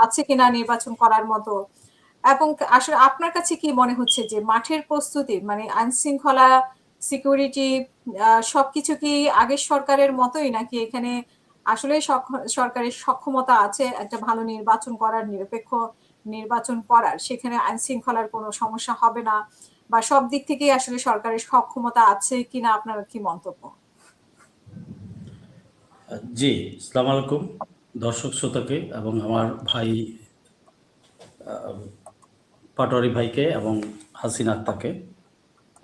আছে কিনা নির্বাচন করার মতো, এবং আসলে আপনার কাছে কি মনে হচ্ছে যে মাঠের প্রস্তুতি মানে আইন শৃঙ্খলা, সিকিউরিটি সবকিছু কি আগের সরকারের মতোই, নাকি এখানে আসলে সরকারের সক্ষমতা আছে একটা ভালো নির্বাচন করার, নিরপেক্ষ নির্বাচন করার, সেখানে আইন শৃঙ্খলার কোনো সমস্যা হবে না, বা সব দিক থেকেই আসলে সরকারের সক্ষমতা আছে কিনা, আপনার কি মন্তব্য? জি, আসসালামু আলাইকুম দর্শক শ্রোতাকে এবং আমার ভাই পাটোয়ারি ভাইকে এবং হাসিনা আক্তারকে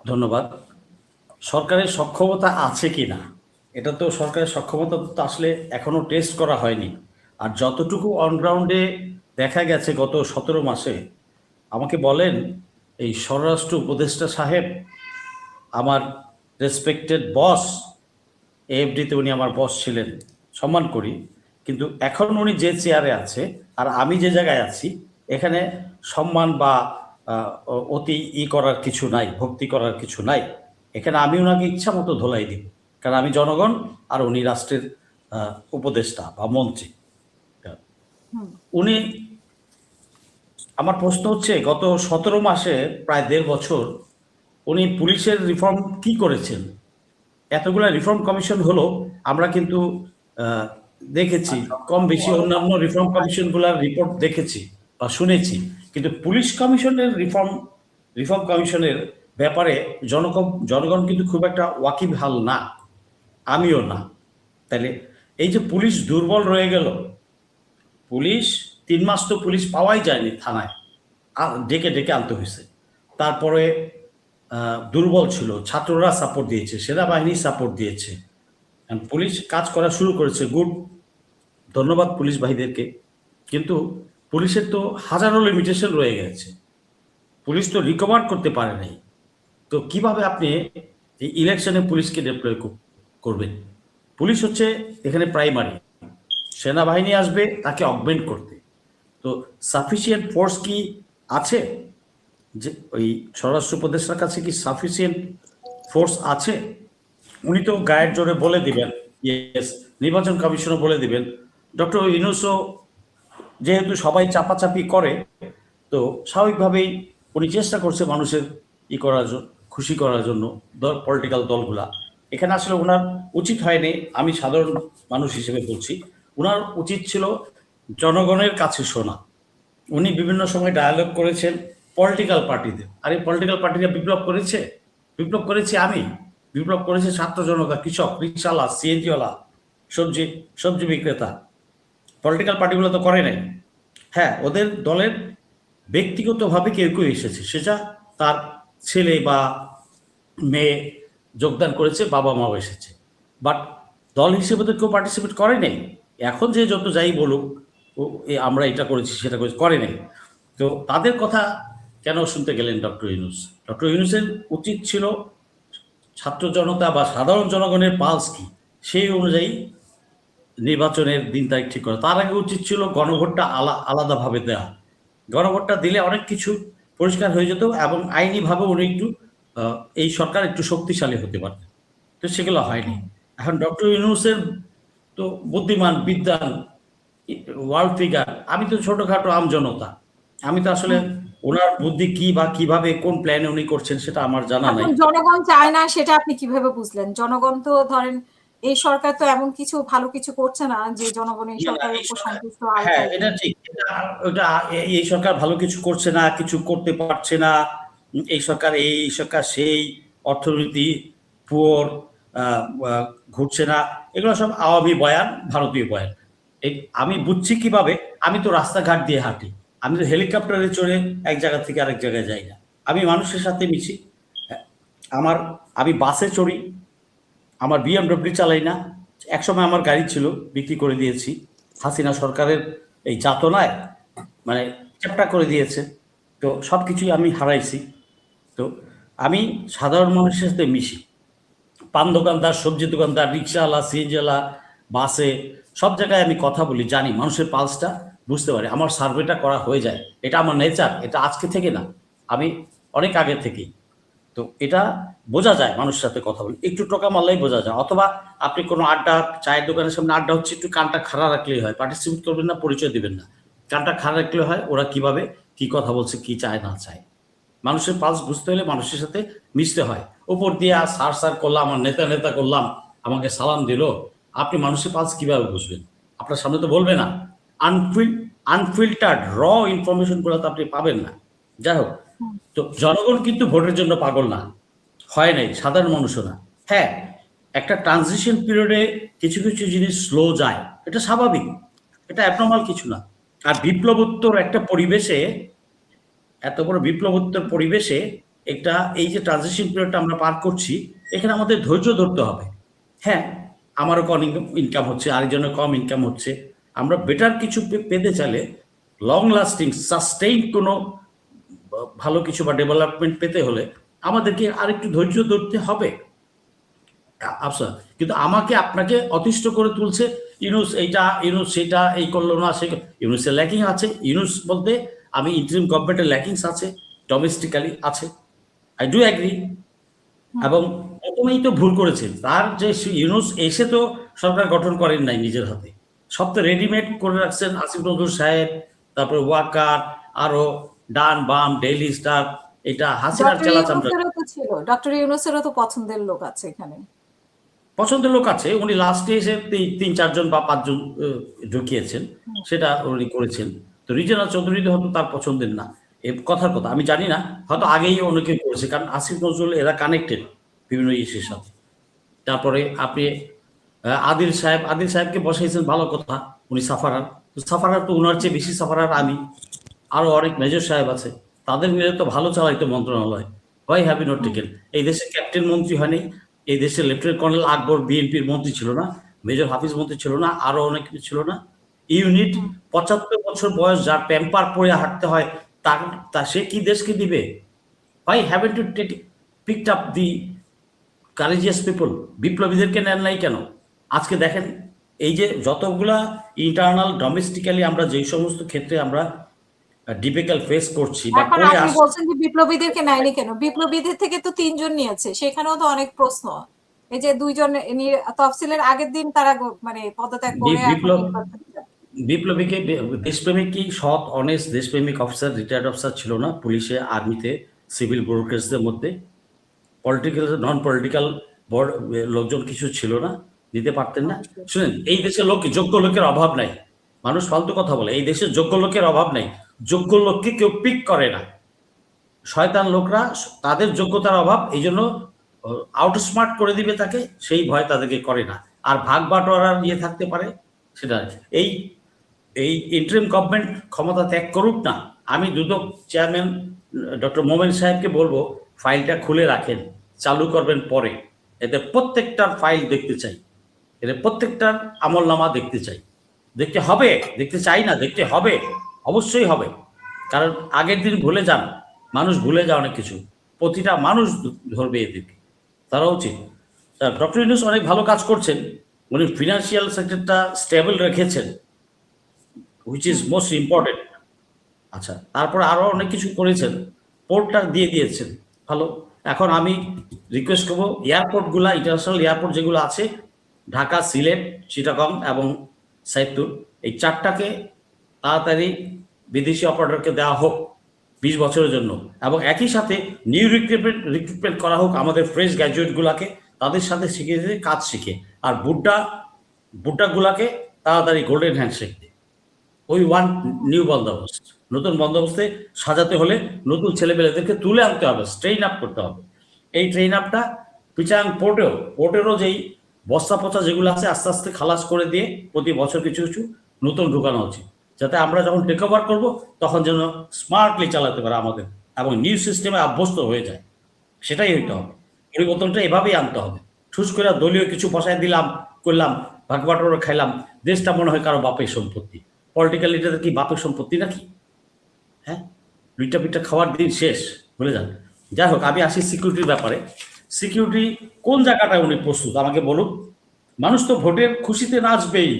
ধন্যবাদ। সরকারের সক্ষমতা আছে কি না, এটা তো সরকারের সক্ষমতা তো আসলে এখনো টেস্ট করা হয়নি। আর যতটুকু অনগ্রাউন্ডে দেখা গেছে গত 17 মাসে, আমাকে বলেন এই স্বরাষ্ট্র উপদেষ্টা সাহেব আমার রেসপেক্টেড বস, এএফডিতে উনি আমার বস ছিলেন, সম্মান করি, কিন্তু এখন উনি যে চেয়ারে আছে আর আমি যে জায়গায় আছি, এখানে সম্মান বা অতি করার কিছু নাই, ভক্তি করার কিছু নাই। এখানে আমি ওনাকে ইচ্ছা মতো ধোলাই দিব, কারণ আমি জনগণ আর উনি রাষ্ট্রের উপদেষ্টা বা মন্ত্রী। উনি, আমার প্রশ্ন হচ্ছে গত 17 মাসে প্রায় 1.5 বছর উনি পুলিশের রিফর্ম কি করেছেন? এতগুলো রিফর্ম কমিশন হলো, আমরা কিন্তু দেখেছি কম বেশি অন্যান্য রিফর্ম কমিশনগুলোর রিপোর্ট দেখেছি বা শুনেছি, কিন্তু পুলিশ কমিশনের রিফর্ম কমিশনের ব্যাপারে জনগণ কিন্তু খুব একটা ওয়াকিবহাল না, আমিও না। তাহলে এই যে পুলিশ দুর্বল রয়ে গেল, পুলিশ 3 মাস তো পুলিশ পাওয়াই যায়নি থানায়, ডেকে ডেকে আনতে হয়েছে। তারপরে দুর্বল ছিল, ছাত্ররা সাপোর্ট দিয়েছে, সেনাবাহিনী সাপোর্ট দিয়েছে, পুলিশ কাজ করা শুরু করেছে, গুড, ধন্যবাদ পুলিশ ভাইদেরকে। কিন্তু পুলিশের তো হাজারো লিমিটেশন রয়ে গেছে, পুলিশ তো রিকভার করতে পারে নাই। তো কিভাবে আপনি এই ইলেকশনে পুলিশকে ডিপ্লয় করবেন? পুলিশ হচ্ছে এখানে প্রাইমারি, সেনাবাহিনী আসবে তাকে অগমেন্ট করতে। তো সাফিসিয়েন্ট ফোর্স কি আছে? যে ওই স্বরাষ্ট্র উপদেষ্টার কাছে কি সাফিসিয়েন্ট ফোর্স আছে? উনি তো গায়ের জোরে বলে দিবেন ইয়েস, নির্বাচন কমিশনও বলে দিবেন। ডক্টর ইউনূসও যেহেতু সবাই চাপাচাপি করে, তো স্বাভাবিকভাবেই উনি চেষ্টা করছে মানুষের করার জন্য, খুশি করার জন্য পলিটিক্যাল দলগুলা। এখানে আসলে ওনার উচিত হয়নি, আমি সাধারণ মানুষ হিসেবে বলছি, ওনার উচিত ছিল জনগণের কাছে শোনা। উনি বিভিন্ন সময় ডায়ালগ করেছেন পলিটিক্যাল পার্টিদের। আর এই পলিটিক্যাল পার্টিরা বিপ্লব করেছে? বিপ্লব করেছি আমি, বিপ্লব করেছে ছাত্র জনতা, কৃষক, রিক্সাওয়ালা, সিএনজিওয়ালা, সবজি বিক্রেতা। পলিটিক্যাল পার্টিগুলো তো করে নাই। হ্যাঁ, ওদের দলের ব্যক্তিগতভাবে কেউ কেউ এসেছে, সেটা তার ছেলে বা মেয়ে যোগদান করেছে, বাবা মাও এসেছে, বাট দল হিসেবে তো কেউ পার্টিসিপেট করে নাই। এখন যে যত যাই বলুক আমরা এটা করেছি সেটা করেছি, করে নাই। তো তাদের কথা কেন শুনতে গেলেন ডক্টর ইউনূস? ডক্টর ইউনূসের উচিত ছিল ছাত্র জনতা বা সাধারণ জনগণের পালস কি সেই অনুযায়ী নির্বাচনের দিন তারিখ ঠিক করা। তার আগে উচিত ছিল গণভোটটা আলাদাভাবে দেওয়া। গণভোটটা দিলে অনেক কিছু পরিষ্কার হয়ে যেত এবং আইনিভাবে উনি একটু এই সরকার একটু শক্তিশালী হতে পারত। তো সেগুলো হয়নি। এখন ডক্টর ইউনূসের তো বুদ্ধিমান, বিদ্বান, ওয়ার্ল্ড ফিগার, আমি তো ছোটখাটো আম জনতা। আমি তো আসলে ওনার বুদ্ধি কি বা কিভাবে কোন প্ল্যানে উনি করছেন সেটা আমার জানা নাই। জনগণ চায় না সেটা আপনি কিভাবে বুঝলেন? জনগণ তো ধরেন এই সরকার তো এমন কিছু ভালো কিছু করছে না যে জনগণ এই সরকারের উপর সন্তুষ্ট। হ্যাঁ, এটা ঠিক, ওটা এই সরকার ভালো কিছু করছে না, কিছু করতে পারছে না, এই সরকার সেই, অর্থনীতি পুয়ার, ঘুরছে না, এগুলো সব আওয়ামী বয়ান, ভারতীয় বয়ান। আমি বুঝছি কিভাবে? আমি তো রাস্তাঘাট দিয়ে হাঁটি, আমি তো হেলিকপ্টারে চড়ে এক জায়গা থেকে আরেক জায়গায় যাই না, আমি মানুষের সাথে মিশি। আমি বাসে চড়ি, আমার বিএমডব্লিউ চালাই না। একসময় আমার গাড়ি ছিল, বিক্রি করে দিয়েছি। হাসিনা সরকারের এই যাতনায় মানে চ্যাপ্টা করে দিয়েছে, তো সব কিছুই আমি হারাইছি। তো আমি সাধারণ মানুষের সাথে মিশি, পান দোকানদার, সবজি দোকানদার, রিক্সাওয়ালা, সিএনজিওয়ালা, বাসে, সব জায়গায় আমি কথা বলি, জানি মানুষের পালসটা বুঝতে পারি, আমার সার্ভেটা করা হয়ে যায়। এটা আমার নেচার, এটা আজকে থেকে না, আমি অনেক আগে থেকেই। তো এটা বোঝা যায়, মানুষের সাথে কথা বলি, একটু টোকা মারলেই বোঝা যায়। অথবা আপনি কোনো আড্ডা, চায়ের দোকানের সামনে আড্ডা হচ্ছে, একটু কানটা খাড়া রাখলেই হয়, পার্টিসিপেট করবেন না, পরিচয় দিবেন না, কানটা খাড়া রাখলে হয় ওরা কিভাবে কি কথা বলছে, কি চায় না চায়। মানুষের পালস বুঝতে হলে মানুষের সাথে মিশতে হয়। উপর দিয়ে সার সার করলাম, আমার নেতা নেতা করলাম, আমাকে সালাম দিল, আপনি মানুষের পালস কিভাবে বুঝবেন? আপনার সামনে তো বলবে না। আনফিল্টার্ড র ইনফরমেশন গুলো তো আপনি পাবেন না। যাই হোক, তো জনগণ কিন্তু ভোটের জন্য পাগল না, হয় নাই, সাধারণ মানুষও না। হ্যাঁ, একটা ট্রানজিশন পিরিয়ডে কিছু কিছু জিনিস স্লো যায়, এটা স্বাভাবিক, এটা অ্যাবনর্মাল কিছু না। আর বিপ্লবোত্তর একটা পরিবেশে, এত বড় বিপ্লবোত্তর পরিবেশে একটা এই যে ট্রানজিশন পিরিয়ডটা আমরা পার করছি, এখানে আমাদের ধৈর্য ধরতে হবে। হ্যাঁ, আমারও কম ইনকাম হচ্ছে, আরেকজনের কম ইনকাম হচ্ছে। আমরা বেটার কিছু পেতে চাইলে, লং লাস্টিং সাস্টেইন কোনো ভালো কিছু বা ডেভেলপমেন্ট পেতে হলে আমাদেরকে আরেকটু ধৈর্য ধরতে হবে। আচ্ছা, কিন্তু আমাকে আপনাকে অতিষ্ঠ করে তুলছে ইউনুস এইটা, ইউনুস সেটা, এই করলো না, সে ইউনুসের ল্যাকিং আছে। ইউনুস বলতে আমি ইন্টারিম গভর্নমেন্টের ল্যাকিংস আছে, ডোমেস্টিক্যালি আছে, আই ডু অ্যাগ্রি। এবং প্রথমেই তো ভুল করেছে, তার যে ইউনুস এসে তো সরকার গঠন করেন নাই নিজের হাতে, সব তো রেডিমেড করে রাখছেন আসিফ নজরুল সাহেব, তারপরে ওয়াকার, আরো ডান বাম ডেইলি স্টার, এটা হাসিনার চালাচামড়া। ডক্টর ইউনুসেরও তো পছন্দের লোক আছে এখানে, পছন্দের লোক আছে, উনি লাস্টে এসে 3-4 জন বা 5 জন ঢুকিয়েছেন, সেটা উনি করেছেন। তো রিজনাল চৌধুরী হয়তো তার পছন্দের না, এ কথার কথা আমি জানি না, হয়তো আগেই অনেকে করেছে, কারণ আসিফ নজরুল এরা কানেক্টেড বিভিন্ন ইস্যুর সাথে। তারপরে আপনি আদিল সাহেবকে বসাইছেন, ভালো কথা, উনি সাফারার, সাফারার তো উনার চেয়ে বেশি সাফারার আমি, আরো অনেক মেজর সাহেব আছে, তাদের মিলে তো ভালো চালাইতো মন্ত্রণালয়। Why have you not taken? এই দেশে ক্যাপ্টেন মন্ত্রী হয়নি, এই দেশে লেফটেন্যান্ট কর্নেল আকবর বিএনপির মন্ত্রী ছিল না, মেজর হাফিজ মন্ত্রী ছিল না, আরো অনেক কিছু ছিল না। ইউনিট 75 বছর বয়স, যার প্যাম্পার পরে হাঁটতে হয়, তা সে কি দেশকে দিবে? Why haven't to picked up the courageous people? বিপ্লবীদেরকে নেন নাই কেন? আজকে দেখেন, এই যে যতগুলা ইন্টারনাল ডোমেস্টিক্যালি আমরা যেই সমস্ত ক্ষেত্রে আমরা ডিফিকাল্ট ফেস করছি বা এখন করে আপনি আসছি, বলছেন যে বিপ্লবীদেরকে নেয়নি কেন? বিপ্লবীদের থেকে তো 3 জন নিয়েছে, সেখানেও তো অনেক প্রশ্ন। এই যে 2 জন তফসিলের আগের দিন তারা মানে পদত্যাগ করে এখন বিপ্লবীকে, দেশপ্রেমিক কি সৎ অনেস্ট দেশপ্রেমিক অফিসার, রিটায়ার্ড অফিসার ছিল না পুলিশে, আর্মিতে, সিভিল ব্যুরোক্রেটসদের মধ্যে? পলিটিক্যাল নন পলিটিক্যাল লোকজন কিছু ছিল না? দিতে পারতেন না? শুনেন, এই দেশে যোগ্য লোকের অভাব নাই। মানুষ ফালতু কথা বলে, এই দেশে যোগ্য লোকের অভাব নাই, যোগ্য লোককে কেউ পিক করে না। শয়তান লোকরা, তাদের যোগ্যতার অভাব, এই জন্য আউটস্মার্ট করে দিবে তাকে, সেই ভয় তাদেরকে করে না। আর ভাগ বাটোয়ারার ইয়ে থাকতে পারে, সেটা এই এই ইন্টারিম গভর্নমেন্ট ক্ষমতা ত্যাগ করুক না। আমি দুদক চেয়ারম্যান ডক্টর মোমেন সাহেবকে বলবো, ফাইলটা খুলে রাখেন, চালু করবেন পরে, এতে প্রত্যেকটার ফাইল দেখতে চাই, এতে প্রত্যেকটার আমলনামা দেখতে চাই। দেখতে হবে, দেখতে চাই না, দেখতে হবে, অবশ্যই হবে। কারণ আগের দিন ভুলে যান, মানুষ ভুলে যায় অনেক কিছু, প্রতিটা মানুষ ধরবে এদেরকে, তারা উচিত। ডক্টর ইউনূস অনেক ভালো কাজ করছেন, উনি ফিনান্সিয়াল সেক্টরটা স্টেবল রেখেছেন, হুইচ ইজ মোস্ট ইম্পর্টেন্ট। আচ্ছা, তারপর আরো অনেক কিছু করেছেন, পোর্টটা দিয়ে দিয়েছেন, ভালো। এখন আমি রিকোয়েস্ট করবো, এয়ারপোর্টগুলা, ইন্টারন্যাশনাল এয়ারপোর্ট যেগুলো আছে, ঢাকা, সিলেট, চিটাগং এবং সাইদপুর, এই 4টাকে তাড়াতাড়ি বিদেশি অপারেটরকে দেওয়া হোক 20 বছরের জন্য, এবং একই সাথে নিউ রিক্রুটমেন্ট করা হোক আমাদের ফ্রেশ গ্র্যাজুয়েটগুলাকে, তাদের সাথে শিখে কাজ শিখে। আর বুড্ডাগুলাকে তাড়াতাড়ি গোল্ডেন হ্যান্ডশেক দিয়ে ওই ওয়ান নিউ বন্দোবস্ত, নতুন বন্দোবস্তে সাজাতে হলে নতুন ছেলেমেয়েদেরকে তুলে আনতে হবে, ট্রেন আপ করতে হবে। এই ট্রেন আপটা পিচাং পোর্টেরও যেই বস্তা পচা যেগুলো আছে আস্তে আস্তে খালাস করে দিয়ে প্রতি বছর কিছু কিছু নতুন ঢুকানো উচিত, যাতে আমরা যখন টেক ওভার করবো তখন যেন স্মার্টলি চালাতে পারে আমাদের এবং নিউ সিস্টেমে অভ্যস্ত হয়ে যায়। সেটাই হইতে হবে, পরিবর্তনটা এভাবেই আনতে হবে। ঠুস করে দলীয় কিছু বসায় দিলাম, করলাম, ভাগবাটোয়ারা খাইলাম, দেশটা মনে হয় কারো বাপের সম্পত্তি। পলিটিক্যাল লিডারদের কি বাপের সম্পত্তি নাকি? হ্যাঁ, দুইটা পিঠা খাওয়ার দিন শেষ, ভুলে যান। যাই হোক, আমি আসি সিকিউরিটির ব্যাপারে। সিকিউরিটি কোন জায়গাটায় উনি প্রস্তুত আমাকে বলুন। মানুষ তো ভোটের খুশিতে নাচবেই,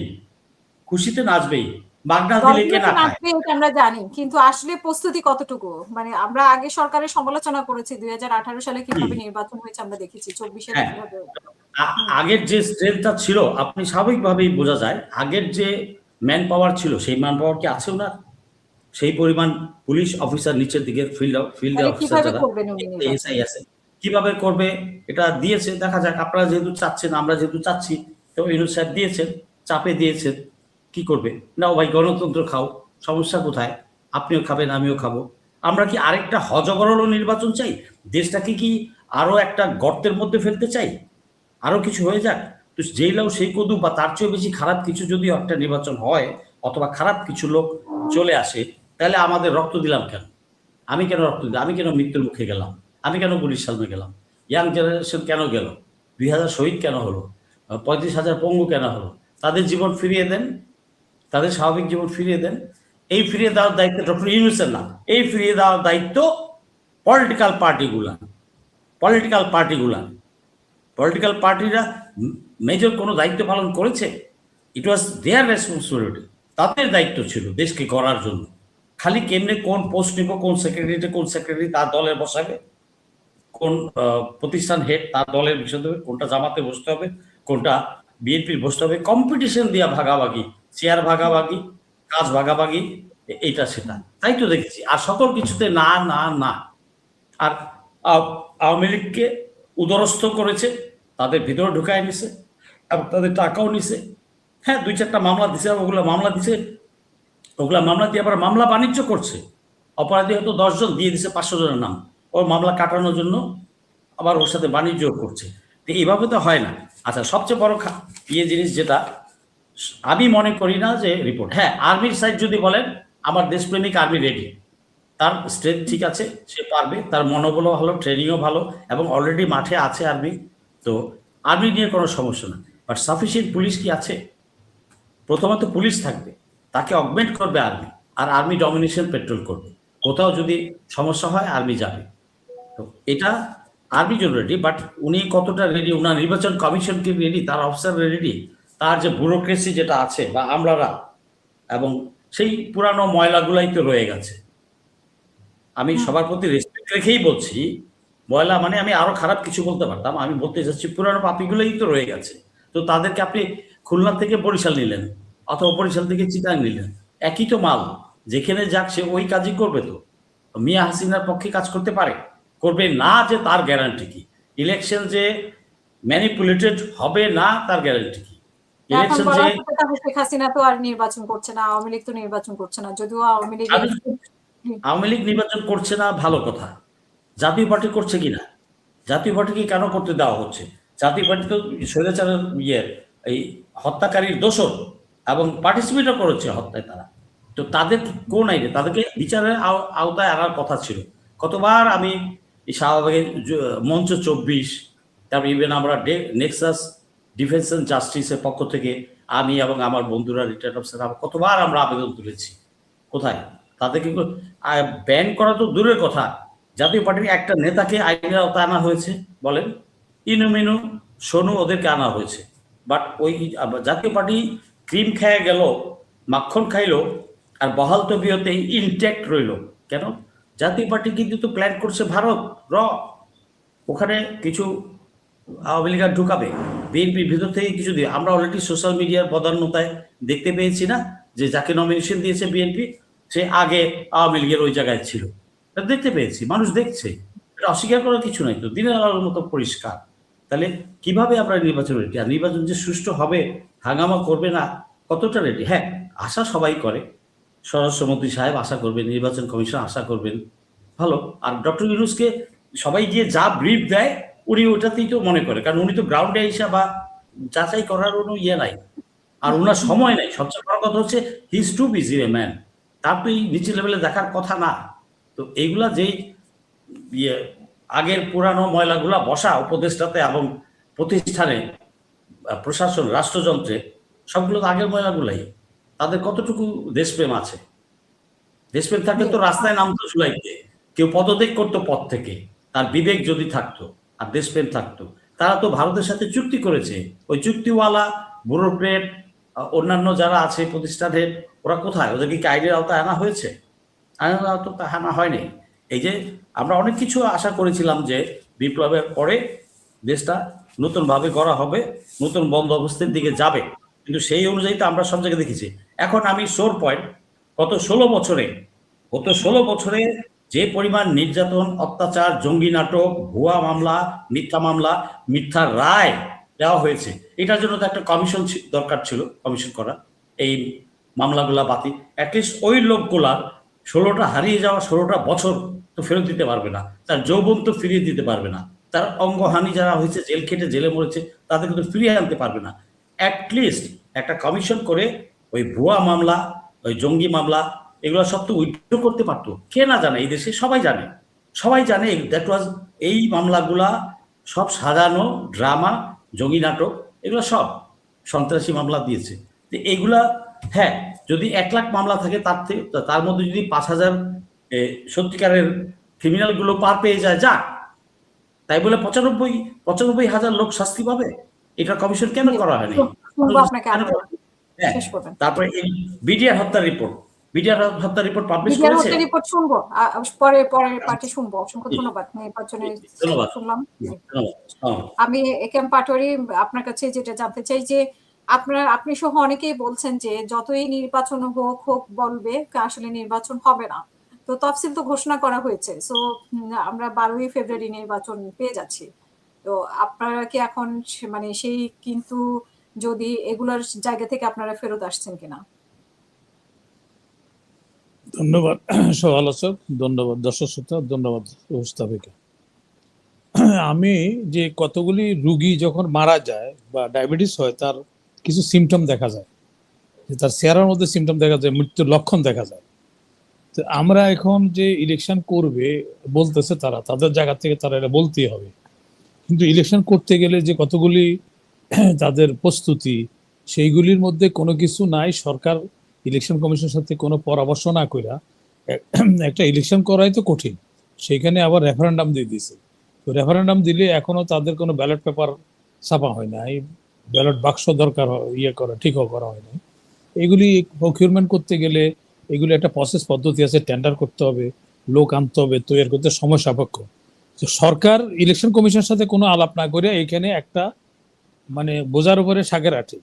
খুশিতে নাচবেই, মাগনা দিলে কে না খায়? আমরা জানি, কিন্তু আসলে প্রস্তুতি কতটুকু? মানে আমরা আগে সরকারের সমালোচনা করেছি, 2018 সালে কিভাবে নির্বাচন হয়েছে আমরা দেখেছি, 24-এ কিভাবে। আগের যে স্ট্রেংথটা ছিল, আপনি স্বাভাবিকভাবেই বোঝা যায়, আগের যে ম্যান পাওয়ার ছিল সেই ম্যান পাওয়ার কি আছে ওনার? সেই পরিমাণ পুলিশ অফিসার নিচের দিকে ফিল্ডে তাহলে অফিসার কিভাবে যারা করবেন উনি নির্বাচন? এসআই আছে, কিভাবে করবে এটা দিয়েছে, দেখা যাক। আপনারা যেহেতু চাচ্ছেন, আমরা যেহেতু চাচ্ছি, তো ইউনূস সাহেব দিয়েছেন, চাপে দিয়েছেন, কি করবে? নাও ভাই, গণতন্ত্র খাও, সমস্যা কোথায়? আপনিও খাবেন, আমিও খাবো। আমরা কি আরেকটা হযবরল নির্বাচন চাই? দেশটাকে কি আরো একটা গর্তের মধ্যে ফেলতে চাই? আরো কিছু হয়ে যাক? তো যেই লাউ সেই কদু, বা তার চেয়ে বেশি খারাপ কিছু যদি একটা নির্বাচন হয়, অথবা খারাপ কিছু লোক চলে আসে, তাহলে আমাদের রক্ত দিলাম কেন? আমি কেন রক্ত দিলাম? আমি কেন মৃত্যুর মুখে গেলাম? আমি কেন পুলিশ সামনে গেলাম? ইয়াং জেনারেশন কেন গেল? 2000 শহীদ কেন হলো? 35,000 পঙ্গু কেন হলো? তাদের জীবন ফিরিয়ে দেন, তাদের স্বাভাবিক জীবন ফিরিয়ে দেন। এই ফিরিয়ে দেওয়ার দায়িত্ব ডক্টর ইউনূসের না, এই ফিরিয়ে দেওয়ার দায়িত্ব পলিটিক্যাল পার্টিগুলা পলিটিক্যাল পার্টিগুলা পলিটিক্যাল পার্টিরা মেজর কোনো দায়িত্ব পালন করেছে? ইট ওয়াজ দেয়ার রেসপন্সিবিলিটি। তাদের দায়িত্ব ছিল দেশকে গড়ার জন্য। খালি কেমনে কোন পোস্ট নিব, কোন সেক্রেটারি তার দলের বসাবে, কোন প্রতিষ্ঠান হেড তার দলের বিষয় দেবে, কোনটা জামাতে বসতে হবে, কোনটা বিএনপির বসতে হবে, কম্পিটিশন দিয়া ভাগাভাগি, চেয়ার ভাগাভাগি, কাজ ভাগাভাগি, এইটা সেটা, তাই তো দেখেছি। আর সকল কিছুতে না না না। আর আওয়ামী লীগকে উদরস্থ করেছে, তাদের ভিতরে ঢুকায় নিছে, এবং তাদের টাকাও নিছে। হ্যাঁ, 2-4টা মামলা দিছে, ওগুলা মামলা দিয়ে আবার মামলা বাণিজ্য করছে। অপরাধী হয়তো 10 জন, দিয়ে দিছে 500 জনের নাম, ওর মামলা কাটানোর জন্য আবার ওর সাথে বাণিজ্য করছে। তো এইভাবে তো হয় না। আচ্ছা, সবচেয়ে বড় জিনিস যেটা আমি মনে করি না যে রিপোর্ট, হ্যাঁ, আর্মির সাইড যদি বলেন, আমার দেশপ্রেমিক আর্মি রেডি, তার স্ট্রেংথ ঠিক আছে, সে পারবে, তার মনোবলও ভালো, ট্রেনিংও ভালো, এবং অলরেডি মাঠে আছে আর্মি। তো আর্মি নিয়ে কোনো সমস্যা না। বাট সাফিসিয়েন্ট পুলিশ কি আছে? প্রথমত পুলিশ থাকবে, তাকে অগমেন্ট করবে আর্মি, আর আর্মি ডমিনেশন পেট্রোল করবে। কোথাও যদি সমস্যা হয় আর্মি যাবে। তো এটা আর্মি জন্য রেডি, বাট উনি কতটা রেডি, ওনার নির্বাচন কমিশন কি রেডি, তার অফিসার রেডি, তার যে ব্যুরোক্রেসি যেটা আছে, বা আমলারা, এবং সেই পুরানো ময়লাগুলাই তো রয়ে গেছে। আমি সবার প্রতি রেসপেক্ট রেখেই বলছি, ময়লা মানে আমি আরো খারাপ কিছু বলতে পারতাম, আমি বলতে চাচ্ছি পুরানো পাপিগুলোই তো রয়ে গেছে। তো তাদেরকে আপনি খুলনা থেকে বরিশাল নিলেন, অথবা বরিশাল থেকে চিটাং নিলেন, একই তো মাল, যেখানে যাক সে ওই কাজই করবে। তো মিয়া হাসিনার পক্ষে কাজ করতে পারে? করবে না, যে তার গ্যারান্টি কি? ইলেকশন যে ম্যানিপুলেটেড হবে না, তার গ্যারান্টি কি? এখন ইলেকশন বলা যে হচ্ছে তাহলে শেখ হাসিনা তো আর নির্বাচন করছে না, আওয়ামী লীগ তো নির্বাচন করছে না, যদিও আওয়ামী লীগ আওয়ামী লীগ নির্বাচন করছে না, ভালো কথা। জাতীয় পার্টি করছে কিনা? জাতীয় পার্টিকে কেন করতে দেওয়া হচ্ছে? জাতীয় পার্টি তো স্বৈরাচারের এই হত্যাকারীর দোষর, এবং পার্টিসিপেটও করেছে হত্যায় তারা। তো তাদের কোন আইনে তাদেরকে বিচারের আওতায় আনার কথা ছিল। কতবার আমি এই শাহবাগের মঞ্চ 24, তারপর ইভেন আমরা নেক্সাস ডিফেন্স অ্যান্ড জাস্টিসের পক্ষ থেকে আমি এবং আমার বন্ধুরা রিটায়ার্ড অফিসার কতবার আমরা আবেদন তুলেছি। কোথায় তাদেরকে ব্যান করা তো দূরের কথা, জাতীয় পার্টির একটা নেতাকে আইনের আওতায় আনা হয়েছে, বলেন। ইনুমিনু সোনু ওদেরকে আনা হয়েছে, বাট ওই জাতীয় পার্টি ক্রিম খেয়ে গেল, মাখন খাইলো, আর বহাল তবিয়তে ইনট্যাক্ট রইল। কেন? জাতীয় পার্টি কিন্তু তো প্ল্যান করছে ভারত ওখানে কিছু আওয়ামী লীগ ঢুকাবে, বিএনপির ভিতর থেকে কিছু দিয়ে। আমরা অলরেডি সোশ্যাল মিডিয়ার বদান্যতায় দেখতে পেয়েছি না, যে যাকে নমিনেশন দিয়েছে বিএনপি, সে আগে আওয়ামী লীগের ওই জায়গায় ছিল। এটা দেখতে পেয়েছি, মানুষ দেখছে, এটা অস্বীকার করার কিছু নাই তো, দিনের আলোর মতো পরিষ্কার। তাহলে কিভাবে আমরা নির্বাচন রেডি? আর নির্বাচন যে সুষ্ঠু হবে, হাঙ্গামা করবে না, কতটা রেডি? হ্যাঁ, আশা সবাই করে, স্বরাষ্ট্রমন্ত্রী সাহেব আশা করবেন, নির্বাচন কমিশন আশা করবেন, ভালো। আর ডক্টর ইউনূসকে সবাই গিয়ে যা ব্রিফ দেয়, উনি ওটাতেই তো মনে করে, কারণ উনি তো গ্রাউন্ডে এসে বা যাচাই করার কোনো নাই, আর ওনার সময় নেই। সবচেয়ে বড় কথা হচ্ছে he is too busy a man, তার তো এই নিচে লেভেলে দেখার কথা না। তো এইগুলা যেই আগের পুরানো ময়লাগুলা বসা উপদেষ্টাতে এবং প্রতিষ্ঠানে, প্রশাসন, রাষ্ট্রযন্ত্রে, সবগুলো তো আগের ময়লাগুলাই। তাদের কতটুকু দেশপ্রেম আছে? দেশপ্রেম থাকলে তো রাস্তায় নামতো চুলাইতে, কেউ পদত্যাগ করতো পদ থেকে, তার বিবেক যদি থাকতো আর দেশপ্রেম থাকতো। তারা তো ভারতের সাথে চুক্তি করেছে, ওই চুক্তিওয়ালা ব্যুরোক্রেট, অন্যান্য যারা আছে প্রতিষ্ঠানের, ওরা কোথায়? ওদেরকে কি আইনের আওতায় আনা হয়েছে? আইনের আওতায় আনা হয়নি। এই যে আমরা অনেক কিছু আশা করেছিলাম যে বিপ্লবের পরে দেশটা নতুনভাবে গড়া হবে, নতুন বন্দোবস্তের দিকে যাবে, কিন্তু সেই অনুযায়ী তো আমরা সব জায়গায় দেখেছি। এখন আমি সোর পয়েন্ট, গত 16 বছরে গত 16 বছরে যে পরিমাণ নির্যাতন, অত্যাচার, জঙ্গি নাটক, ভুয়া মামলা, মিথ্যা মামলা, মিথ্যা রায় দেওয়া হয়েছে, এটার জন্য তো একটা কমিশন দরকার ছিল, কমিশন করা এই মামলাগুলা বাতিল। অ্যাটলিস্ট ওই লোকগুলা 16টা হারিয়ে যাওয়া 16টা বছর তো ফেরত দিতে পারবে না, তার যৌবন তো ফিরিয়ে দিতে পারবে না, তার অঙ্গহানি যারা হয়েছে, জেল খেটে জেলে মরেছে, তাদেরকে তো ফিরিয়ে আনতে পারবে না। অ্যাটলিস্ট একটা কমিশন করে ওই ভুয়া মামলা, ওই জঙ্গি মামলা, এগুলো সব তো উইথড্র করতে পারতো। কে না জানে? এই দেশে সবাই জানে, সবাই জানে দ্যাট ওয়াজ, এই মামলাগুলা সব সাজানো ড্রামা, জঙ্গি নাটক, এগুলো সব সন্ত্রাসী মামলা দিয়েছে। তো এইগুলা, হ্যাঁ, যদি 1 লাখ মামলা থাকে তার মধ্যে যদি 5,000 সত্যিকারের ক্রিমিনাল গুলো পার পেয়ে যায়, যাক, তাই বলে 95,000 লোক শাস্তি পাবে? এটা কমিশন কেন করা হয়নি? আপনাকে হ্যাঁ, তারপরে এই বিডিআর হত্যা রিপোর্ট পাবলিশ বিডিআর করেছে। হত্যা রিপোর্ট শুনবো, পরের পার্টে শুনবো। অসংখ্য ধন্যবাদ নির্বাচনে শুনলাম। আমি একেএম পাটোয়ারী, আপনার কাছে যেটা জানতে চাই যে আপনি সহ অনেকেই বলছেন যে যতই নির্বাচন হোক বলবে আসলে নির্বাচন হবে না। তো তফসিল তো ঘোষণা করা হয়েছে, সো আমরা 12ই ফেব্রুয়ারি নির্বাচন পেয়ে যাচ্ছি। তো আপনারা কি এখন মানে সেই, কিন্তু যদি এগুলোর জায়গা থেকে আপনারা ফেরত আসছেন কিনা? ধন্যবাদ সহ-আলোচক, ধন্যবাদ দর্শক শ্রোতা, ধন্যবাদ উপস্থাপিকা। আমি যে কতগুলি রুগী যখন মারা যায় বা ডায়াবেটিস হয়, তার কিছু সিমটম দেখা যায়, তার চেহারার মধ্যে সিমটম দেখা যায়, মৃত্যুর লক্ষণ দেখা যায়। তো আমরা এখন যে ইলেকশন করবে বলতেছে তারা, তাদের জায়গা থেকে তারা এটা বলতেই হবে, কিন্তু ইলেকশন করতে গেলে যে কতগুলি তাদের প্রস্তুতি, সেইগুলির মধ্যে কোনো কিছু নাই। সরকার ইলেকশন কমিশনের সাথে কোনো পরামর্শ না কইরা একটা ইলেকশন করাই তো কঠিন, সেখানে আবার রেফারেন্ডাম দিয়ে দিয়েছে। তো রেফারেন্ডাম দিলে এখনো তাদের কোনো ব্যালট পেপার ছাপা হয় না, এই ব্যালট বাক্স দরকার ঠিকও করা হয় না। এগুলি প্রকিউরমেন্ট করতে গেলে এগুলি একটা প্রসেস পদ্ধতি আছে, টেন্ডার করতে হবে, লোক আনতে হবে, তৈরি করতে সময় সাপেক্ষ। তো সরকার ইলেকশন কমিশনের সাথে কোনো আলাপ না করে এখানে একটা মানে বোঝার উপরে শাকের আঠি,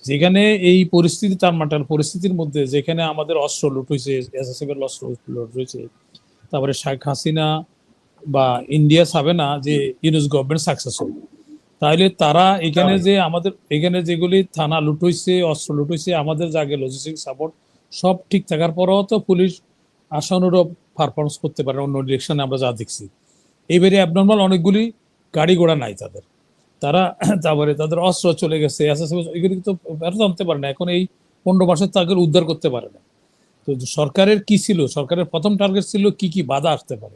যেখানে এই পরিস্থিতি, টালমাটাল পরিস্থিতির মধ্যে যেখানে আমাদের অস্ত্র লুট হয়েছে, এসএসএফ এর অস্ত্র লুট হয়েছে, তারপরে শেখ হাসিনা বা ইন্ডিয়া চাবে না যে ইউনুস গভর্নমেন্ট সাকসেসফুল, তাহলে তারা এখানে যে আমাদের এখানে যেগুলি থানা লুট হয়েছে, অস্ত্র লুট হয়েছে, আমাদের জায়গায় লজিস্টিক সাপোর্ট সব ঠিক থাকার পরেও তো পুলিশ আশানুরূপ পারফরমেন্স করতে পারে অন্য ডিরেকশনে আমরা যা দেখছি। এইবারে অ্যাবনর্মাল অনেকগুলি গাড়ি ঘোড়া নাই তাদের, তারপরে তাদের অস্ত্র চলে গেছে, এগুলি তো ফেরত আনতে পারে না, এখন এই 15 মাসের তাকে উদ্ধার করতে পারে না। তো সরকারের কি ছিল, সরকারের প্রথম টার্গেট ছিল কি কি বাধা আসতে পারে।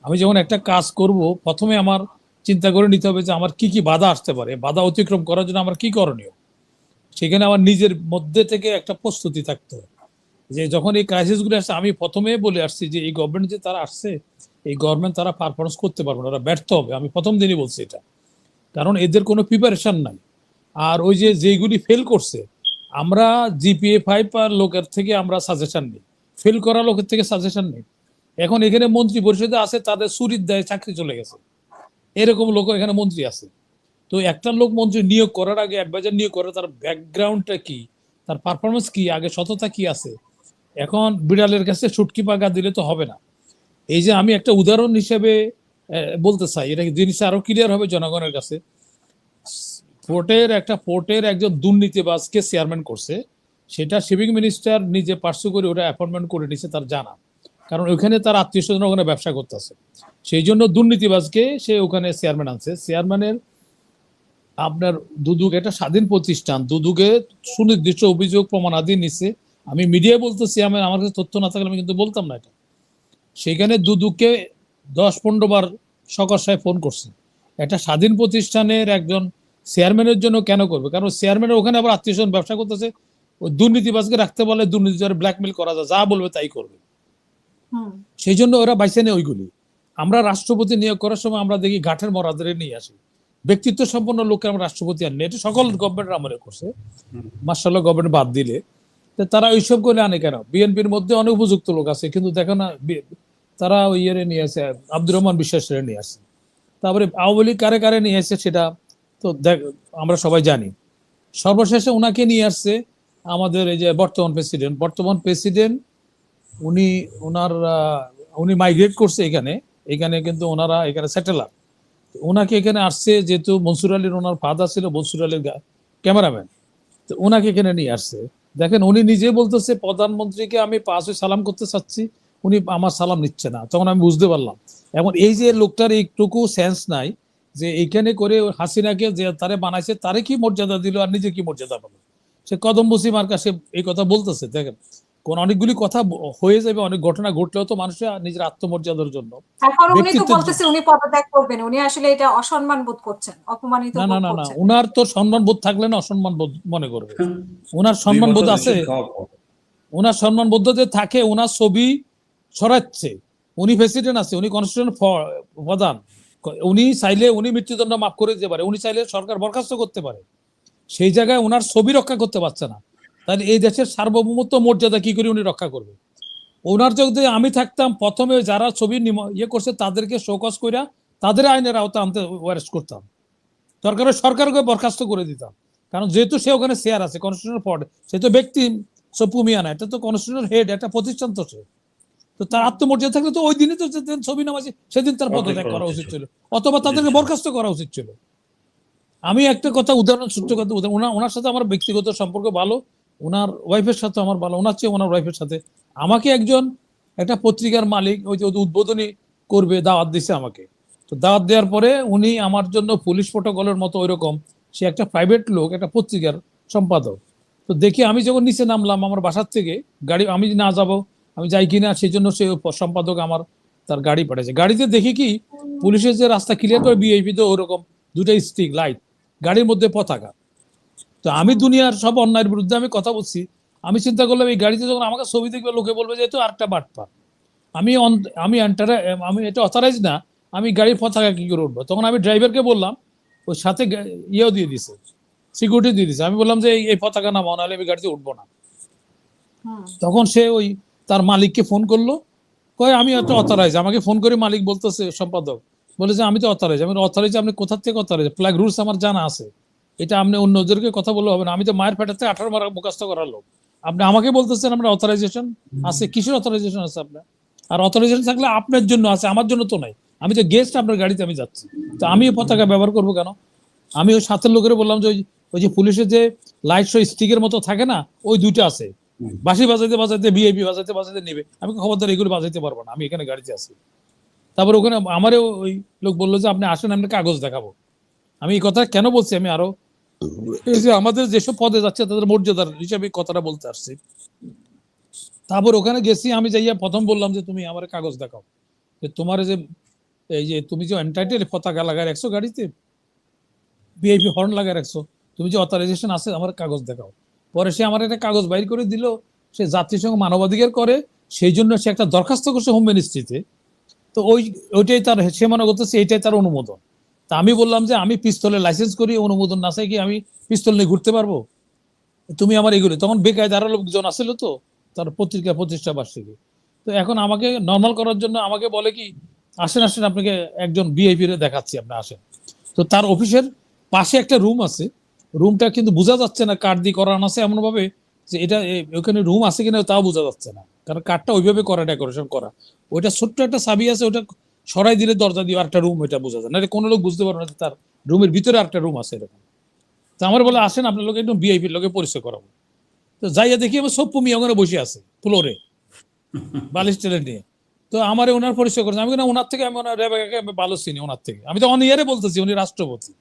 আমি যখন একটা কাজ করব, প্রথমে আমার চিন্তা করে নিতে হবে যে আমার কি কি বাধা আসতে পারে, বাধা অতিক্রম করার জন্য আমার কি করণীয়। সেখানে আমার নিজের মধ্যে থেকে একটা প্রস্তুতি থাকতে হবে যে যখন এই ক্রাইসিসগুলো আসছে, আমি প্রথমে বলে আসছি যে এই গভর্নমেন্ট যে তারা আসছে, এই গভর্নমেন্ট তারা পারফরমেন্স করতে পারবে না, ওরা ব্যর্থ হবে। আমি প্রথম দিনই বলছি এটা, কারণ এদের কোনো প্রিপারেশন নাই। আর ওই যে যেগুলি ফেল করছে, আমরা জিপিএ 5 আর লোকের থেকে আমরা সাজেশন নিই, ফেল করা লোকের থেকে সাজেশন নেই। এখন এখানে মন্ত্রী পরিষদে আছে, তাদের চুরির দায়ে চাকরি চলে গেছে, এরকম লোক এখানে মন্ত্রী আছে। তো একটা লোক মন্ত্রী নিয়োগ করার আগে, অ্যাডভাইজার নিয়োগ করে, তার ব্যাকগ্রাউন্ডটা কি, তার পারফরমেন্স কি, আগে সততা কি আছে। এখন বিড়ালের কাছে ছুটকি পাকা দিলে তো হবে না। এই যে আমি একটা উদাহরণ হিসেবে বলতে চাই, এটা জিনিস আরো ক্লিয়ার হবে জনগণের কাছে। পোর্টের একজন দুর্নীতিবাজকে চেয়ারম্যান করছে, সেটা শিপিং মিনিস্টার নিজে পার্সু করে ওটা অ্যাপয়েন্টমেন্ট করে নিছে, তার জানা, কারণ ওখানে তার আত্মীয় স্বজন ওখানে ব্যবসা করতেছে, সেই জন্য দুর্নীতিবাজকে সে ওখানে চেয়ারম্যান আনছে। চেয়ারম্যানের আপনার দুদক একটা স্বাধীন প্রতিষ্ঠান, দুদকে সুনির্দিষ্ট অভিযোগ প্রমাণাদি নিচ্ছে। আমি মিডিয়ায় বলতেছি, আমার কাছে তথ্য না থাকলে আমি কিন্তু বলতাম না এটা। সেখানে দুদককে 10-15 বার সরকার সাহেব ফোন করছে। একটা স্বাধীন প্রতিষ্ঠানের একজন চেয়ারম্যানের জন্য কেন করবে? কারণ চেয়ারম্যানের ওখানে আবার আত্মীয় স্বজন ব্যবসা করতেছে, ওই দুর্নীতিবাজকে রাখতে বলে, দুর্নীতিবাজ ব্ল্যাকমেল করা যায়, যা বলবে তাই করবে। সেই জন্য ওরা বাইসে নেই ওইগুলি। আমরা রাষ্ট্রপতি নিয়োগ করার সময় আমরা দেখি ঘাটের মরাদের নিয়ে আসি, ব্যক্তিত্ব সম্পন্ন লোককে আমরা রাষ্ট্রপতি আনি, এটা সকল গভর্নমেন্ট আমলে করছে, মার্শাল্লাহ গভর্নমেন্ট বাদ দিলে। তারা ওইসব করে আনে কেন? বিএনপির মধ্যে অনেক উপযুক্ত লোক আছে, কিন্তু দেখো না তারা ওই ইয়ে নিয়ে আসে, আব্দুর রহমান বিশ্বাসের নিয়ে আসে। তারপরে আওয়ামী লীগ কারে কারে নিয়ে আসছে সেটা তো আমরা সবাই জানি। সর্বশেষে ওনাকে নিয়ে আসছে আমাদের এই যে বর্তমান প্রেসিডেন্ট উনি ওনার উনি মাইগ্রেট করছে এখানে, এখানে কিন্তু ওনারা এখানে সেটেলার। ওনাকে এখানে আসছে যেহেতু মনসুর আলীর ওনার ফাদার ছিল মনসুর আলীর ক্যামেরাম্যান, তো ওনাকে এখানে নিয়ে আসছে। দেখেন উনি নিজে বলতেছে প্রধানমন্ত্রীকে আমি পাঁচ সালাম করতে চাচ্ছি, উনি আমার সালাম নিচ্ছে না। তখন আমি বুঝতে পারলাম এখন এই যে লোকটার একটুকু সেন্স নাই যে এইখানে করে হাসিনাকে যে তারে বানাইছে তারে কি মর্যাদা দিল আর নিজে কি মর্যাদা পেল। সে কদম বসিমার কাছে এই কথা বলতেছে। দেখেন কোন অনেকগুলি কথা হয়ে যাবে, অনেক ঘটনা ঘটলেও তো মানুষের নিজের আত্মমর্যাদার জন্য, এখন উনি তো ব্যক্তিত্বের জন্য। বলতেছে উনি পদত্যাগ করবেন, উনি আসলে এটা অসম্মান বোধ করছেন, অপমানিত না না বোধ না না, করছেন। উনার তো সম্মান বোধ থাকলে না অসম্মান বোধ মনে করবে। ওনার 2 সম্মান বোধ বছর আছে, রিসিভ খাওয়ার পর। ওনার সম্মান বোধ যে থাকে। ওনার ছবি ছড়াচ্ছে, উনি প্রেসিডেন্ট আছে, উনি কনস্টিটিউশন প্রধান, উনি চাইলে উনি মৃত্যুদণ্ড মাফ করে দিতে পারে, উনি চাইলে সরকার বরখাস্ত করতে পারে। সেই জায়গায় ওনার ছবি রক্ষা করতে পারছে না, তাহলে এই দেশের সার্বভৌমত্ব মর্যাদা কি করে উনি রক্ষা করবে? ওনার যদি আমি থাকতাম প্রথমে যারা ছবি ইয়ে করছে তাদেরকে শোকজ কইরা তাদের আইনের আওতা আনতে অ্যারেস্ট করতাম, দরকার সরকারকে বরখাস্ত করে দিতাম। কারণ যেহেতু সে ওখানে শেয়ার আছে কনস্টিটিউশনাল পদ, সে তো ব্যক্তি সপু মিয়া না, এটা তো কনস্টিটিউশনাল হেড, একটা প্রতিষ্ঠান তো সে। তো তার আত্মমর্যাদা থাকলে তো ওই দিনই তো যেদিন ছবি নামাছে সেদিন তার পদত্যাগ করা উচিত ছিল, অথবা তাদেরকে বরখাস্ত করা উচিত ছিল। আমি একটা কথা উদাহরণ সূত্র কথা ওনার সাথে আমার ব্যক্তিগত সম্পর্ক ভালো, ওনার ওয়াইফের সাথে আমার ভালো, ওনার চেয়ে ওনার ওয়াইফের সাথে। আমাকে একজন একটা পত্রিকার মালিক ওই যে উদ্বোধনী করবে দাওয়াত দিছে আমাকে। তো দাওয়াত দেওয়ার পরে উনি আমার জন্য পুলিশ প্রটোকলের মতো ওইরকম, সে একটা প্রাইভেট লোক, একটা পত্রিকার সম্পাদক। তো দেখি আমি যখন নিচে নামলাম আমার বাসার থেকে, গাড়ি আমি না যাব আমি যাই কিনা সেই জন্য সে সম্পাদক আমার তার গাড়ি পাঠাইছে। গাড়িতে দেখি কি পুলিশের যে রাস্তা ক্লিয়ার করে বিআইপি তো ওরকম দুটো স্টিক লাইট, গাড়ির মধ্যে পতাকা। তো আমি দুনিয়ার সব অন্যায়ের বিরুদ্ধে আমি কথা বলছি, আমি চিন্তা করলাম এই গাড়িতে যখন আমাকে ছবি দেখবে লোকে বলবে যে তো আরেকটা বাটপা। আমি আমি আমি এটা অথরাইজ না, আমি গাড়ির পতাকা কি করে উঠবো? তখন আমি ড্রাইভারকে বললাম, ওই সাথে ইয়েও দিয়ে দিছে, সিকিউরিটি দিয়ে দিছে। আমি বললাম যে এই পতাকা নামাও, নাহলে আমি গাড়িতে উঠবো না। তখন সে ওই তার মালিককে ফোন করলো, কয় আমি একটা অথরাইজ। আমাকে ফোন করে মালিক বলতেছে সম্পাদক বলে যে আমি তো অথরাইজ। আমি অথরাইজ আপনি কোথা থেকে অথরাইজ? ফ্ল্যাগ রুলস আমার জানা আছে, এটা আপনি অন্যদেরকে কথা বললে হবে না। আমি তো মায়ের পেটাতে 18 মারা মুখস্থ করার লোক, আপনি আমাকে বলতেছেন আপনার অথরাইজেশন আছে? কিসের অথরাইজেশন আছে আপনার? আর অথরাইজেশন থাকলে আপনার জন্য আছে, আমার জন্য তো নাই। আমি তো গেস্ট, আপনার গাড়িতে আমি যাচ্ছি, তো আমি এই পতাকা ব্যবহার করবো কেন? আমি ওই সাথের লোকের বললাম যে ওই যে পুলিশের যে লাইট শো স্টিকের মতো থাকে না, ওই দুইটা আছে, বাঁশি বাজাইতে বাজাইতে ভিআইপি বাজাইতে বাজাইতে নেবে। আমি খবরদার এগুলো বাজাইতে পারবো না, আমি এখানে গাড়িতে আছি। তারপর ওখানে আমারও ওই লোক বললো যে আপনি আসেন, আপনি কাগজ দেখাবো। আমি এই কথা কেন বলছি, আমি আরো এই যে আমাদের যেসব পদে যাচ্ছে তাদের মর্যাদার হিসাবে কথাটা বলতে আসছি। তারপর ওখানে গেছি, আমি যাইয়া প্রথম বললাম যে তুমি আমার কাগজ দেখাও, যে তোমার যে এই যে তুমি যে এন্টাইটেল পতাকা লাগায় রাখছো গাড়িতে, ভিআইপি হর্ন লাগায় রাখছো, তুমি যে অথরাইজেশন আছে আমার কাগজ দেখাও। পরে সে আমার একটা কাগজ বাইর করে দিল, সে জাতিসংঘ মানবাধিকার করে, সেই জন্য সে একটা দরখাস্ত করছে হোম মিনিস্ট্রিতে। তো ওইটাই তার, সে মনে করতেছে এইটাই তার অনুমোদন। তা আমি বললাম যে আমি পিস্তলের লাইসেন্স করি, অনুমোদন না চাই কি আমি পিস্তল নিয়ে ঘুরতে পারবো? তুমি আমার এগুলো, তখন বেকায়দা আরো লোকজন আসছিল তো, তার পত্রিকা প্রতিষ্ঠা বার্ষিকী। তো এখন আমাকে নর্মাল করার জন্য আমাকে বলে কি আসেন আসেন আপনাকে একজন ভিআইপি রে দেখাচ্ছি, আপনি আসেন। তো তার অফিসের পাশে একটা রুম আছে, রুমটা কিন্তু বোঝা যাচ্ছে না, কাঠ দিয়ে করানো আছে এমন ভাবে যে এটা ওখানে রুম আছে কিনা তাও বোঝা যাচ্ছে না, কারণ কাঠটা ওইভাবে করা, ডেকোরেশন করা। ওইটা ছোট্ট একটা চাবি আছে, ওটা সরাই দিলে দরজা দিয়ে আরেকটা রুম, এটা বোঝা যায় না, কোনো লোক বুঝতে পারবে না যে তার রুমের ভিতরে আরেকটা রুম আছে এরকম। তো আমার বলে আসেন আপনার লোক একদম ভিআইপির লোকে পরিচয় করাবো। তো যাইয়া দেখি আমার সব পুমি ওখানে বসে আছে ফ্লোরে বালিশ টেলে নিয়ে। তো আমার ওনার পরিচয় করেছে, আমি না ওনার থেকে আমি ওনার রেবেকাকে আমি ভালো চিনি ওনার থেকে, আমি তো অন ইয়ারে বলতেছি উনি রাষ্ট্রপতি।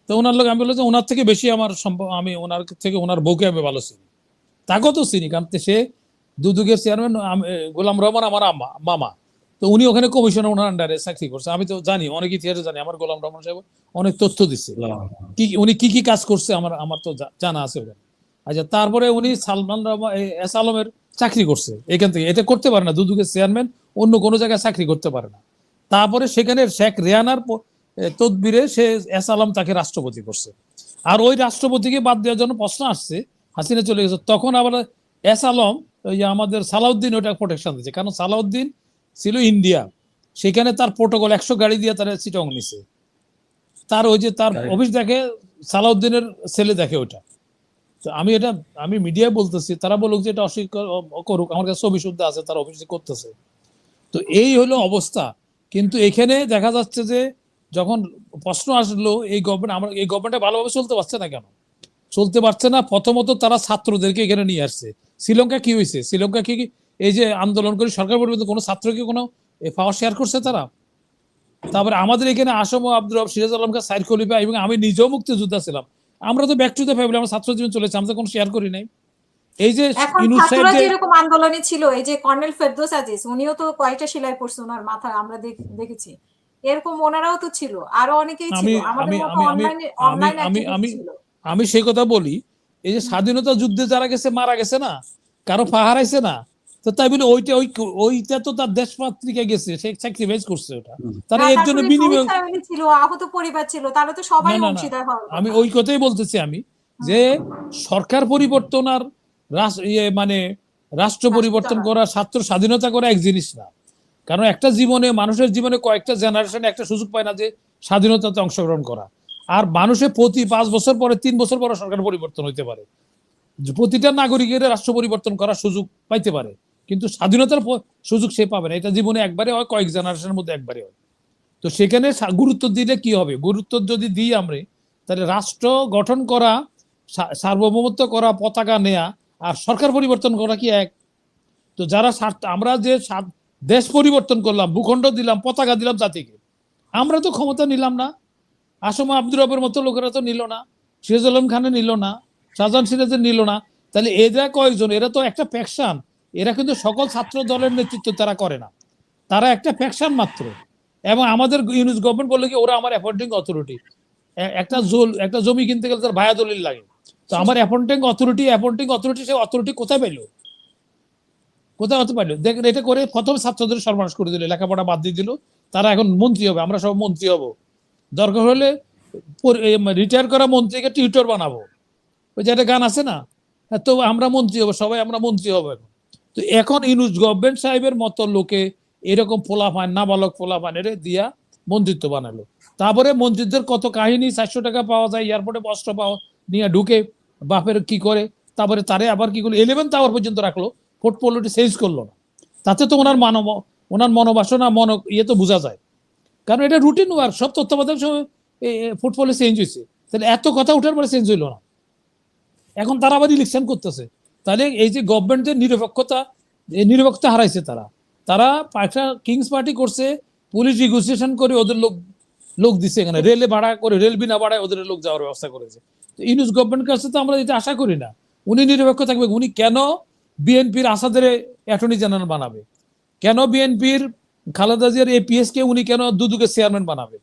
তো ওনার লোক আমি বললাম যে ওনার থেকে বেশি আমার আমি ওনার থেকে ওনার বউকে আমি ভালো চিনি, তাকেও তো চিনি, কারণ সে দুদকের চেয়ারম্যান গোলাম রহমান আমার মামা। তো উনি ওখানে কমিশনার ওনার আন্ডারে চাকরি করছে, আমি তো জানি অনেক ইতিহাসে জানি, আমার গোলাম রহমান সাহেব অনেক তথ্য দিচ্ছে কি উনি কি কি কাজ করছে, আমার আমার তো জানা আছে ওখানে। আচ্ছা, তারপরে উনি সালমান এস আলমের চাকরি করছে এখান থেকে, এটা করতে পারে না, দুদকের চেয়ারম্যান অন্য কোনো জায়গায় চাকরি করতে পারে না। তারপরে সেখানে শেখ রেহানার তদবিরে সে এস আলম তাকে রাষ্ট্রপতি করছে। আর ওই রাষ্ট্রপতিকে বাদ দেওয়ার জন্য প্রশ্ন আসছে, হাসিনা চলে গেছে, তখন আবার এস আলম ওই যে আমাদের সালাউদ্দিন ওটা প্রোটেকশন দিচ্ছে, কারণ সালাউদ্দিন ছিল ইন্ডিয়া, সেখানে তার প্রোটোকল 100 গাড়ি দিয়ে তারা চিটং নিছে। তার ওই যে তার অফিস দেখে সালাউদ্দিনের ছেলে দেখে ওটা, তো আমি মিডিয়ায় বলতেছি, তারা বলুক যে এটা অস্বীকার করুক, আমার কাছে ছবি শুদ্ধ আছে, তারা অফিসে করতেছে। তো এই হলো অবস্থা। কিন্তু এখানে দেখা যাচ্ছে যে যখন প্রশ্ন আসলো এই গভর্নমেন্টে ভালোভাবে চলতে পারছে না কেন? চলতে পারছে না, প্রথমত তারা ছাত্রদেরকে এখানে নিয়ে আসছে। শ্রীলঙ্কা কি হয়েছে? শ্রীলঙ্কা কি এই যে আন্দোলন করে সরকার পরিবর্তন, কোনো ছাত্রকে কোনো পাওয়ার শেয়ার করছে তারা? তারপরে আমাদের এখানে আসম আব্দুর রব, সিরাজ আলম খান, সাইদ খলিফা এবং আমি নিজেও মুক্তিযোদ্ধা ছিলাম। আমরা তো ব্যাক টু দ্য ফ্যামিলি, আমরা ছাত্র জীবন চলেছে, আমরা তো কোনো শেয়ার করি নাই। এই যে এখন ইউনুস সাহেব ছাত্ররা যে যেরকম আন্দোলনে ছিল, এই যে কর্নেল ফেরদৌস আজিজ, উনিও তো কয়টা সেলাই পড়ছে ওনার মাথায়, আমরা দেখেছি। এরকম ওনারাও তো ছিল, আরো অনেকেই ছিল, আমি আমাদের আমি মতো আমি আমি অনলাইনে আমি অনলাইন আমি অ্যাক্টিভিস্ট আমি ছিল। আমি সেই কথা বলি। এই যে স্বাধীনতা যুদ্ধে যারা গেছে মারা গেছে না, কারো পা হারাইছে না, তো তাই বলে ওইটা তো তার দেশমাতৃকা গেছে, সে স্যাক্রিফাইস করছে ওটা, তারা না, এর জন্য তারপরে শহীদ বিনিময়। ফ্যামিলি ছিল, আহত পরিবার ছিল, তারা তো সবাই না না না, অংশীদার হওয়ার আমি কথা। ওই কথাই বলতেছি আমি, যে সরকার পরিবর্তন আর মানে রাষ্ট্র রাষ্ট্র পরিবর্তন চালানো। করা, ছাত্র স্বাধীনতা করা এক জিনিস না। কারণ একটা জীবনে, মানুষের জীবনে কয়েকটা জেনারেশন একটা সুযোগ পায় না যে স্বাধীনতাতে অংশগ্রহণ করা। আর মানুষের প্রতি 5 বছর পরে, 3 বছর পরে সরকার পরিবর্তন হইতে পারে। প্রতিটা নাগরিকের রাষ্ট্র পরিবর্তন করার সুযোগ পাইতে পারে, কিন্তু স্বাধীনতার সুযোগ সে পাবে না। এটা জীবনে একবারে হয়, কয়েক জেনারেশনের মধ্যে একবারে হয়। তো সেখানে গুরুত্ব দিলে কি হবে? গুরুত্ব যদি দিই আমরা, তাহলে রাষ্ট্র গঠন করা, সার্বভৌমত্ব করা, পতাকা নেয়া আর সরকার পরিবর্তন করা কি এক? তো যারা আমরা যে দেশ পরিবর্তন করলাম, ভূখণ্ড দিলাম, পতাকা দিলাম জাতিকে, আমরা তো ক্ষমতা নিলাম না। আসম আব্দুর রবের মতো লোকেরা তো নিল না, সিরাজ আলম খানে নিল না, শাহজাহান সিরাজের নিল না। তাহলে এরা কয়েকজন? এরা তো একটা ফ্যাকশন। এরা কিন্তু সকল ছাত্র দলের নেতৃত্ব তারা করে না, তারা একটা ফ্যাকশন মাত্র। এবং আমাদের ইউনুস গভর্নমেন্ট বললো কি ওরা আমার অ্যাপয়েন্টিং অথরিটি। একটা জমি কিনতে গেলে তার ভায়া দলিল লাগে। তো আমার অ্যাপয়েন্টিং অথরিটি সে অথরিটি কোথায় পাইলো? কোথায় হতে পারলো? দেখেন, এটা করে প্রথম ছাত্রদের সর্বনাশ করে দিল, লেখাপড়া বাদ দিয়ে দিল। তারা এখন মন্ত্রী হবে, আমরা সব মন্ত্রী হব, দরকার হলে রিটায়ার করা মন্ত্রীকে টিউটর বানাবো। ওই যে একটা গান আছে না, তো আমরা মন্ত্রী হবো, সবাই আমরা মন্ত্রী হবো এখন। তো এখন ইউনুস গভর্নমেন্ট সাহেবের মতো লোকে এরকম পোলাপান, নাবালক পোলাপান এর দিয়া মন্ত্রিত্ব বানালো। তারপরে মন্ত্রীদের কত কাহিনী, 400 টাকা পাওয়া যায়, এয়ারপোর্টে বস্ত্র পাওয়া নিয়ে ঢুকে বাপের কি করে, তারপরে তারে আবার কি করলো, 11th আওয়ার পর্যন্ত রাখলো, পোর্টফোলিওটি চেঞ্জ করলো না। তাতে তো ওনার মনোবাসনা ইয়ে তো বোঝা যায়। কারণ এটা রুটিন ওয়ার্ক, সব তত্ত্বাবধায়ক পোর্টফোলিও চেঞ্জ হয়েছে। তাহলে এত কথা উঠার পরে চেঞ্জ হইলো না, এখন তারা আবার ইলেকশন করতেছে। তাহলে এই যে গভর্নমেন্টের নিরপেক্ষতা হারাইছে তারা। তারা একটা কিংস পার্টি করছে, পুলিশ নেগোসিয়েশন করে ওদের লোক দিচ্ছে এখানে, রেলে ভাড়া করে, রেল বিনা ভাড়ায় ওদের লোক যাওয়ার ব্যবস্থা করেছে। তো ইউনুস গভর্নমেন্ট কাছে তো আমরা এটা আশা করি না উনি নিরপেক্ষ থাকবে। উনি কেন বিএনপির আসাদের অ্যাটর্নি জেনারেল বানাবে? কেন বিএনপির খালেদা জিয়ার এপিএস কে উনি কেন দুদকের চেয়ারম্যান বানাবে?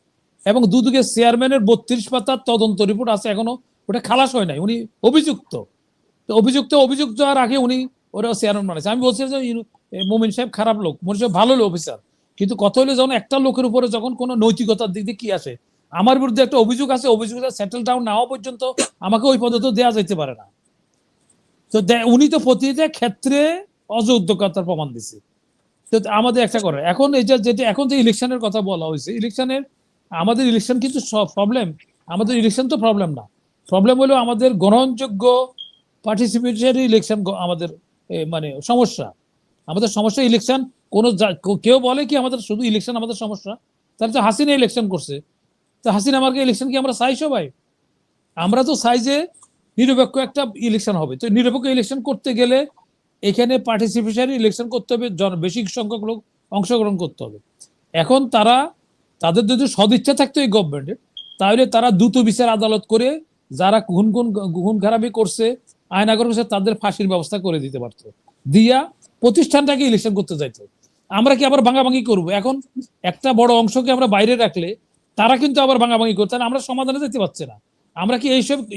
এবং দুদকের চেয়ারম্যানের 32 পাতার তদন্ত রিপোর্ট আছে এখনো, ওটা খালাস হয় নাই, উনি অভিযুক্ত। তো অভিযুক্ত আর আগে উনি ওরা চেয়ারম্যান বানাইছে। আমি বলছি যে মোমিন সাহেব খারাপ লোক, মোমিন সাহেব ভালো লোক অফিসার, কিন্তু কথা হলে যখন একটা লোকের উপরে যখন কোনো নৈতিকতার দিক দিয়ে কি আসে, আমার বিরুদ্ধে একটা অভিযোগ আছে, অভিযোগটা সেটেল ডাউন না হওয়া পর্যন্ত আমাকে ওই পদে তো দেওয়া যেতে পারে না। তো উনি তো প্রতিটা ক্ষেত্রে অযোগ্যতার প্রমাণ দিছে। তো আমাদের একটা করে এখন এই যেটা এখন যে ইলেকশনের কথা বলা হয়েছে, আমাদের ইলেকশন কিন্তু প্রবলেম। আমাদের ইলেকশন তো প্রবলেম না, প্রবলেম হলো আমাদের গ্রহণযোগ্য পার্টিসিপেটরি ইলেকশন আমাদের মানে সমস্যা। আমাদের সমস্যা ইলেকশন। কেউ বলে কি আমাদের শুধু ইলেকশন আমাদের সমস্যা? তাহলে তো হাসিনা ইলেকশন করছে, তো হাসিনা মার্কে ইলেকশন কি আমরা চাই সবাই? আমরা তো চাই যে নিরপেক্ষ একটা ইলেকশন হবে। তো নিরপেক্ষ ইলেকশন করতে গেলে এখানে পার্টিসিপেশন ইলেকশন করতে হবে, বেশি সংখ্যক লোক অংশগ্রহণ করতে হবে। এখন তাদের যদি সদিচ্ছা থাকতো এই গভর্নমেন্টের, তাহলে তারা দ্রুত বিচার আদালত করে যারা খুন খারাপি করছে, আয়নাগর করছে, তাদের ফাঁসির ব্যবস্থা করে দিতে পারতো, দিয়া প্রতিষ্ঠানটাকে ইলেকশন করতে যাইতো। আমরা কি আবার ভাঙাভাঙি করবো? এখন একটা বড় অংশকে আমরা বাইরে রাখলে তারা কিন্তু আবার ভাঙাভাঙি করছে, আমরা সমাধানে যেতে পারছি না। আমরা কি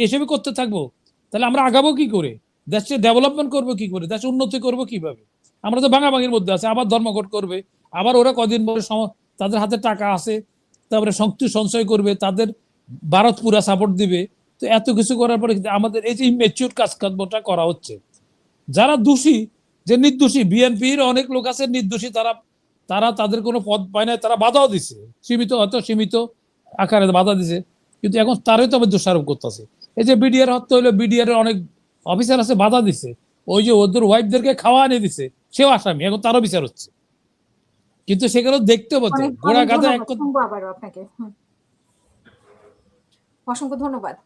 এইসবই করতে থাকবো? তাহলে আমরা আগাবো কি করে? দেশে ডেভেলপমেন্ট করবো কি করে? দেশে উন্নতি করবো কিভাবে? আমরা তো ভাঙাভাঙির মধ্যে আছি। আবার ধর্মঘট করবে, আবার ওরা কদিন পরে তাদের হাতে টাকা আছে, তারপরে শক্তি সঞ্চয় করবে, তাদের ভারত পুরা সাপোর্ট দিবে। তো এত কিছু করার পরে আমাদের এই যে ইমেচিউর কাজকর্মটা করা হচ্ছে, যারা দোষী, যে নির্দোষী, বিএনপির অনেক লোক আছে নির্দোষী, তারা তাদের কোনো পদ পায় না, তারা বাধাও দিছে, সীমিত আকারে বাধা দিছে, কিন্তু এখন তারাই তো আবার দোষারোপ করতেছে। এই যে বিডিআর হত্যা হইলো, বিডিআর অনেক অফিসার আছে বাধা দিছে, ওই যে ওদের ওয়াইফদেরকে খাওয়া এনে দিছে, সেও আসামি, এখন তারও বিচার হচ্ছে। কিন্তু সেগুলো দেখতে পাচ্ছে অনেক গোড়া অনেক গাধা ধন্যবাদ, শুনবো আবারও আপনাকে। অসংখ্য ধন্যবাদ।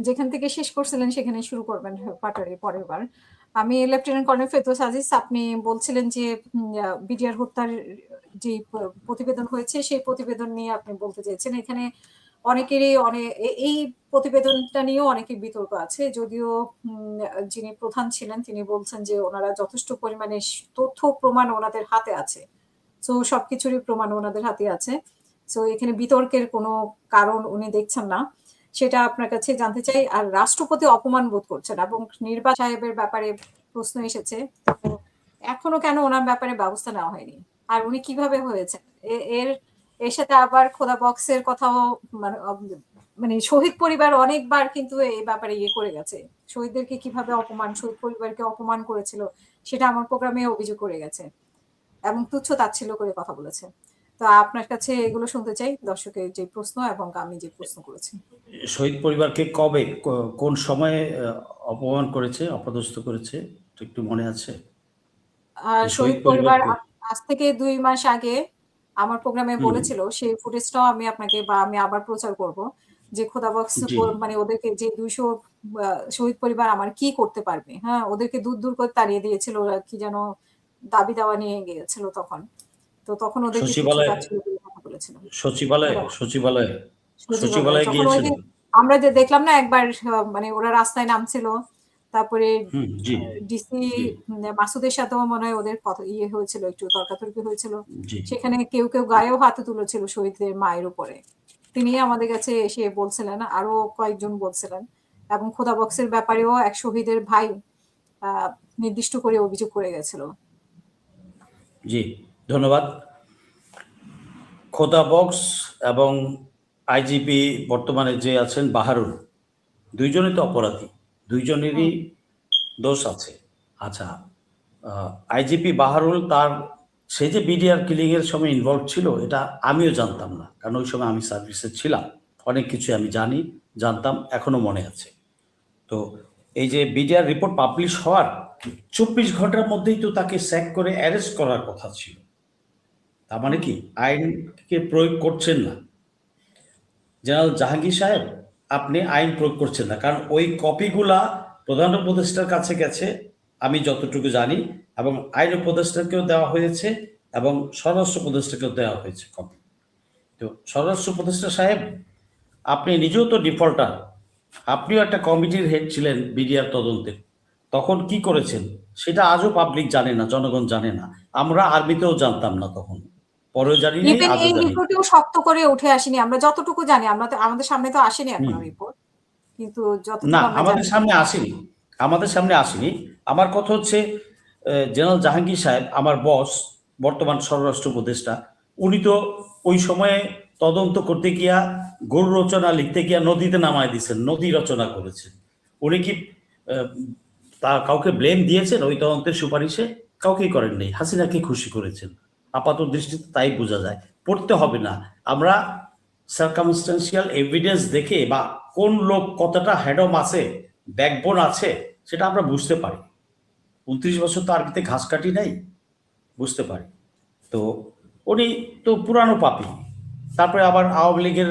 যেখান থেকে শেষ করছিলেন সেখানে শুরু করবেন পাটোয়ারি পরের বার। আমি লেফটেন্যান্ট কর্নেল ফেরদৌস আজিজ, আপনি বলছিলেন যে বিডিআর হত্যার যে প্রতিবেদন হয়েছে সেই প্রতিবেদন নিয়ে আপনি বলতে চেয়েছেন। এখানে অনেকেরই এই প্রতিবেদনটা নিয়েও অনেকের বিতর্ক আছে। যদিও যিনি প্রধান ছিলেন তিনি বলছেন যে ওনারা যথেষ্ট পরিমাণে তথ্য প্রমাণ ওনাদের হাতে আছে। সো সবকিছুরই প্রমাণ ওনাদের হাতে আছে। সো এখানে বিতর্কের কোনো কারণ উনি দেখছেন না। সেটা আপনার কাছে জানতে চাই। আর রাষ্ট্রপতি অপমান বোধ করছেন এবং নির্বাচন সাহেবের ব্যাপারে প্রশ্ন এসেছে, তো এখনো কেন ওনার ব্যাপারে ব্যবস্থা নেওয়া হয়নি, আর উনি কিভাবে হয়েছেন? এর সাথে আবার খোদা বক্সের কথাও মানে শহীদ পরিবার অনেকবার কিন্তু এই ব্যাপারে করে গেছে, শহীদদেরকে কিভাবে শহীদ পরিবারকে অপমান করেছিল সেটা আমার প্রোগ্রামে অভিযোগ করে গেছে এবং তুচ্ছ তাচ্ছিল্য করে কথা বলেছে। তো আপনার কাছে এগুলো শুনতে চাই, দর্শকের যে প্রশ্ন এবং আমি যে প্রশ্ন করেছি। শহীদ পরিবারকে কবে কোন সময়ে অপমান করেছে, অপদস্থ করেছে একটু মনে আছে? শহীদ পরিবার আজ থেকে 2 মাস আগে আমার প্রোগ্রামে বলেছিল, সেই ফুটেজটাও আমি আপনাকে বা আমি আবার প্রচার করব যে খোদা বক্স মানে ওদেরকে যে 200 শহীদ পরিবার আমার কি করতে পারবে, হ্যাঁ ওদেরকে দূর দূর করে তাড়িয়ে দিয়েছিল, ওরা কি যেন দাবি দাওয়া নিয়ে গিয়েছিল তখন, তো তখন ওদেরকে কথা বলেছিল সচিবালয়ে গিয়েছিল। আমরা যে দেখলাম না একবার, মানে ওরা রাস্তায় নামছিল, তারপরে ডিসি মাসুদের সাথেও মনে হয় ওদের কথা হয়েছিল, একটু তর্কাতর্কি হয়েছিল, সেখানে কেউ কেউ গায়েও হাতে তুলেছিল শহীদদের মায়ের উপরে। তিনি আমাদের কাছে এসে বলছিলেন, আরো কয়েকজন বলছিলেন, এবং খোদা বক্সের ব্যাপারেও এক শহীদের ভাই নির্দিষ্ট করে অভিযোগ করে গেছিল। জি ধন্যবাদ। খোদা বক্স এবং আইজিপি বর্তমানে যে আছেন বাহারুল, দুইজনই তো অপরাধী, দুইজনেরই দোষ আছে। আচ্ছা, আইজিপি বাহারুল সে যে বিডিআর কিলিং এর সময় ইনভলভ ছিল এটা আমিও জানতাম না, কারণ ওই সময় আমি সার্ভিসে ছিলাম, অনেক কিছু আমি জানতাম, এখনো মনে আছে। তো এই যে বিডিআর রিপোর্ট পাবলিশ হওয়ার 24 ঘন্টার মধ্যেই তো তাকে স্যাক করে অ্যারেস্ট করার কথা ছিল। তার মানে কি আইনকে প্রয়োগ করছেন না জেনারেল জাহাঙ্গীর সাহেব, আপনি আইন প্রয়োগ করছেন না, কারণ ওই কপিগুলা প্রধান উপদেষ্টার কাছে গেছে আমি যতটুকু জানি, এবং আইন উপদেষ্টাকেও দেওয়া হয়েছে এবং স্বরাষ্ট্র উপদেষ্টাকেও দেওয়া হয়েছে কপি। তো স্বরাষ্ট্র উপদেষ্টা সাহেব, আপনি নিজেও তো ডিফল্টার, আপনিও একটা কমিটির হেড ছিলেন বিডিআর তদন্তের, তখন কি করেছেন সেটা আজও পাবলিক জানে না, জনগণ জানে না, আমরা আর্মিতেও জানতাম না তখন, পরেও জানি না, আজও জানি না। শক্ত করে উঠে আসেনি, আমরা যতটুকু জানি, আমরা তো আমাদের সামনে তো আসেনি এখনো রিপোর্ট, কিন্তু না আমাদের সামনে আসেনি। আমার কথা হচ্ছে জেনারেল জাহাঙ্গীর সাহেব আমার বস, বর্তমান স্বরাষ্ট্র উপদেষ্টা, উনি তো ওই সময়ে তদন্ত করতে গিয়া গরু রচনা লিখতে গিয়া নদীতে নামায় দিয়েছেন, নদী রচনা করেছেন। উনি কি কাউকে ব্লেম দিয়েছেন ওই তদন্তের সুপারিশে? কাউকেই করেন নাই, হাসিনাকে খুশি করেছেন, আপাত দৃষ্টিতে তাই বোঝা যায়। পড়তে হবে না, আমরা সার্কামস্টেন্সিয়াল এভিডেন্স দেখে বা কোন লোক কতটা হ্যাডম আছে, ব্যাকবোন আছে, সেটা আমরা বুঝতে পারি। 29 বছর তো আর্মিতে ঘাস কাটি নাই, বুঝতে পারি। তো উনি তো পুরানো পাপী। তারপরে আবার আওয়ামী লীগের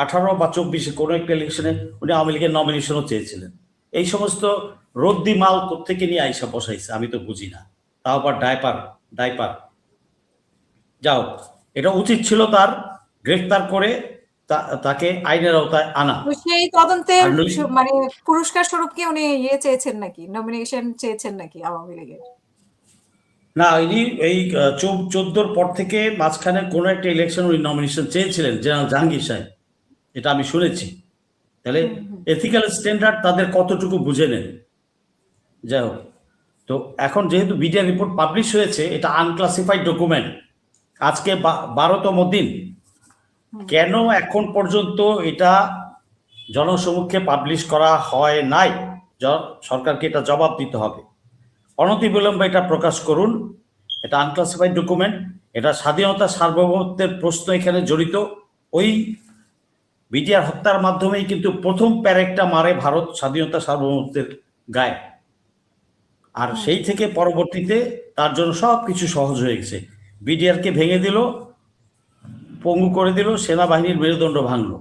18 বা 24 কোনো একটা ইলেকশনে উনি আওয়ামী লীগের নমিনেশনও চেয়েছিলেন। এই সমস্ত রদ্দি মাল কোত্থেকে নিয়ে আইসা বসাইছে আমি তো বুঝি না। তাও আবার ডাইপার যাও, এটা উচিত ছিল তার গ্রেফতার করে তাকে আইনের আওতায় আনা। সেই তদন্তের মানে পুরস্কার স্বরূপ কি উনি চেয়েছেন নাকি, নমিনেশন চেয়েছেন নাকি আওয়ামী লীগের? না, ইনি এই 14 পর থেকে মাঝখানে কোনো একটা ইলেকশন উনি নমিনেশন চেয়েছিলেন জেনারেল জাহাঙ্গীর সাহেব, এটা আমি শুনেছি। তাহলে এথিক্যাল স্ট্যান্ডার্ড তাদের কতটুকু বুঝে নেন। যাই হোক, তো এখন যেহেতু বিডিআর রিপোর্ট পাবলিশ হয়েছে, এটা আনক্লাসিফাইড ডকুমেন্ট, আজকে 12তম দিন, কেন এখন পর্যন্ত এটা জনসমক্ষে পাবলিশ করা হয় নাই? সরকারকে এটা জবাব দিতে হবে। অনতিবিলম্বে এটা প্রকাশ করুন। এটা আনক্লাসিফাইড ডকুমেন্ট, এটা স্বাধীনতা সার্বভৌমত্বের প্রশ্ন এখানে জড়িত। ওই বিডিআর হত্যার মাধ্যমেই কিন্তু প্রথম প্যারেকটা মারে ভারত স্বাধীনতা সার্বভৌমত্বের গায়ে। আর সেই থেকে পরবর্তীতে তার জন্য সবকিছু সহজ হয়ে গেছে। বিডিআরকে ভেঙে দিল, পঙ্গু করে দিল, সেনাবাহিনীর মেরুদণ্ড ভাঙলো,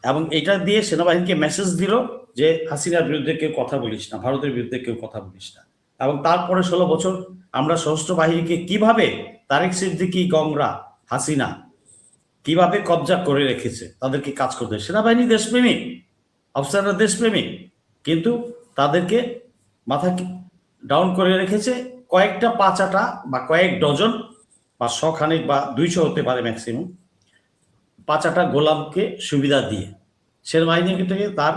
এবং এটা দিয়ে সেনাবাহিনীকে মেসেজ দিল যে হাসিনার বিরুদ্ধে কেউ কথা বলিস না, ভারতের বিরুদ্ধে কেউ কথা বলিস না। এবং তারপরে 16 বছর আমরা সশস্ত্র বাহিনীকে কিভাবে তারেক সিদ্দিকী, গংরা, হাসিনা কিভাবে কবজা করে রেখেছে, তাদেরকে কাজ করতে। সেনাবাহিনী দেশপ্রেমিক, অফিসাররা দেশপ্রেমিক, কিন্তু তাদেরকে মাথা ডাউন করে রেখেছে কয়েকটা পাঁচাটা বা কয়েক ডজন বা শখানেক বা 200 হতে পারে ম্যাক্সিমাম, পাঁচাটা গোলামকে সুবিধা দিয়ে সেনাবাহিনীকে তার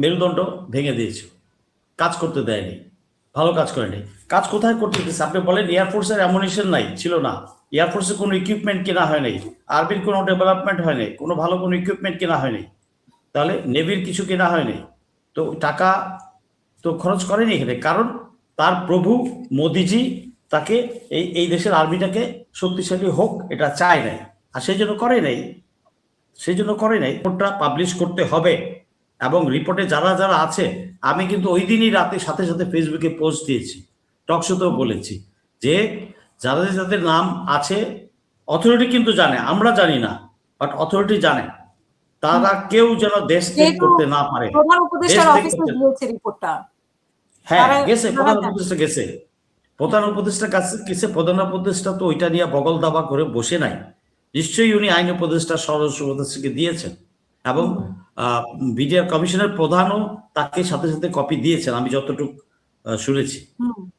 মেরুদণ্ড ভেঙে দিয়েছে, কাজ করতে দেয়নি, ভালো কাজ করেনি। কাজ কোথায় করতে দিচ্ছে? আপনি বলেন এয়ারফোর্সের অ্যামুনিশন নাই, ছিল না, এয়ারফোর্সের কোনো ইকুইপমেন্ট কেনা হয় নাই, আর্মির কোনো ডেভেলপমেন্ট হয় নাই, কোনো ভালো কোনো ইকুইপমেন্ট কেনা হয়নি, তাহলে নেভির কিছু কেনা হয়নি, তো টাকা তো খরচ করেনি এখানে। কারণ তার প্রভু মোদিজি তাকে এই দেশের আর্মিটাকে শক্তিশালী হোক এটা চায় নাই, আর সেই জন্য করে নাই, রিপোর্টটা পাবলিশ করতে হবে। এবং রিপোর্টে যারা যারা আছে, আমি কিন্তু ওই দিনই রাতে সাথে সাথে ফেসবুকে পোস্ট দিয়েছি, টকশোতেও বলেছি যে যাদের নাম আছে, অথরিটি কিন্তু জানে, আমরা জানি না, বাট অথরিটি জানে, তারা কেউ যেন দেশ ত্যাগ করতে না পারে। প্রধান উপদেষ্টার অফিসে দিয়েছে রিপোর্টটা। হ্যাঁ গেছে, প্রধান উপদেষ্টা গেছে, প্রধান উপদেষ্টা কাছে গেছে। প্রধান উপদেষ্টা তো ওইটা নিয়ে বগল দাবা করে বসে নাই, নিশ্চয়ই উনি আইন উপদেষ্টা, স্বরাষ্ট্র উপদেষ্টাকে দিয়েছেন, এবং বিডিআর কমিশনের প্রধানও তাকে সাথে সাথে কপি দিয়েছেন, আমি যতটুকু শুনেছি।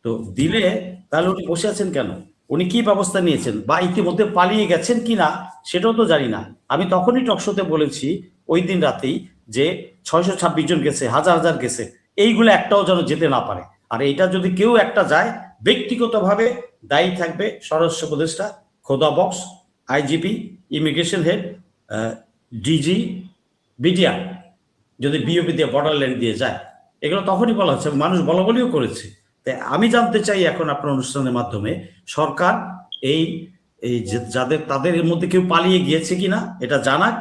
তো দিলে তাহলে উনি বসে আছেন কেন? উনি কি ব্যবস্থা নিয়েছেন, বা ইতিমধ্যে পালিয়ে গেছেন কিনা সেটাও তো জানি না। আমি তখনই টকশোতে বলেছি ওই দিন রাতেই যে 626 জন গেছে, হাজার হাজার গেছে, এইগুলো একটাও যেন যেতে না পারে। আর এইটা যদি কেউ একটা যায়, ব্যক্তিগতভাবে দায়ী থাকবে স্বরাষ্ট্র উপদেষ্টা, Khoda Bakhsh, IGP, immigration head, DG, BDR, যদি বিওপি দিয়ে বর্ডারল্যান্ড দিয়ে যায়, এগুলো তখনই বলা হচ্ছে, মানুষ বলা বলিও করেছে। তাই আমি জানতে চাই এখন আপনার অনুষ্ঠানের মাধ্যমে সরকার এই তাদের এর মধ্যে কেউ পালিয়ে গিয়েছে কিনা এটা জানাক,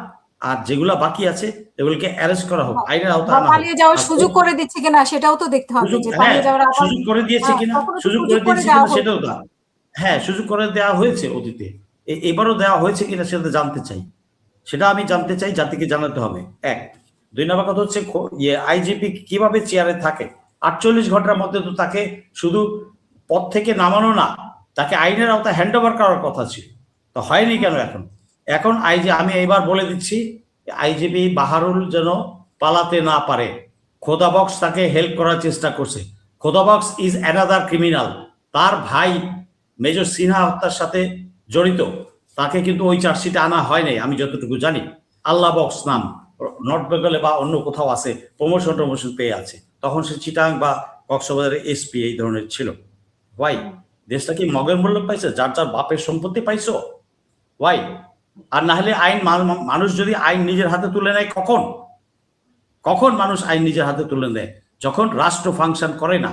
আর যেগুলা বাকি আছে এগুলোকে অ্যারেস্ট করা হোক, আইনের আওতায় আনা হোক। পালিয়ে যাওয়ার সুযোগ করে দিচ্ছে কিনা সেটাও তো দেখতে হবে, যে পালিয়ে যাওয়ার সুযোগ করে দিয়েছে কিনা, সুযোগ করে দিয়েছে কিনা সেটাও দাও। হ্যাঁ, সুযোগ করে দেওয়া হয়েছে অতীতে, এবারও দেওয়া হয়েছে কিনা সেটা জানতে চাই, সেটা আমি জানতে চাই, জাতিকে জানাতে হবে। 1 2 নম্বর কথা হচ্ছে আইজিপি কিভাবে চেয়ারে থাকে 48 ঘন্টার মধ্যে, তো তাকে শুধু পদ থেকে নামানো না, তাকে আইনের আওতায় হ্যান্ড ওভার করার কথা ছিল, তো হয়নি কেন? এখন আমি এবার বলে দিচ্ছি, আইজিপি বাহারুল যেন পালাতে না পারে। খোদা বক্স তাকে হেল্প করার চেষ্টা করছে। খোদা বক্স ইজ অ্যানাদার ক্রিমিনাল, তার ভাই মেজর সিনহা হত্যার সাথে জড়িত, তাকে কিন্তু ওই চার্জশিটে আনা হয় নাই আমি যতটুকু জানি। আল্লাহ বক্স নাম, নর্থ বেঙ্গলে বা অন্য কোথাও আছে, প্রমোশন পেয়ে আছে, তখন সে চিটাং বা কক্সবাজারের এসপি এই ধরনের ছিল। ওয়াই? দেশটা কি মগের মূল্য পাইছে? যার যার বাপের সম্পত্তি পাইছো? ওয়াই? আর না হলে আইন, মানুষ যদি আইন নিজের হাতে তুলে নেয়, কখন মানুষ আইন নিজের হাতে তুলে নেয়? যখন রাষ্ট্র ফাংশন করে না,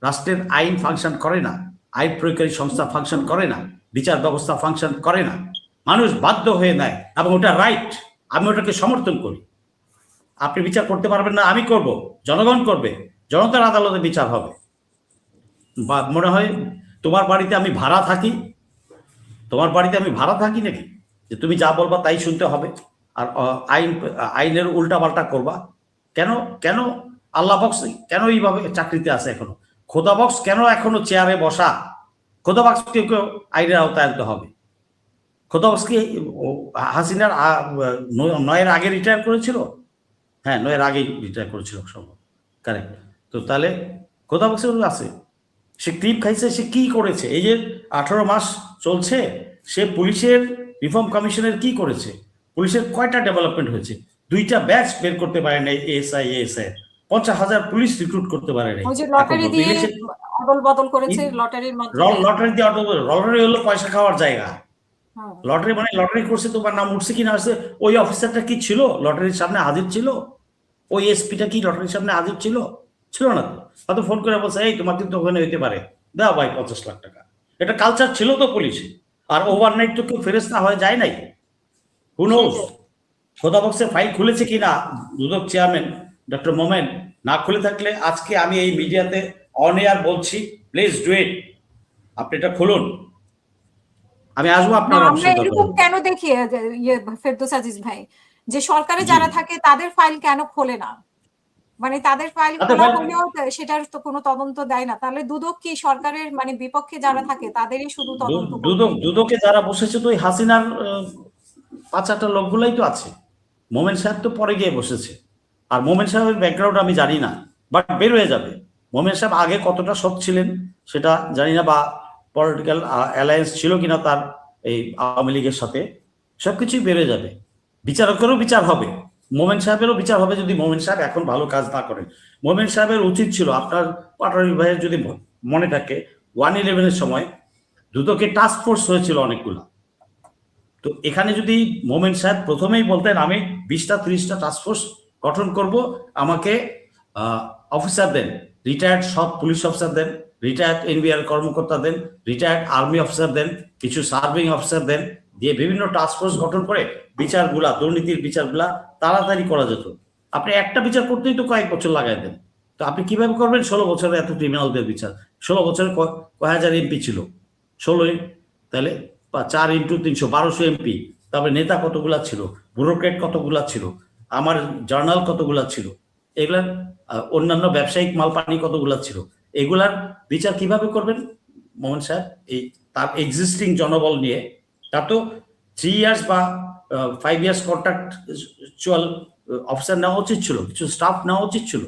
রাষ্ট্রের আইন ফাংশন করে না, আইন প্রয়োগকারী সংস্থা ফাংশন করে না, বিচার ব্যবস্থা ফাংশন করে না, মানুষ বাধ্য হয়ে নেয়, এবং ওটা রাইট, আমি ওটাকে সমর্থন করি। আপনি বিচার করতে পারবেন না, আমি করব, জনগণ করবে, জনতার আদালতে বিচার হবে। বা মনে হয় তোমার বাড়িতে আমি ভাড়া থাকি, নাকি যে তুমি যা বলবা তাই শুনতে হবে, আর আইনের উল্টা পাল্টা করবা? কেন আল্লাহ বক্স কেন এইভাবে চাকরিতে আছে এখনো? খোদা বক্স কেন এখনো চেয়ারে বসা? খোদা বক্স কেউ আইনের আওতায় আনতে হবে। খোদা বক্স কি হাসিনার 9-এর আগে রিটায়ার করেছিল? হ্যাঁ, 9-এর আগেই রিটায়ার করেছিল সম্ভব, কারেক্ট। তো তাহলে খোদা বক্সে আছে, সে ক্লিপ খাইছে, সে কি করেছে? এই যে 18 মাস চলছে, সে পুলিশের রিফর্ম কমিশনের কি করেছে? পুলিশের কয়টা ডেভেলপমেন্ট হয়েছে? 2টা ব্যাচ বের করতে পারে নাই এএসআই 50,000 পুলিশ রিক্রুট করতে পারে নাই। লটারি দিয়ে অদল বদল করেছে, লটারির মাধ্যমে। লটারি হলো পয়সা খাওয়ার জায়গা। লটারি মানে লটারি করছে, তোমার নাম উঠছে কিনা আসছে? ওই অফিসারটা কি ছিল লটারির সামনে হাজির ছিল? ওই এসপিটা কি লটারির সামনে হাজির ছিল? ছিল না তো। হয়তো ফোন করে বলছে, এই তোমার কিন্তু ওখানে হইতে পারে, দাও ভাই 50 লাখ টাকা। এটা কালচার ছিল তো পুলিশে। আর ওভারনাইট তো কেউ ফেরেস্তা হয়ে যায় নাই। Who knows? খোদা বক্সের ফাইল খুলেছে কিনা দুদক চেয়ারম্যান ডক্টর মোমেন, না খুলে থাকলে আজকে আমি এই মিডিয়াতে অন এয়ার বলছি, প্লিজ ডু ইট, আপনি এটা খুলুন, আমি আসবো না, আপনার আমরা অফিসে। এরকম কেন দেখি ইয়ে ফেরদৌস আজিজ ভাই, যে সরকারে যারা থাকে তাদের ফাইল কেন খোলে না? মানে তাদের ফাইল খোলা হলেও সেটার তো কোনো তদন্ত দেয় না, তাহলে দুদক কি সরকারের মানে বিপক্ষে যারা থাকে তাদেরই শুধু তদন্ত করবে? দুদকে যারা বসেছে তো ওই হাসিনার 5-8টা লোকগুলাই তো আছে। মোমেন সাহেব তো পরে গিয়ে বসেছে, আর মোমেন সাহেবের ব্যাকগ্রাউন্ড আমি জানি না, বাট বের হয়ে যাবে। মোমেন সাহেব আগে কতটা সৎ ছিলেন সেটা জানি না, বা পলিটিক্যাল অ্যালায়েন্স ছিল কিনা তার এই আওয়ামী লীগের সাথে, সবকিছুই বেড়ে যাবে। বিচারকেরও বিচার হবে, মোমেন সাহেবেরও বিচার হবে যদি মোমেন সাহেব এখন ভালো কাজ না করেন। মোমেন সাহেবের উচিত ছিল, আপনার পাটোয়ারি ভাইয়ের যদি মনে থাকে, 1/11-এর সময় দুদকে টাস্ক ফোর্স হয়েছিল অনেকগুলো। তো এখানে যদি মোমেন সাহেব প্রথমেই বলতেন আমি 20টা-30টা টাস্কফোর্স গঠন করব, আমাকে অফিসার দেন, রিটায়ার্ড সব পুলিশ অফিসার দেন, রিটায়ার্ড এনবিআর কর্মকর্তা দেন, রিটায়ার্ড আর্মি অফিসার দেন, কিছু সার্ভিং অফিসার দেন, দিয়ে বিভিন্ন টাস্কফোর্স গঠন করে বিচারগুলা, দুর্নীতির বিচারগুলা তাড়াতাড়ি করা যেত। আপনি একটা বিচার করতেই তো কয়েক বছর লাগাই দেন, তো আপনি কিভাবে করবেন 16 বছরে এত ক্রিমিনালদের বিচার? 16 বছরে কয় হাজার এমপি ছিল? 16, তাহলে 4x300 1200 এমপি, তারপরে নেতা কতগুলা ছিল, ব্যুরোক্রেট কতগুলা ছিল, আমার জার্নাল কতগুলা ছিল, এগুলার অন্যান্য ব্যবসায়িক মালপানি কতগুলা ছিল, এগুলার বিচার কিভাবে করবেন মোহন সাহেব? এই তার এক্সিস্টিং জনবল নিয়ে, তার তো 3 ইয়ার্স বা 5 ইয়ার্স কন্ট্রাকচুয়াল অফিসার নেওয়া উচিত ছিল, কিছু স্টাফ নেওয়া উচিত ছিল।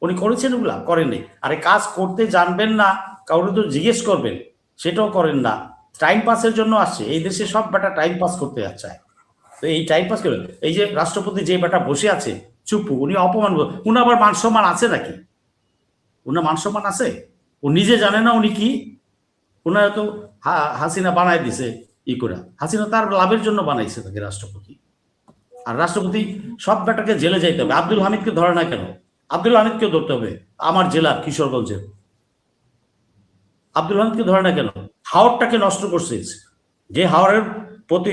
উনি করেছেন? ওগুলা করেননি। আরে কাজ করতে জানবেন না, কাউকে তো জিজ্ঞেস করবেন, সেটাও করেন না। টাইম পাসের জন্য আসছে এই দেশে, সব বেটা টাইম পাস করতে যাচ্ছে। তো এই টাইম পাস করে এই যে রাষ্ট্রপতি যে বেটা বসে আছে চুপু, উনি অপমান, উনি আবার মান সম্মান আছে নাকি? উনার মান সম্মান আছে? ও নিজে জানে না উনি কি? ওনারা তো হাসিনা বানায় দিছে ই করে, হাসিনা তার লাভের জন্য বানাইছে তাকে রাষ্ট্রপতি। আর রাষ্ট্রপতি সব বেটাকে জেলে যাইতে হবে। আব্দুল হামিদকে ধরে না কেন? আব্দুল হামিদকেও ধরতে হবে, আমার জেলা কিশোরগঞ্জের। আব্দুল হামিদকে ধরে না কেন? হাওরটাকে নষ্ট করছে, যে হাওরের প্রতি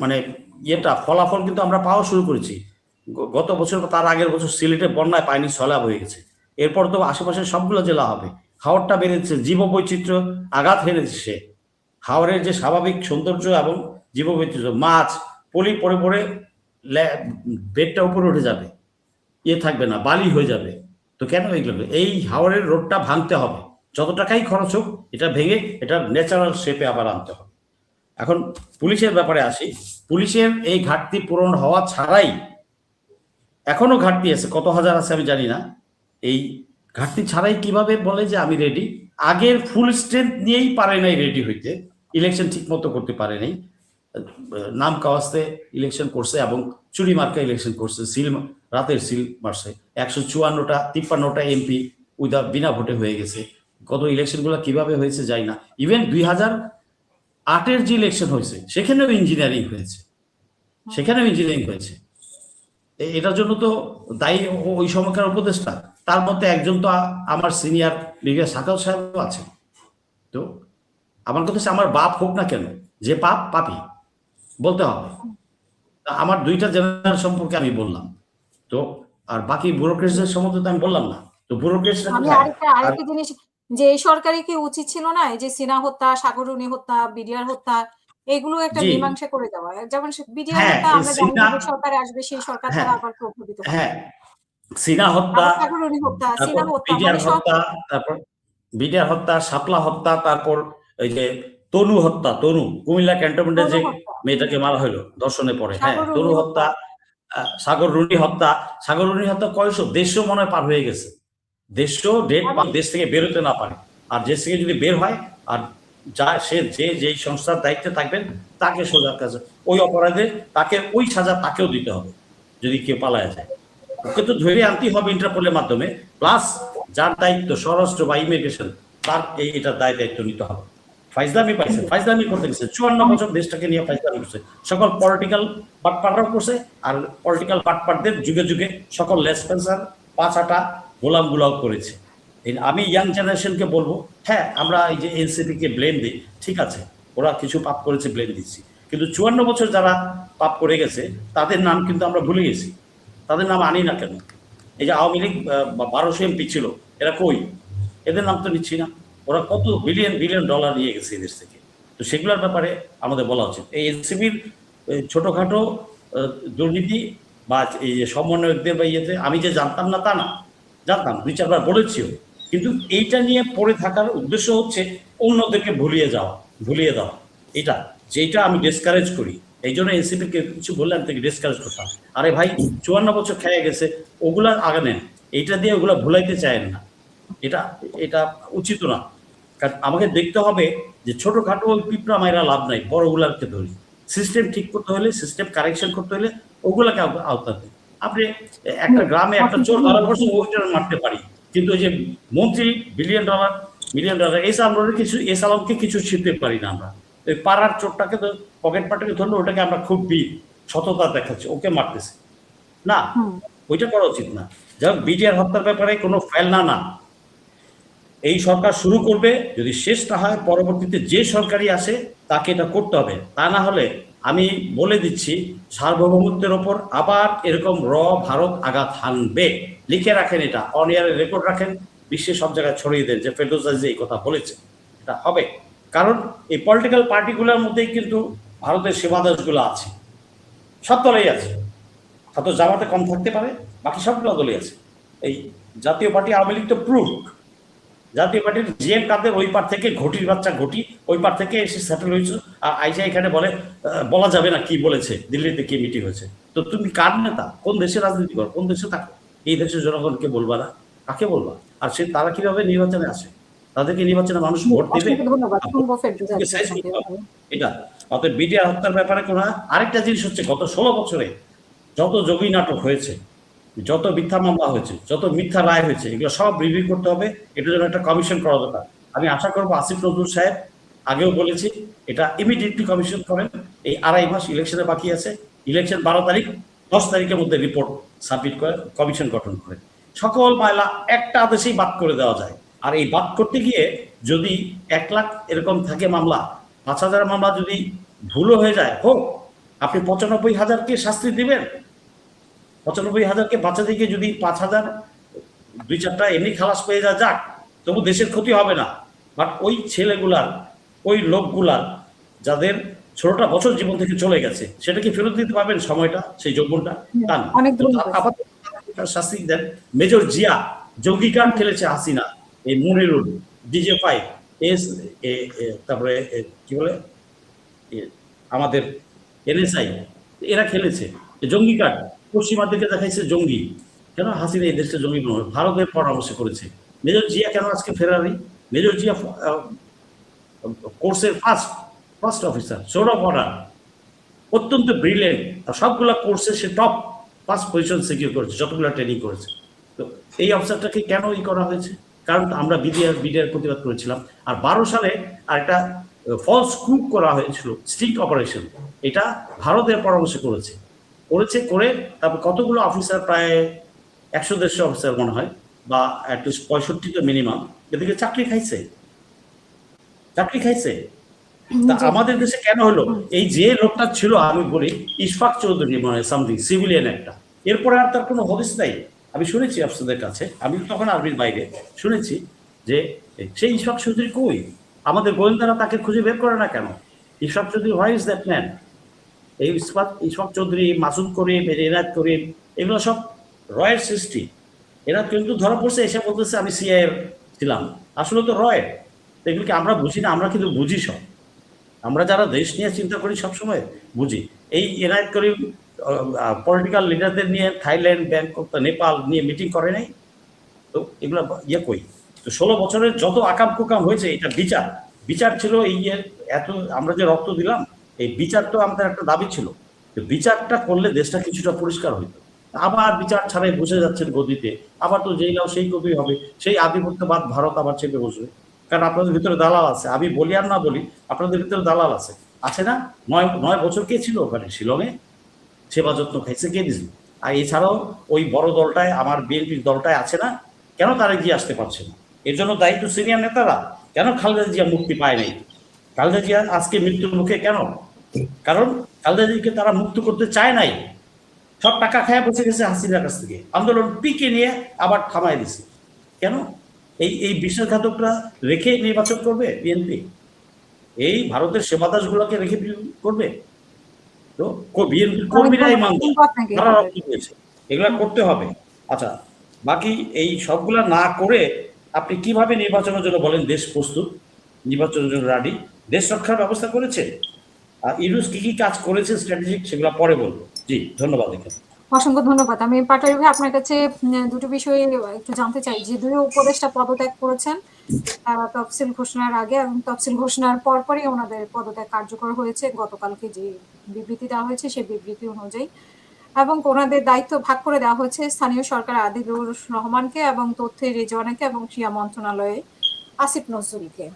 মানে ইয়েটা ফলাফল কিন্তু আমরা পাওয়া শুরু করেছি গত বছর, তার আগের বছর সিলেটে বন্যায় পানি সয়লাব হয়ে গেছে। এরপর তো আশেপাশের সবগুলো জেলা হবে। হাওরটা বেড়েছে, জীববৈচিত্র্য আঘাত হেরেছে। হাওরের যে স্বাভাবিক সৌন্দর্য এবং জীববৈচিত্র্য, মাছ পলি পড়ে পড়ে বেডটা উপরে উঠে যাবে, ইয়ে থাকবে না, বালি হয়ে যাবে। তো কেন এগুলো? এই হাওরের রোডটা ভাঙতে হবে, যত টাকাই খরচ হোক এটা ভেঙে এটা ন্যাচারাল শেপে আবার আনতে হবে। এখন পুলিশের ব্যাপারে আসি। পুলিশের এই ঘাটতি পূরণ হওয়া ছাড়াই এখনো ঘাটতি আছে, কত হাজার আছে আমি জানি না। এই ঘাটতি ছাড়াই কিভাবে বলে যে আমি রেডি? আগের ফুল স্ট্রেংথ নিয়েই পারে নাই রেডি হইতে, ইলেকশন ঠিক মতো করতে পারে নাই, নাম কাওয়াজতে ইলেকশন করছে এবং চুরি মার্কা ইলেকশন করছে, রাতের সিল মারছে। 154টা এমপি বিনা ভোটে হয়ে গেছে। গত ইলেকশনগুলো কিভাবে হয়েছে যাই না। ইভেন 2008-এর যে ইলেকশন হয়েছে সেখানেও ইঞ্জিনিয়ারিং হয়েছে, এটার জন্য তো দায়ী ওই সময়কার উপদেষ্টা। তার মধ্যে একজন তো আমার সিনিয়র ব্রিগেডিয়ার সাকাল সাহেব আছে। তো আমার কথা হচ্ছে, আমার বাপ হোক না কেন, যে পাপ পাপি বলতে হবে। আমার 2টা জেনারেল সম্পর্কে আমি বললাম, তো আর বাকি ব্যুরোক্রেটদের সম্বন্ধে তো আমি বললাম না। তো ব্যুরোক্রেটরা আমি আরেকটা জিনিস, যে এই সরকারি কি উচিত ছিল না এই যে সিনা হত্যা, সাগররুনি হত্যা, বিডিআর হত্যা, এগুলো একটা মীমাংসা করে দেওয়া? যেমন বিডিআর হত্যা আমরা জানি যে সরকারে আসবে, সেই সরকার তারা আবার প্রভাবিত হবে। হ্যাঁ, সিনা হত্যা, সাগররুনি হত্যা, সিনা হত্যা, বিডিআর হত্যা, তারপর বিডিআর হত্যা, শাপলা হত্যা, তারপর ওই যে তনু হত্যা, তনু কুমিল্লা ক্যান্টনমেন্টে যে মেয়েটাকে মারা হলো ধর্ষণে পড়ে, হ্যাঁ, তনু হত্যা, সাগররুনি হত্যা। সাগররুনি হত্যা কয়শো, 150 মনে হয় পার হয়ে গেছে। 150 ডেট, দেশ থেকে বেরোতে না পারে। আর দেশ থেকে যদি বের হয়, আর যা সে যেই সংস্থার দায়িত্বে থাকবেন তাকে সোজা কাছে ওই অপরাধে তাকে ওই সাজা তাকেও দিতে হবে যদি কেউ পালায় যায়। ওকে তো ধরে আনতেই হবে ইন্টারপোলের মাধ্যমে, প্লাস যার দায়িত্ব স্বরাষ্ট্র বা ইমিগ্রেশন, তার এটার দায়িত্ব নিতে হবে। ফাইজলামি পাইছে, ফাইজলামি করতে গেছে 54 বছর দেশটাকে নিয়ে ফাইজলামি করছে। সকল পলিটিক্যাল বাটপাড়াও করছে, আর পলিটিক্যাল বাটপাড়দের যুগে যুগে সকল লেসপেন্সার 5-8টা গোলামগুলাও করেছে। আমি ইয়াং জেনারেশনকে বলবো, হ্যাঁ আমরা এই যে এনসিপিকে ব্লেম দিই, ঠিক আছে, ওরা কিছু পাপ করেছে, ব্লেম দিচ্ছি, কিন্তু 54 বছর যারা পাপ করে গেছে তাদের নাম কিন্তু আমরা ভুলে গেছি, তাদের নাম আনি না কেন? এই যে আওয়ামী লীগ 1200 এমপি ছিল, এরা কই? এদের নাম তো নিচ্ছি না। ওরা কত বিলিয়ন বিলিয়ন ডলার নিয়ে গেছে এদেশ থেকে। তো সেগুলোর ব্যাপারে আমাদের বলা উচিত। এই এনসিপির ছোটখাটো দুর্নীতি বা এই যে সমন্বয়কদের বা ইয়েতে আমি যে জানতাম না তা না, জানতাম, 2-4 বার বলেছিও। কিন্তু এইটা নিয়ে পড়ে থাকার উদ্দেশ্য হচ্ছে অন্যদেরকে ভুলিয়ে দেওয়া। এটা যেটা আমি ডিসকারেজ করি। এই জন্য এনসিপিকে কিছু বললে আমি তাকে ডিসকারেজ করতাম। আরে ভাই, 54 বছর খেয়ে গেছে, ওগুলা আগে নেন। এইটা দিয়ে ওগুলা ভুলাইতে চায়েন না। এটা এটা উচিত না। কারণ আমাকে দেখতে হবে যে ছোটখাটো ওই পিঁপড়া মাইরা লাভ নাই, বড়গুলাকে ধরি। সিস্টেম ঠিক করতে হলে, সিস্টেম কারেকশন করতে হলে ওগুলাকে আওতাতে। আপনি একটা গ্রামে একটা চোর ধরা পড়ছে, ওইটা মারতে পারি, কিন্তু ওই যে মন্ত্রী মিলিয়ন ডলার এস আলমকে কিছু শিখতে পারি না আমরা। ওই পাড়ার চোরটাকে তো পকেট পাটাকে ধরলো, ওটাকে আমরা খুব সততা দেখাচ্ছি, ওকে মারতেছি না, ওইটা করা উচিত না। যাই হোক, বিডিআর হত্যার ব্যাপারে কোনো ফাইল না এই সরকার শুরু করবে, যদি শেষ না হয় পরবর্তীতে যে সরকারই আসে তাকে এটা করতে হবে। তা না হলে আমি বলে দিচ্ছি, সার্বভৌমত্বের ওপর আবার এরকম ভারত আঘাত হানবে। লিখে রাখেন, এটা অন এয়ারে রেকর্ড রাখেন, বিশ্বের সব জায়গায় ছড়িয়ে দেন যে ফেরদৌস আজিজ এই কথা বলেছে। এটা হবে, কারণ এই পলিটিক্যাল পার্টিগুলোর মধ্যেই কিন্তু ভারতের সেবাদাসগুলো আছে, সব দলেই আছে। হয়তো জামাতে কম থাকতে পারে, বাকি সবগুলো দলই আছে। এই জাতীয় পার্টি আওয়ামী লীগ তো প্রুফ। জাতীয় পার্টির জিএম কাদের ওই পার থেকে ঘটির বাচ্চা ঘটি ওই পার থেকে এসে সেটেল হয়েছে, আর আইসা এখানে বলা যাবে না কি বলেছে, দিল্লিতে কি মিটিং হয়েছে। তো তুমি কার নেতা? কোন দেশে রাজনীতি করো? কোন দেশে থাকো? এই দেশের জনগণকে বলবা না? কাকে বলবা? আর তারা কিভাবে নির্বাচনে আসে? তাদেরকে নির্বাচনে মানুষ ভোট দেবে? এটা অতএব বিডিআর হত্যার ব্যাপারে কোনো আরেকটা জিনিস হচ্ছে, গত 16 বছরে যত যোগী নাটক হয়েছে, যত মিথ্যা মামলা হয়েছে, যত মিথ্যা রায় হয়েছে, এগুলো সব রিভিউ করতে হবে। এটার জন্য একটা কমিশন করা দরকার। আমি আশা করবো আসিফ নজরুল সাহেব, আগেও বলেছি, এটা ইমিডিয়েটলি কমিশন করেন। এই 2.5 মাস ইলেকশনে বাকি আছে, ইলেকশন 12 তারিখ, 10 তারিখের মধ্যে রিপোর্ট সাবমিট করে কমিশন গঠন করে সকল মামলা একটা আদেশেই বাদ করে দেওয়া যায়। আর এই বাদ করতে গিয়ে যদি 1 লাখ এরকম থাকে মামলা, 5,000 মামলা যদি ভুলও হয়ে যায়, হোক, আপনি 95,000কে শাস্তি দিবেন। 95,000কে বাঁচাতে গিয়ে যদি 5,000 2-4টা এমনি খালাস পেয়ে যাক, তবু দেশের ক্ষতি হবে না। বাট ওই ছেলেগুলার, ওই লোকগুলার যাদের 16টা বছর জীবন থেকে চলে গেছে, সেটা কি ফেরত দিতে পারবেন? সময়টা, সেই যৌবনটা? তা না। শাস্তি দেন। মেজর জিয়া জঙ্গিকাণ্ড খেলেছে হাসিনা, এই মনিরুল, DJ5, তারপরে কি বলে আমাদের NSI, এরা খেলেছে জঙ্গিকাণ্ড। পশ্চিমাদেরকে দেখাইছে জঙ্গি। কেন হাসিনা এই দেশটা জঙ্গি নয়, ভারতের পরামর্শ করেছে। মেজর জিয়া কেন আজকে ফেরারি? মেজর জিয়া কোর্সের first officer, sword of order, অত্যন্ত ব্রিলিয়েন্ট। সবগুলো কোর্সে সে টপ ফার্স্ট পজিশন সিকিউর করেছে, যতগুলো ট্রেনিং করেছে। তো এই অফিসারটাকে কেন করা হয়েছে? কারণ আমরা বিডিআর প্রতিবাদ করেছিলাম। আর 12 সালে আরেকটা ফলস কুপ করা হয়েছিল, স্ট্রিক্ট অপারেশন। এটা ভারতের পরামর্শ করেছে করে তারপর কতগুলো অফিসার, প্রায় 100-150 অফিসার মনে হয়, বা অ্যাটলিস্ট 65 তো মিনিমাম, এদিকে চাকরি খাইছে। তা আমাদের দেশে কেন হলো? এই যে লোকটা ছিল, আমি বলি ইশফাক চৌধুরী, মানে সামথিং সিভিলিয়ান একটা, এরপরে আর তার কোনো হদিস নাই। আমি শুনেছি আফসাদের কাছে, আমি তখন আর্মির বাইরে শুনেছি যে সেই ইশফাক চৌধুরী কই, আমাদের গোয়েন্দারা তাকে খুঁজে বের করে না কেন? Ishfaq Chowdhury, why is that man? এই ইশফাক চৌধুরী, মাসুদ করিম, এনায়েত করিম, এগুলো সব রয়ের সৃষ্টি। এরা কিন্তু ধরা পড়ছে, এসে বলতেছে আমি সিআইএর ছিলাম, আসলে তো রয়ের। এগুলোকে আমরা বুঝি না, আমরা কিন্তু বুঝি সব। আমরা যারা দেশ নিয়ে চিন্তা করি সবসময় বুঝি। এই এনায়েত করিম পলিটিক্যাল লিডারদের নিয়ে থাইল্যান্ড, ব্যাংকক, নেপাল নিয়ে মিটিং করে নাই তো? এগুলো কই? তো 16 বছরের যত আকাম কুকাম হয়েছে, এটা বিচার ছিল। এই এত আমরা যে রক্ত দিলাম, এই বিচার তো আমাদের একটা দাবি ছিল। তো বিচারটা করলে দেশটা কিছুটা পরিষ্কার হইতো। আবার বিচার ছাড়াই বসে যাচ্ছেন গদিতে, আবার তো যেই লাও সেই গদি হবে, সেই আধিপত্যবাদ ভারত আবার চেপে বসবে। কারণ আপনাদের ভিতরে দালাল আছে, আমি বলি আর না বলি, আপনাদের ভিতরে দালাল আছে না? 9 বছর কে ছিল ওখানে শিলংয়ে? সেবা যত্ন খাইছে কে দিয়েছিল? আর এছাড়াও ওই বড় দলটায়, আমার বিএনপির দলটায় আছে না? কেন তারা গিয়ে আসতে পারছে না? এর জন্য দায়িত্ব সিনিয়র নেতারা। কেন খালেদা জিয়া মুক্তি পায় নাই? খালেদা জিয়া আজকে মৃত্যুর মুখে কেন? কারণ খালেদা জিয়াকে তারা মুক্ত করতে চায় নাই। সব টাকা খায় বসে গেছে হাসিনার কাছ থেকে, আন্দোলন টিকে নিয়ে আবার থামাই দিছে। কেন? এই বিশ্বাসঘাতকরা রেখে নির্বাচন করবে বিএনপি? এই ভারতের সেবাদাসগুলোকে রেখে করবে? তো বিএনপির কর্মীরা ইমানদার, তারা রক্ষা পেয়েছে, এগুলা করতে হবে। আচ্ছা, বাকি এই সবগুলা না করে আপনি কিভাবে নির্বাচনের জন্য বলেন দেশ প্রস্তুত, নির্বাচনের জন্য রেডি, দেশ রক্ষার ব্যবস্থা করেছে? আর ইউনুস কি কি কাজ করেছে স্ট্র্যাটেজিক, সেগুলো পরে বলবো। জি, ধন্যবাদ। অসংখ্য ধন্যবাদ। আমি পাটোয়ারি ভাই আপনার কাছে দুটো বিষয়ে একটু জানতে চাই যে দুই উপদেষ্টা পদত্যাগ করেছেন তফসিল ঘোষণার আগে এবং তফসিল ঘোষণার পরপরই ওনাদের পদত্যাগ কার্যকর হয়েছে গতকালকে যে বিবৃতি দেওয়া হয়েছে সেই বিবৃতি অনুযায়ী, এবং ওনাদের দায়িত্ব ভাগ করে দেওয়া হয়েছে স্থানীয় সরকার আদিলুর রহমানকে এবং তথ্য রেজওয়ানাকে এবং ক্রীড়া মন্ত্রণালয়ে আসিফ নজরুলকে।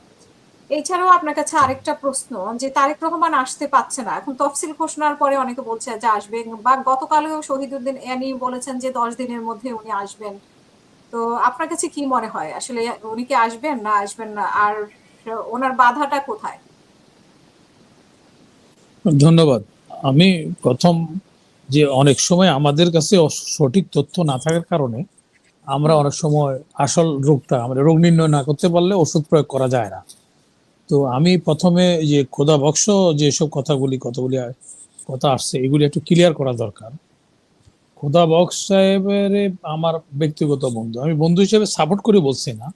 এছাড়াও আপনার কাছে আরেকটা প্রশ্ন, যে তারেক রহমান আসতে পারছে না, এখন তফসিল ঘোষণার পরে অনেকে বলছে যে আসবেন, বা গতকালেও শহীদুদ্দিন এনি বলেছেন যে 10 দিনের মধ্যে উনি আসবেন। তো আপনার কাছে কি মনে হয় আসলে উনি কি আসবেন না আসবেন না, আর ওনার বাধাটা কোথায়? ধন্যবাদ। আমি প্রথম যে অনেক সময় আমাদের কাছে সঠিক তথ্য না থাকার কারণে আমরা অনেক সময় আসল রোগটা আমরা রোগ নির্ণয় না করতে পারলে ওষুধ প্রয়োগ করা যায় না। তো আমি প্রথমে যে খোদা বক্স যেসব কতগুলি কথা আসছে এগুলি একটু ক্লিয়ার করা দরকার। খোদা বক্স সাহেবের আমার ব্যক্তিগত বন্ধু, আমি বন্ধু হিসেবে সাপোর্ট করে বলছি না।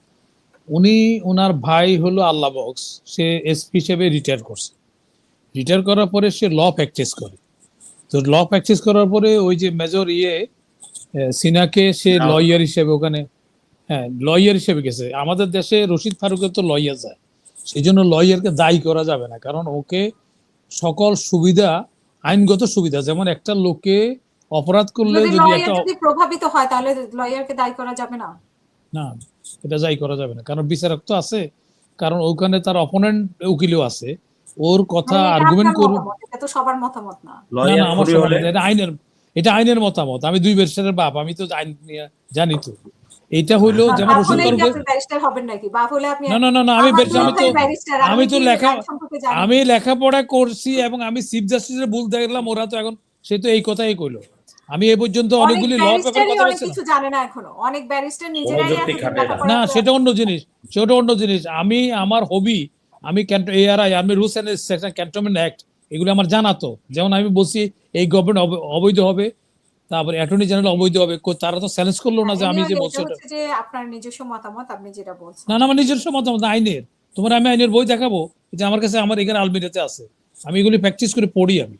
ওনার ভাই হলো আল্লাহ বক্স, সে এসপি হিসেবে রিটায়ার করছে। রিটায়ার করার পরে সে ল প্র্যাকটিস করে। তো ল প্র্যাকটিস করার পরে ওই যে মেজর সিনাকে সে লয়ার হিসেবে ওখানে, হ্যাঁ লয়ার হিসেবে গেছে। আমাদের দেশে রশিদ ফারুকের তো লয়ার যায়, সেই জন্য লয়ারকে দায়ী করা যাবে না, কারণ ওকে সকল সুবিধা, আইনগত সুবিধা, যেমন একটা লোকে অপরাধ করলে যদি একটা প্রভাবিত হয় তাহলে লয়ারকে দায়ী করা যাবে না। না, এটা দায়ী করা যাবে না, কারণ বিচারক তো আছে, কারণ ওখানে তার অপোনেন্ট উকিলও আছে, ওর কথা আর্গুমেন্ট করবে। এটা তো সবার মতামত না। না, আমার এটা আইনের মতামত। আমি 2 ব্যারিস্টারের বাপ, আমি তো আইন জানি। তো এটা হইলো যেমন রশিদ ফারুকের, আমি লেখাপড়া করছি এবং আমি চিফ জাস্টিসের ভুল দেখলাম, ওরা তো এখন সে তো এই কথাই কইলো। আমি এই পর্যন্ত অনেকগুলি ল পেপার কথা বলছি, কিছু জানে না এখনো, অনেক ব্যারিস্টার নিজেরাই না সেটা অন্য জিনিস। আমি আমার হবি, আমি এআরআই, আমি rules and regulation, cantonment act, এগুলো আমার জানা। তো যেমন আমি বলছি এই গভর্নমেন্ট অবৈধ হবে, তারপরে অ্যাটর্নি জেনারেল অবৈধ হবে, তারা তো চ্যালেঞ্জ করলো না যে আমি যে বলছি যে আপনার নিজস্ব মতামত, আপনি যেটা বলছেন। না, আমার নিজস্ব মতামত আইনের। তোমার আমি আইনের বই দেখাবো, যে আমার কাছে, আমার এখানে আলমিরাতে আছে, আমি এগুলি প্র্যাকটিস করে পড়ি আমি।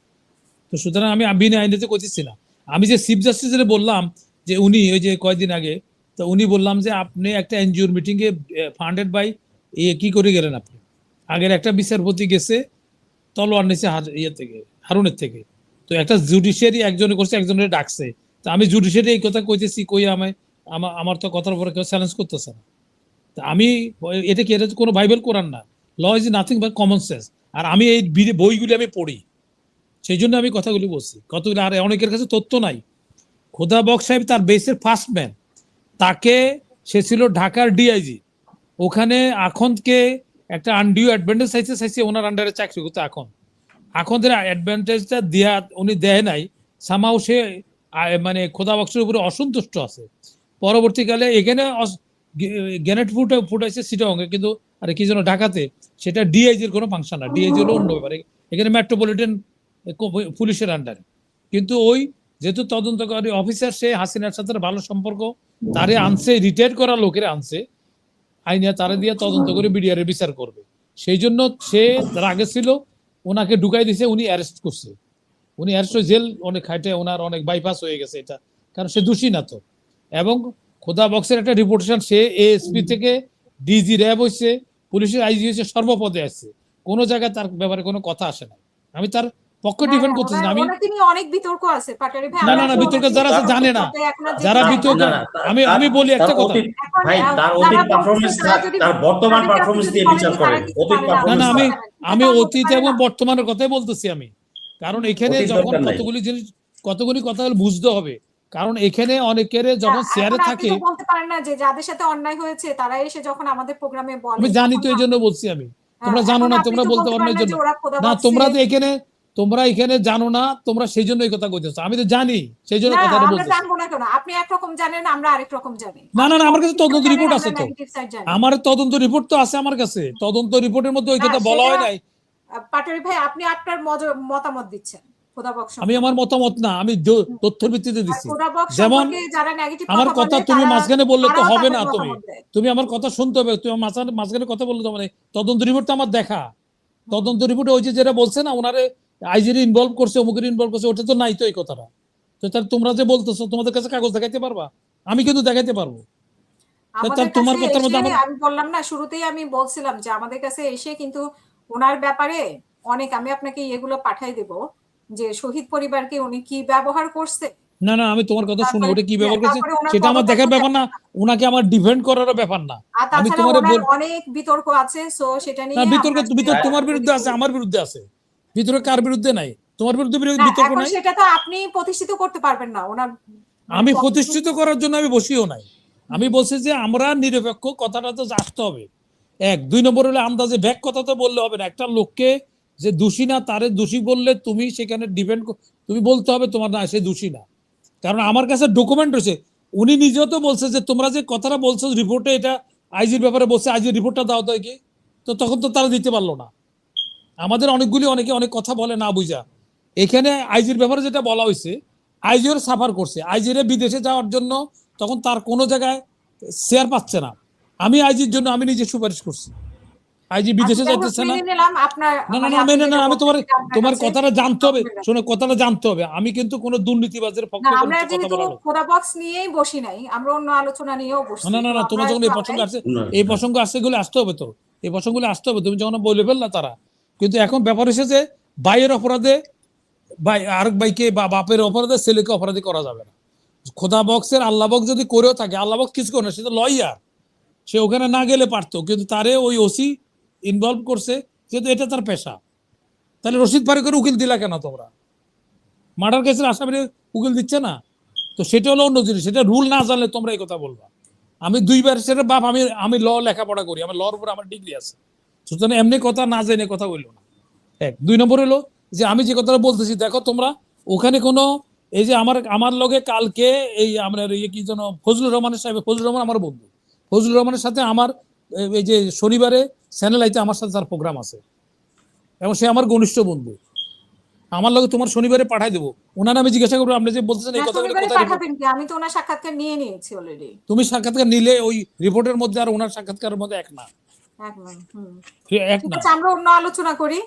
তো সুতরাং আমি বিনা আইনেতে করতেছি না। আমি যে চিফ জাস্টিসের বললাম যে উনি ওই যে কয়েকদিন আগে, তো উনি বললাম যে আপনি একটা এনজিওর মিটিং এ ফান্ডেড বাই কি করে গেলেন আপনি? আগের একটা বিচারপতি গেছে তলোয়ার নিচে ইয়ে থেকে, হারুনের থেকে। তো একটা জুডিশিয়ারি একজনে করছে, একজনের ডাকছে। তো আমি জুডিশিয়ারি এই কথা কইতেছি, কই আমার তো কথার উপরে কেউ চ্যালেঞ্জ করতেছে না। আমি এটা কি, এটা কোনো বাইবেল কোরআন না। Law is nothing but common sense. আর আমি এই বইগুলি আমি পড়ি, সেই জন্য আমি কথাগুলি বলছি। কতগুলো আর অনেকের কাছে তথ্য নাই। খোদা বক্স সাহেব তার বেসের ফার্স্ট ম্যান, তাকে সে ছিল ঢাকার ডিআইজি, ওখানে আখন্দকে একটা আনডিউ অ্যাডভান্টেজ চাইছে ওনার আন্ডারে চাকরি করতে। আখন্দের অ্যাডভান্টেজটা দেয়া উনি দেয় নাই, সামাও সে মানে খোদা বক্সের উপরে অসন্তুষ্ট আছে। পরবর্তীকালে এখানে গ্যানেট ফুটাইছে চিটাগংয়ে, কিন্তু আরে কি যেন ঢাকাতে, সেটা ডিআইজির কোনো ফাংশন না, ডিআইজি হলো অন্য ব্যাপারে, এখানে মেট্রোপলিটন পুলিশের আন্ডারে। কিন্তু ওই যেহেতু তদন্তকারী অফিসার, সে হাসিনার সাথে ভালো সম্পর্ক, তারে আনছে, রিটায়ার করা লোকের আনছে আইনে, তারা দিয়ে তদন্ত করে বিডিআর এর বিচার করবে। সেই জন্য সে রাগে ছিল, ওনাকে ঢুকাই দিছে, উনি অ্যারেস্ট করছে। উনি অ্যারেস্ট হয়ে জেল অনেক খাইটে, ওনার অনেক বাইপাস হয়ে গেছে এটা, কারণ সে দোষী না তো। এবং খোদা বক্সের একটা রিপোর্টেশন, সে এএসপি থেকে ডিজি র্যাব হয়েছে, পুলিশের আইজি হয়েছে, সর্বপদে আসছে, কোনো জায়গায় তার ব্যাপারে কোনো কথা আসে না। আমি তার পক্ষে ডিফেন্ড করতেছি না। আমি অনেক বিতর্ক আছে পাটারি ভাই, না বিতর্ক যারা আছে জানে না, যারা বিতর্ক, আমি বলি একটা কথা ভাই, তার অতীত পারফরম্যান্স, তার বর্তমান পারফরম্যান্স দিয়ে বিচার করেন। অতীত পারফরম্যান্স না, আমি অতীত এবং বর্তমানের কথাই বলতেছি আমি, কারণ এখানে যখন কতগুলি কথা বুঝতে হবে, কারণ এখানে অনেকের যখন শেয়ারে থাকে, বলতে পারেন না যে যাদের সাথে অন্যায় হয়েছে তারা এসে যখন আমাদের প্রোগ্রামে বলে, আমি জানি তো, এই জন্য বলছি আমি। তোমরা জানো না, তোমরা বলতে পারো না এই জন্য না। তোমরা তো এখানে তোমরা এখানে জানো না, তোমরা সেই জন্য এই কথা কইতেছো। আমি তো জানি, সেই জন্য না কথাটা আমরা বলতেছি। জানবো না কেন? আপনি একরকম জানেন, আমরা আরেক রকম জানি। না না আপনি না, আমার কাছে পজিটিভ সাইড তদন্ত জানেন, রিপোর্ট আমরা আছে তো। নেগেটিভ সাইড জানি। আমার তদন্ত রিপোর্ট তো আছে আমার কাছে। তদন্ত রিপোর্টের মধ্যে ওই না কথা বলা সেটা হয় নাই। পাটোয়ারি ভাই আপনি আপনার মতামত দিচ্ছেন খোদাবক আমি সম্পর্কে। আমার মতামত না, আমি হুম। তথ্যের ভিত্তিতে আর দিচ্ছি। খোদাবক যেমন সম্পর্কে যারা নেগেটিভ আমার কথা কথা বলে তুমি মাঝখানে বললে তো তারাও হবে তাদের না। তুমি মতামত দেয়। তুমি আমার কথা শুনতে হবে। তুমি আমার মাঝখানে কথা বললে তো মানে তদন্ত রিপোর্ট তো আমার দেখা। তদন্ত রিপোর্টে ওই যে যেটা বলছে না, ওনারে আইজির ইনভলভ করছে, অমুকের ইনভলভ করছে, ওটা তো নাই তো এই কথাটা। তো তাহলে তোমরা যে বলতেছো, তোমাদের কাছে কাগজ দেখাইতে পারবা? আমি কিন্তু দেখাইতে পারবো। আমাদের তোমার কাছে কথার এসে মধ্যে আমার আমি বললাম না, শুরুতেই আমি বলছিলাম যে আমাদের কাছে এসে কিন্তু ওনার ব্যাপারে অনেক, আমি আপনাকে এগুলো পাঠাই দেব যে শহীদ পরিবারকে উনি কি ব্যবহার করছে, না না, আমি তোমার কথা শুনে তারপরে ওটা কি ব্যবহার করছে তারপরে ওনার সেটা আমার পদত্যাগ দেখার করতে ব্যাপার না, ওনাকে আমার ডিফেন্ড করারও ব্যাপার না। আর আমি তাছাড়া তোমারে ওনার অনেক বিতর্ক আছে, সো সেটা না, নিয়ে বিতর্ক আমরা বিতর্ক তোমার আসলে বিরুদ্ধে আছে, আমার বিরুদ্ধে আছে। বিতর্ক কার বিরুদ্ধে নাই? তোমার বিরুদ্ধে না, বিতর্ক এখন নাই। সেটা তো আপনি প্রতিষ্ঠিত করতে পারবেন না ওনার আমি প্রতিষ্ঠিত করার জন্য আমি বসিও নাই। আমি বলছি যে আমরা নিরপেক্ষ, কথাটা তো আসতে হবে। এক, দুই নম্বর হলে আন্দাজে ব্যাক কথা তো বললে হবে না। একটা লোককে যে দোষী না তারে দোষী বললে তুমি সেখানে ডিপেন্ড, তুমি বলতে হবে তোমার না সে দোষী না। কারণ আমার কাছে ডকুমেন্ট রয়েছে। উনি নিজেও তো বলছে যে তোমরা যে কথাটা বলছো রিপোর্টে, এটা আইজির ব্যাপারে বলছে, আইজির রিপোর্টটা দাও তো কি। তো তখন তো তারা দিতে পারলো না। আমাদের অনেকে অনেক কথা বলে না বুঝা। এখানে আইজির ব্যাপারে যেটা বলা হয়েছে, আইজিও সাফার করছে। আইজিরে বিদেশে যাওয়ার জন্য তখন তার কোনো জায়গায় শেয়ার পাচ্ছে না। আমি আইজির জন্য আমি নিজে সুপারিশ করছি। আইজি বিদেশে যাইতেছে না। মেনে নিলাম আপনার, না না মানে না, আপনি মেনে না, যেটা আমি বলছেন সেটা আপনার তোমার কাছে কথাটা জানতে হবে। document আছে। শোনো, কথাটা জানতে হবে। আমি কিন্তু কোনো দুর্নীতিবাজের না পক্ষে কোনো আমরা কথা যেহেতু বলা লোক। খোদা বক্স নিয়েই বসি নাই, আমরা অন্য আলোচনা নিয়েও বসছি, না না তো না, আমরা তোমার যখন একটু এই প্রসঙ্গ আগাই। আসছে, এই প্রসঙ্গ আসছে, এগুলো আসতে হবে তো। এই প্রসঙ্গগুলো আসতে হবে, তুমি যখন বলে ফেললা তারা। কিন্তু এখন ব্যাপার এসেছে ভাইয়ের অপরাধে ভাই আরেক ভাইকে বা বাপের অপরাধে ছেলেকে অপরাধী করা যাবে না। খোদা বক্সের আল্লাহ বক্স যদি করেও থাকে, আল্লাহ বক্স কিছু করে না, সে তো লয়ার। সে ওখানে না গেলে পারতো, কিন্তু তারে ওই ওসি ইনভলভ করছে, যেহেতু এটা তার পেশা। তাহলে রশিদ ফারুকের উকিল দিলা কেন তোমরা? মার্ডার কেসের আসামির উকিল দিচ্ছে না? তো সেটা হলো অন্য জিনিস, সেটা রুল না জানলে তোমরা এই কথা বলবা। আমি 2 বার সেটা বাপ, আমি ল লেখাপড়া করি, আমার লর উপর আমার ডিগ্রি আছে। সুতরাং এমনি কথা না জেনে কথা বললো না। এক, দুই নম্বর হলো যে আমি যে কথাটা বলতেছি, দেখো তোমরা ওখানে কোনো এই যে আমার লগে কালকে এই আমরা কি যেন ফজলুর রহমানের সাহেব, ফজলুর রহমান আমার বন্ধু, ফজলুর রহমানের সাথে আমার এই যে শনিবারে চ্যানেল আইতে আমার সাথে তার প্রোগ্রাম আছে, এবং সে আমার ঘনিষ্ঠ বন্ধু। আমার লগে তোমার শনিবারে পাঠাই দেবো। ওনার আমি জিজ্ঞাসা করবো আপনি যে বলতেছেন এই না কথাগুলো শনিবারে কোথায় রিপোর্ট। পাঠাবেন কি? আমি তো ওনার সাক্ষাৎকার নিয়ে নিয়েছি অলরেডি। তুমি সাক্ষাৎকার নিলে ওই রিপোর্টের মধ্যে আর ওনার সাক্ষাৎকারের মধ্যে এক না, একদম এক ঠিক না। আছে, আমরা অন্য আলোচনা করি।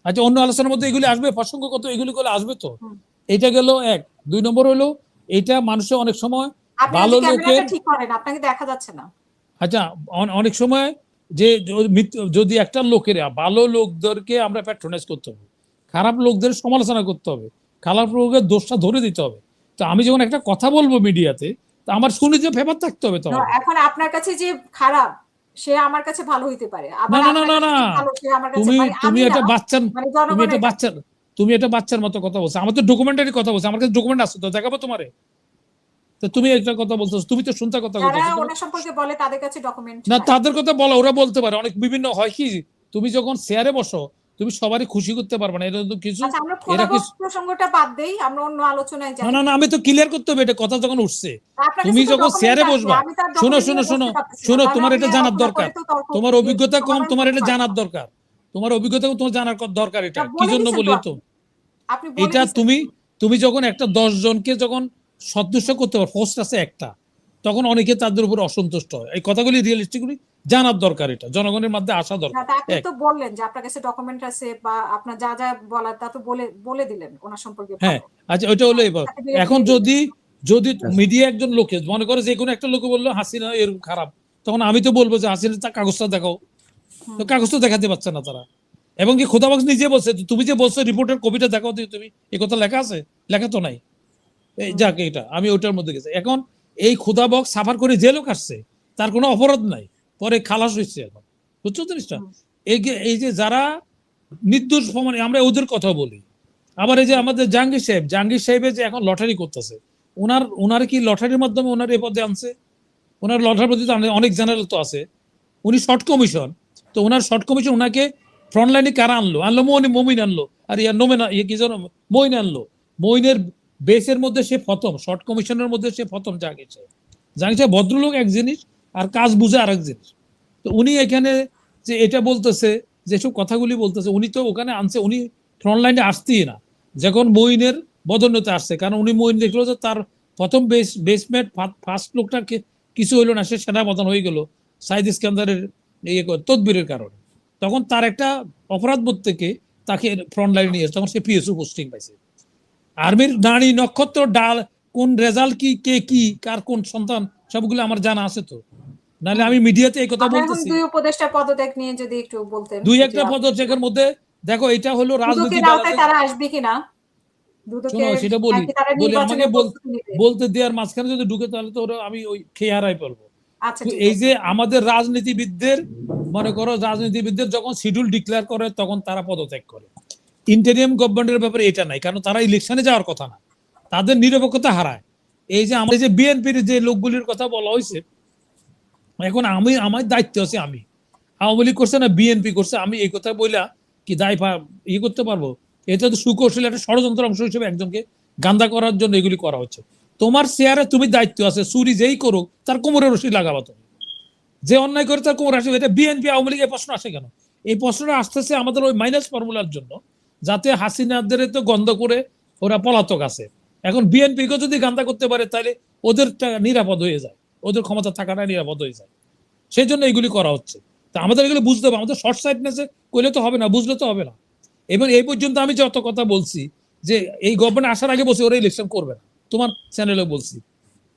আচ্ছা, অন্য আলোচনার মধ্যে এগুলি আসবে, প্রসঙ্গগত এগুলি করে আসবে তো। হুম। এটা গেল এক। দুই নম্বর হলো এটা মানুষের অনেক সময় আপনি ভালো আজকে লোকের, ক্যামেরাটা ঠিক করেন, আপনাকে দেখা যাচ্ছে না। আচ্ছা অনেক সময় যে যদি একটা লোকেরা ভালো লোকদেরকে আমরা প্যাট্রোনাইজ করতে হবে, খারাপ লোকদের সমালোচনা করতে হবে, খারাপ লোকের দোষটা ধরে দিতে হবে। তো আমি যখন একটা কথা বলবো মিডিয়াতে, তা আমার শুনে যে ফেভার থাকতে হবে তো আমাকে। এখন আপনার কাছে যে খারাপ, সে আমার কাছে ভালো হইতে পারে, না আবার না না আপনার না কাছে না, যে ভালো, সে আমার কাছে, তুমি মানে তুমি আমি না, এটা বাচ্চার, মানে তুমি এটা জনগণের কাছে। বাচ্চার, তুমি এটা বাচ্চার মতো কথা বলছো। আমার তো ডকুমেন্টারি কথা বলছো, আমার কাছে ডকুমেন্ট আছে তো, দেখাবো তোমারে। তো তুমি একটা কথা বলছো, তুমি তো শুনতে কথা যারা বলতেছো ওনার সম্পর্কে বলে তাদের কাছে ডকুমেন্ট না। নাই। তাদের কথা বলা, ওরা বলতে পারে অনেক বিভিন্ন হয় কি, তুমি যখন শেয়ারে বসো তুমি সবারই খুশি করতে পারবে না, এটা তো কিছু আচ্ছা আমরা এরা খোদাবক কিছু। প্রসঙ্গটা বাদ দেই, আমরা অন্য আলোচনায় না যাই। না না, আমি তো ক্লিয়ার করতে হবে এটা কথা যখন উঠছে। আপনার তুমি কাছে তো যখন ডকুমেন্ট শেয়ারে আছে, বসবা, আমি তার শোনো ডকুমেন্ট শোনো নিয়ে শোনো বলতে পারতেছি না, শোনো, তাহলে তোমার আমি এটা জানার আলোচনা দরকার। করে তো তর্ক তোমার অভিজ্ঞতা কম, সমাধান তোমার করতে এটা পারবো জানার না। দরকার। তোমার অভিজ্ঞতা কম, তোমার জানার দরকার। এটা না, কি বলে জন্য দিছেন বলি তো তো, আপনি বলে এটা দিছেন। তুমি তুমি যখন একটা 10 জনকে যখন সদস্য করতে পারো, পোস্ট আছে একটা, তখন অনেকে তাদের উপর অসন্তুষ্ট হয়। এই কথাগুলি রিয়েলিস্টিকলি জানার দরকার, এটা জনগণের মধ্যে আসা না, দরকার। তা আপনি এক, তো বললেন যে আপনার কাছে ডকুমেন্ট আছে, বা আপনার যা যা বলার তা তো বলে বলে দিলেন ওনার সম্পর্কে হ্যাঁ, ভালো। আচ্ছা ওইটা হলো এবার। সার্টিফিকেট এখন দিয়ে দিলেন। যদি যদি মিডিয়া একজন লোকে মনে করে যে কোনো একটা লোকে বললো হাসিনা এরকম খারাপ, তখন আমি তো বলবো যে হাসিনা তার কাগজটা দেখাও। তো কাগজটা দেখাতে পারছে না তারা। এবং কি খোদাবক্স নিজে বলছে, তুমি যে বলছো রিপোর্টের কপিটা দেখাও দিও, তুমি এই কথা লেখা আছে? লেখা তো নাই। এই যাক, এটা আমি ওটার মধ্যে গেছি। এখন এই খোদাবক্স সাফার করে যে লোক আসছে তার কোনো অপরাধ নাই, পরে খালাস হয়েছে। এখন বুঝছো জিনিসটা? এই যে যারা নির্দোষ প্রমাণ, আমরা ওদের কথা বলি। আবার এই যে আমাদের জাহাঙ্গীর সাহেবের যে এখন লটারি করতেছে, ওনার কি লটারির মাধ্যমে ওনার এই পদে আনছে? ওনার লটারির মধ্যে অনেক জেনারেল তো আছে। উনি শর্ট কমিশন, তো ওনার শর্ট কমিশন ওনাকে ফ্রন্ট লাইনে কারা আনলো মমিন আনলো, আর ইয়ার নোমেন কি যেন মইন আনলো। মইনের বেসের মধ্যে সে প্রথম, শর্ট কমিশনের মধ্যে সে প্রথম জাগিয়েছে। ভদ্রলোক এক জিনিস আর কাজ বুঝে আর এক জিনিস। তো উনি এখানে যে এটা বলতেছে, যেসব কথাগুলি বলতেছে, উনি তো ওখানে আনছে, উনি ফ্রন্ট লাইনে আসতেই না যখন মইনের বদন্যতে আসছে। কারণ উনি মইন দেখলো যে তার প্রথম বেসমেট ফার্স্ট লোকটা কিছু হইলো না, সে সেনাপ্রধান হয়ে গেল সাইদ ইস্কান্দারের তদবিরের কারণে। তখন তার একটা অপরাধ বোধ থেকে তাকে ফ্রন্ট লাইনে নিয়ে তখন সে পিএসও পোস্টিং পাইছে। আর্মির নারী নক্ষত্র ডাল কোন রেজাল্ট কি, কে কি, কার কোন সন্তান, সবগুলো আমার জানা আছে তো, নাহলে আমি মিডিয়াতে এই কথা বলতেছি। দুই উপদেষ্টা পদত্যাগ নিয়ে যদি একটু বলতেন। দুই একটা পদত্যাগের মধ্যে দেখো এটা হলো রাজনীতি, তারা আসবে কিনা, শোনো সেটা বলি আমাকে বলতে দেওয়ার মাঝখানে যদি ঢুকে তাহলে তো আমি ওই খেয়ে হারাই পারবো। এই যে আমাদের রাজনীতিবিদদের, মনে করো রাজনীতিবিদদের যখন শিডিউল ডিক্লেয়ার করে তখন তারা পদত্যাগ করে। ইন্টারিয়াম গভর্নমেন্টের ব্যাপারে এটা নাই, কারণ তারা ইলেকশনে যাওয়ার কথা না, তাদের নিরপেক্ষতা হারায়। এই যে আমাদের যে বিএনপির যে লোকগুলির কথা বলা হয়েছে, এখন আমার দায়িত্ব আছে, আমি আওয়ামী লীগ করছে না বিএনপি করছে, আমি এই কথা বইলা কি দায় করতে পারবো? এটা তো সুকৌশলী একটা ষড়যন্ত্র অংশ হিসেবে একজনকে গান্দা করার জন্য এগুলি করা হচ্ছে। তোমার চেয়ারে তুমি দায়িত্ব আছে, চুরি যেই করুক তার কোমরে রশি লাগাবা, তুমি যে অন্যায় করে তার কোমরে আসবে। এটা বিএনপি আওয়ামী লীগ এই প্রশ্ন আসে কেন? এই প্রশ্নটা আসতেছে আমাদের ওই মাইনাস ফর্মুলার জন্য, যাতে হাসিনাদের তো গন্ধ করে ওরা পলাতক আছে। এখন বিএনপি কে যদি গান্দা করতে পারে তাহলে ওদের নিরাপদ হয়ে যায়, ওদের ক্ষমতা থাকাটা নিরাপদ হয়ে যায়। সেই জন্য এগুলি করা হচ্ছে। তা আমাদের এগুলো বুঝতে হবে, আমাদের শর্ট সাইডনেসে করলে তো হবে না, বুঝলে তো হবে না। এবং এই পর্যন্ত আমি যত কথা বলছি যে এই গভর্নমেন্ট আসার আগে বলছি ওরা ইলেকশন করবে না, তোমার চ্যানেলে বলছি,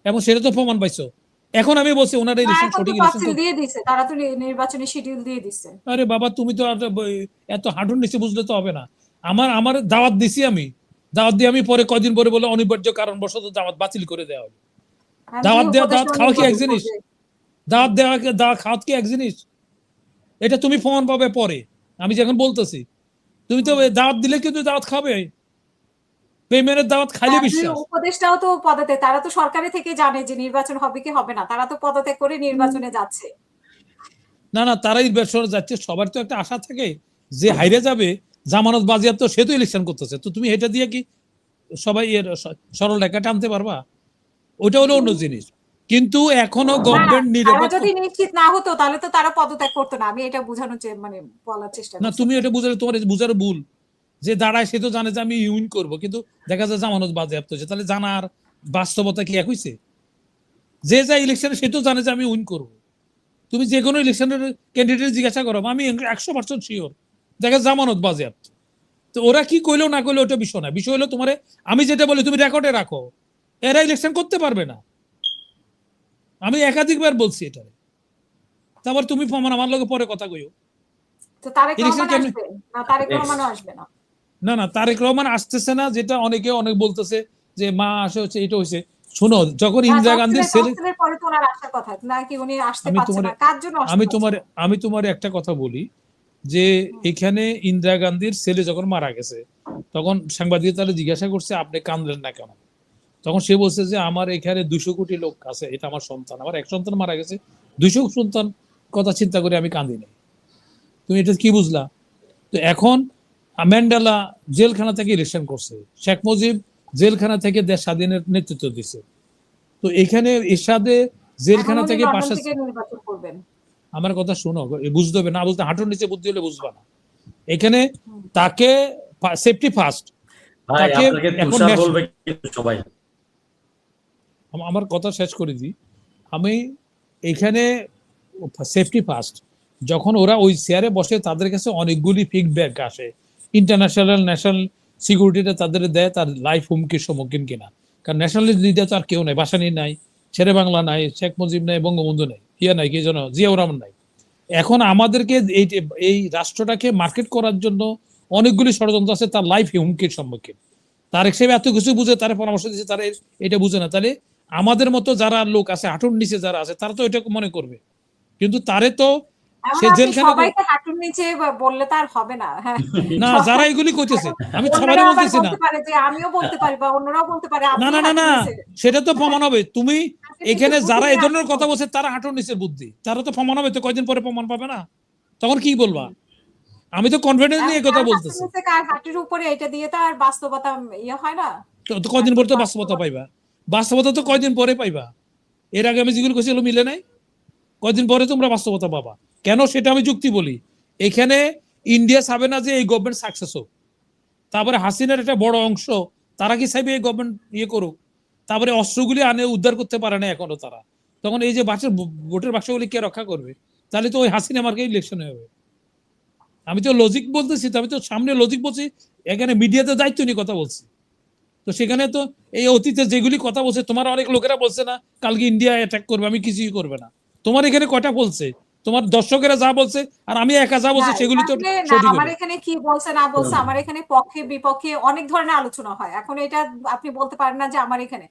এবং সেটা তো প্রমাণ পাইছো। এখন আমি বলছি ওনারা ইলেকশন সঠিক ইলেকশন দিয়ে দিয়েছে, তারা তো নির্বাচনী শিডিউল দিয়ে দিয়েছে। আরে বাবা তুমি তো এত হাঁটুর নিচে বুঝলে তো হবে না। আমার দাওয়াত দিছি, আমি দাওয়াত দিয়ে আমি পরে কদিন পরে বলে অনিবার্য কারণবশত দাওয়াত বাতিল করে দেওয়া হবে। দাওয়াত খাওয়া কি এক জিনিস? দাওয়াত খাওয়া কি এক জিনিস? এটা তুমি প্রমাণ পাবে পরে, আমি যখন বলতেছি। তুমি তো দাওয়াত দিলে কিন্তু দাওয়াত খাবে, পেমেন্টের দাওয়াত খাইলে বিশ্বাস। উপদেষ্টাও তো পদত্যাগ, তারা তো সরকারি থেকে জানে যে নির্বাচন হবে কি হবে না, তারা তো পদত্যাগ করে নির্বাচনে যাচ্ছে। না তারাই নির্বাচনে যাচ্ছে, সবার তো একটা আশা থাকে যে হাইরে যাবে জামানত বাজেয়াপ্ত, সে তো ইলেকশন করতেছে। তো তুমি এটা দিয়ে কি সবাই এর সরল রেখা টানতে পারবা? ওইটা হলো অন্য জিনিস। কিন্তু এখনো গভর্নমেন্ট নিরপেক্ষ, যদি নিশ্চিত না হতো তাহলে তো তারা পদত্যাগ করতো না। আমি এটা বোঝানোর মানে বলার চেষ্টা করছি। না তুমি এটা বুঝালে তোমার বুঝার ভুল। যে দাঁড়ায় সে তো জানে যে আমি ইউন করব, কিন্তু দেখা যায় জামানত বাজেয়াপ্ত হচ্ছে, তাহলে জানার বাস্তবতা কি এক হইছে? যে যা ইলেকশনে সে তো জানে যে আমি উইন করব। তুমি যে কোনো ইলেকশনের ক্যান্ডিডেট জিজ্ঞাসা করো, আমি 100% শিওর দেখা জামানত বাজেয়াপ্ত। তো ওরা কি কইলো না কইলো ওটা বিষয় না, বিষয় হলো তোমার আমি যেটা বলি তুমি রেকর্ডে রাখো, এরা ইলেকশন করতে পারবে না। আমি একাধিকবার বলছি এটা। তারপর তুমি প্রমাণ আমার লগে পরে কথা কইও। তো তারেক রহমান আসবে না? তারেক রহমান আসবে না? না তারেক রহমান আসতেছে না, যেটা অনেকে অনেক বলতেছে যে মা আসে হচ্ছে, এটা হইছে। শোনো, যখন ইন্দিরা গান্ধীর ছেলে, পরে তো ওনার আসার কথা নাকি উনি আসতে পারছে না, কার জন্য আসছে? আমি তোমার একটা কথা বলি যে এখানে ইন্দিরা গান্ধীর ছেলে যখন মারা গেছে তখন সাংবাদিক তারা জিজ্ঞাসা করছে আপনি কাঁদলেন না কেন? তখন সে বলছে যে আমার এখানে 200 কোটি লোক আছে, এটা আমার সন্তান, আমার এক সন্তান মারা গেছে, 200 সন্তান কথা চিন্তা করে আমি কাঁদি নাই। তুমি এটা কি বুঝলা? তো এখন ম্যান্ডেলা জেলখানা থেকে ইলেকশন করছে, শেখ মুজিব জেলখানা থেকে দেশ স্বাধীনের নেতৃত্ব দিছে। তো এখানে এরশাদে জেলখানা থেকে আমার কথা শুনো, বুঝতে হবে না বলতে হাঁটুর নিচে বুদ্ধি হলে বুঝবা না। এখানে তাকে সেফটি ফার্স্ট, তাকে এখন সবাই আমার কথা শেষ করে দিই। আমি এখানে সেফটি ফার্স্ট, যখন ওরা ওই চেয়ারে বসে তাদের কাছে অনেকগুলি ফিডব্যাক আসে, ইন্টারন্যাশনাল ন্যাশনাল সিকিউরিটিটা তাদের দেয় তার লাইফ হুমকির সম্মুখীন কিনা। কারণ ন্যাশনাল লিডার তো আর কেউ নাই, বাসানি নাই, শেরে বাংলা নাই, শেখ মুজিব নাই, বঙ্গবন্ধু নাই, নাই কি যেন জিয়াউর রহমান নাই। এখন আমাদেরকে এই রাষ্ট্রটাকে মার্কেট করার জন্য অনেকগুলি ষড়যন্ত্র আছে, তার লাইফ হুমকির সম্মুখীন। তার হিসেবে এত কিছু বুঝে তারা পরামর্শ দিচ্ছে, তারা এটা বুঝে না। তাহলে আমাদের মতো যারা লোক আছে, হাঁটুর নিচে যারা আছে, তারা তো এটা মনে করবে, কিন্তু তারে তো সে জেলখানা হাঁটুর নিচে বললে তার হবে না। না যারা এগুলি করতেছে, আমি সবারই বলতেছি না, আমিও বলতে পারি বা অন্যরাও বলতে পারে। না সেটা তো প্রমাণ হবে। তুমি এখানে যারা এই ধরনের কথা বলছে তারা হাঁটুর নিচের বুদ্ধি, তারা তো প্রমাণ হবে। তো কয়দিন পরে প্রমাণ পাবে না, তখন কি বলবা? আমি তো কনফিডেন্স নিয়ে কথা কার বলতেছি। হাতের কার হাঁটুর উপরে এটা দিয়ে তো আর বাস্তবতা ইয়ে হয় না। তো কয়দিন পরে তো বাস্তবতা বাস্তবতা পাইবা, বাস্তবতা তো কয়দিন পরে পাইবা। এর আগে আমি যেগুলো করছি মিলে নাই, কয়দিন পরে তোমরা বাস্তবতা পাবা। কেন সেটা আমি যুক্তি বলি। এখানে ইন্ডিয়া চাবে না যে এই গভর্নমেন্ট সাকসেস হোক, তারপরে হাসিনার একটা বড় অংশ তারা কি চাইবে এই গভর্নমেন্ট ইয়ে করুক, তারপরে অস্ত্রগুলি আনে উদ্ধার করতে পারে না এখনো তারা, তখন এই যে ভোটের বাক্সগুলি কে রক্ষা করবে? তাহলে তো ওই হাসিনা মার্কে ইলেকশন হবে। আমি তো লজিক বলতেছি, তো আমি তো সামনে লজিক বলছি, এখানে মিডিয়াতে দায়িত্ব নিয়ে কথা বলছি। তো সেখানে তো এই অতীতে যেগুলি কথা বলছে, তোমার অনেক লোকেরা বলছে না কালকে ইন্ডিয়া অ্যাটাক করবে, আমি কিছুই করবে না। তোমার এখানে কয়টা বলছে? তোমার দর্শকেরা যা বলছে আর আমি একা যা বলছে সেগুলি তো সঠিক আমার হবে। এখানে কি বলছে না বলছে, আমার এখানে পক্ষে বিপক্ষে অনেক ধরনের আলোচনা হয়। এখন এটা আপনি বলতে পারেন না যে আমার এখানে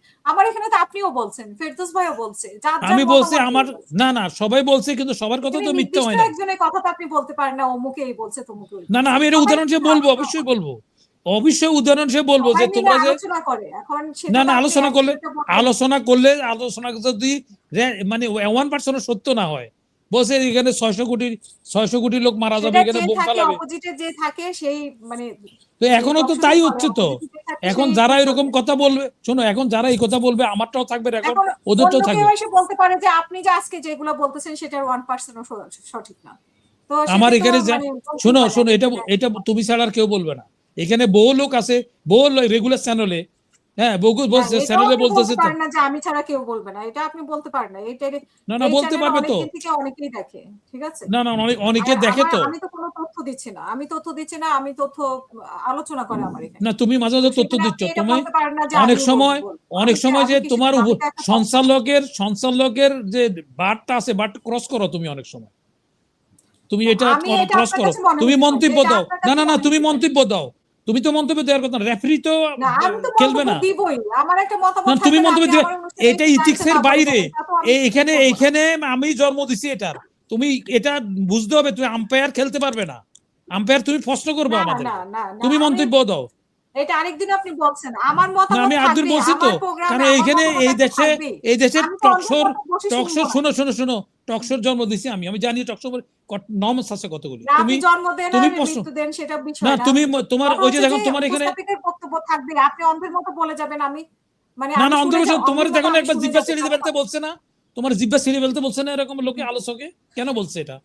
তো আপনিও বলছেন, ফেরদৌস ভাইও বলছে, যার যার আমি বলছি মতামত আমার, না না সবাই বলছে, কিন্তু সবার কথা তো মিথ্যা নির্দিষ্ট হয় না। একজনের কথা তো আপনি বলতে পারেন না অমুকে এই বলছে তমুকে ওই না না বলছে, আমি এটা সবাই উদাহরণ হিসেবে বলবো, অবশ্যই বলবো, অবশ্যই উদাহরণ হিসেবে বলবো যে সবাই মিলে তোমরা যে, আলোচনা করে। এখন না সেটা তো না আপনি আলোচনা করলে, একসাথে বলবেন। আলোচনা যদি মানে 1% সত্য না হয়, বলছে এখানে 600 কোটি লোক মারা যাবে, সেটা এখানে যে বোম থাকে ফালাবে। অপোজিটে যে থাকে সেই মানে তো যে এখনো তো টকশোতে তাই বলে হচ্ছে তো। অপোজিটে যে থাকে এখন সেই যারা ভুল এরকম করবে। কথা বলবে, শোনো, এখন যারা এই কথা বলবে আমারটাও থাকবে রেকর্ড, এখন ওদেরটাও অন্য কেউ থাকবে। এসে বলতে পারে যে আপনি যে আজকে যেগুলো বলতেছেন সেটার 1% সঠিক না। তো আমার সেটা তো এখানে যা, মানে বলতেই শোনো পারে শোনো, এটা একজনের এটা তুমি ছাড়া আর কেউ বলবে না। এখানে বহু লোক আছে, বহু রেগুলার চ্যানেলে, হ্যাঁ বহু না, এটাও চ্যানেলে আপনি বলতে বলতেছে তো। পারেন না যে আমি ছাড়া কেউ বলবে না। এটা আপনি বলতে পারেন না। না না এই বলতে চ্যানেল পারবে তো। অনেকদিন থেকে অনেকেই দেখে। ঠিক আছে? না না অনেকে আর দেখে তো। আমি তো কোনো তথ্য দিচ্ছি না। আমি তথ্য আলোচনা করে আমার এখানে। না তুমি মাঝে তো মাঝে তথ্য সেখানে দিচ্ছ আপনি এটা তুমি। বলতে পারেন না যে অনেক আমি সময়, বলবো। অনেক সময় যে আমি কিছু তোমার না, আমি তো একটা তথ্য। সঞ্চালকের যে বারটা আছে, বারটা ক্রস করো তুমি অনেক সময়। তুমি এটা আমি এটা ক্রস আপনার করো, কাছে মনে তুমি হতে পারে। মন্তব্য এটা দাও। আপনার না কাছে না না মনে তুমি হতে পারে। মন্তব্য দাও। তুমি তো মন্তব্য দেওয়ার কথা না, রেফারি তো না, আমি তো খেলবে মন্তব্য না। দিবই। আমার একটা না মতামত তুমি থাকবে না, মন্তব্য আপনি দিবে, আমার অনুষ্ঠানে এটা এসে যা ইচ্ছা ইথিক্সের তা বলে বাইরে। যাবেন। তা তো আমি এইখানে করব না। এইখানে আমি জন্ম দিছি এটার। তুমি এটা বুঝতে হবে, তুমি আম্পায়ার খেলতে পারবে না। আম্পায়ার তুমি প্রশ্ন করবে না, না, আমাদেরকে, না, না। তুমি আমি মন্তব্য দাও। এটা আরেকদিন আপনি বলছেন। আমার না মতামত আমি আব্দুল থাকবে। বলছি তো, আমার প্রোগ্রামে কারণ আমার এইখানে মতামত এই একটা দেশে, থাকবেই। এই দেশে আমি তো অন্ধের টকশোর, মতো বসে শুনবো না। শোনো টকশোর জন্ম দিছি আমি, আমি জানি টকশোর নর্মস আছে কতগুলি। না, তুমি আপনি জন্ম দেন তুমি আর প্রশ্ন, মৃত্যু দেন সেটা না বিষয় না। তুমি তোমার কথা ওই যে হচ্ছে দেখো যে তোমার এখানে, উপস্থাপিতের বক্তব্য থাকবে। আপনি অন্ধের মতো বলে যাবেন। না আমি না শুনে অন্তর্বাস, তোমার অন্ধের মতো দেখো না আমি একবার শুনে জিব্বা যাবো ছেড়ে তার ফেলতে কথা। বলছে না, তোমার জিব্বা ছেড়ে ফেলতে বলছে না এরকম লোকে আলোচকে, কেন বলছে এটা?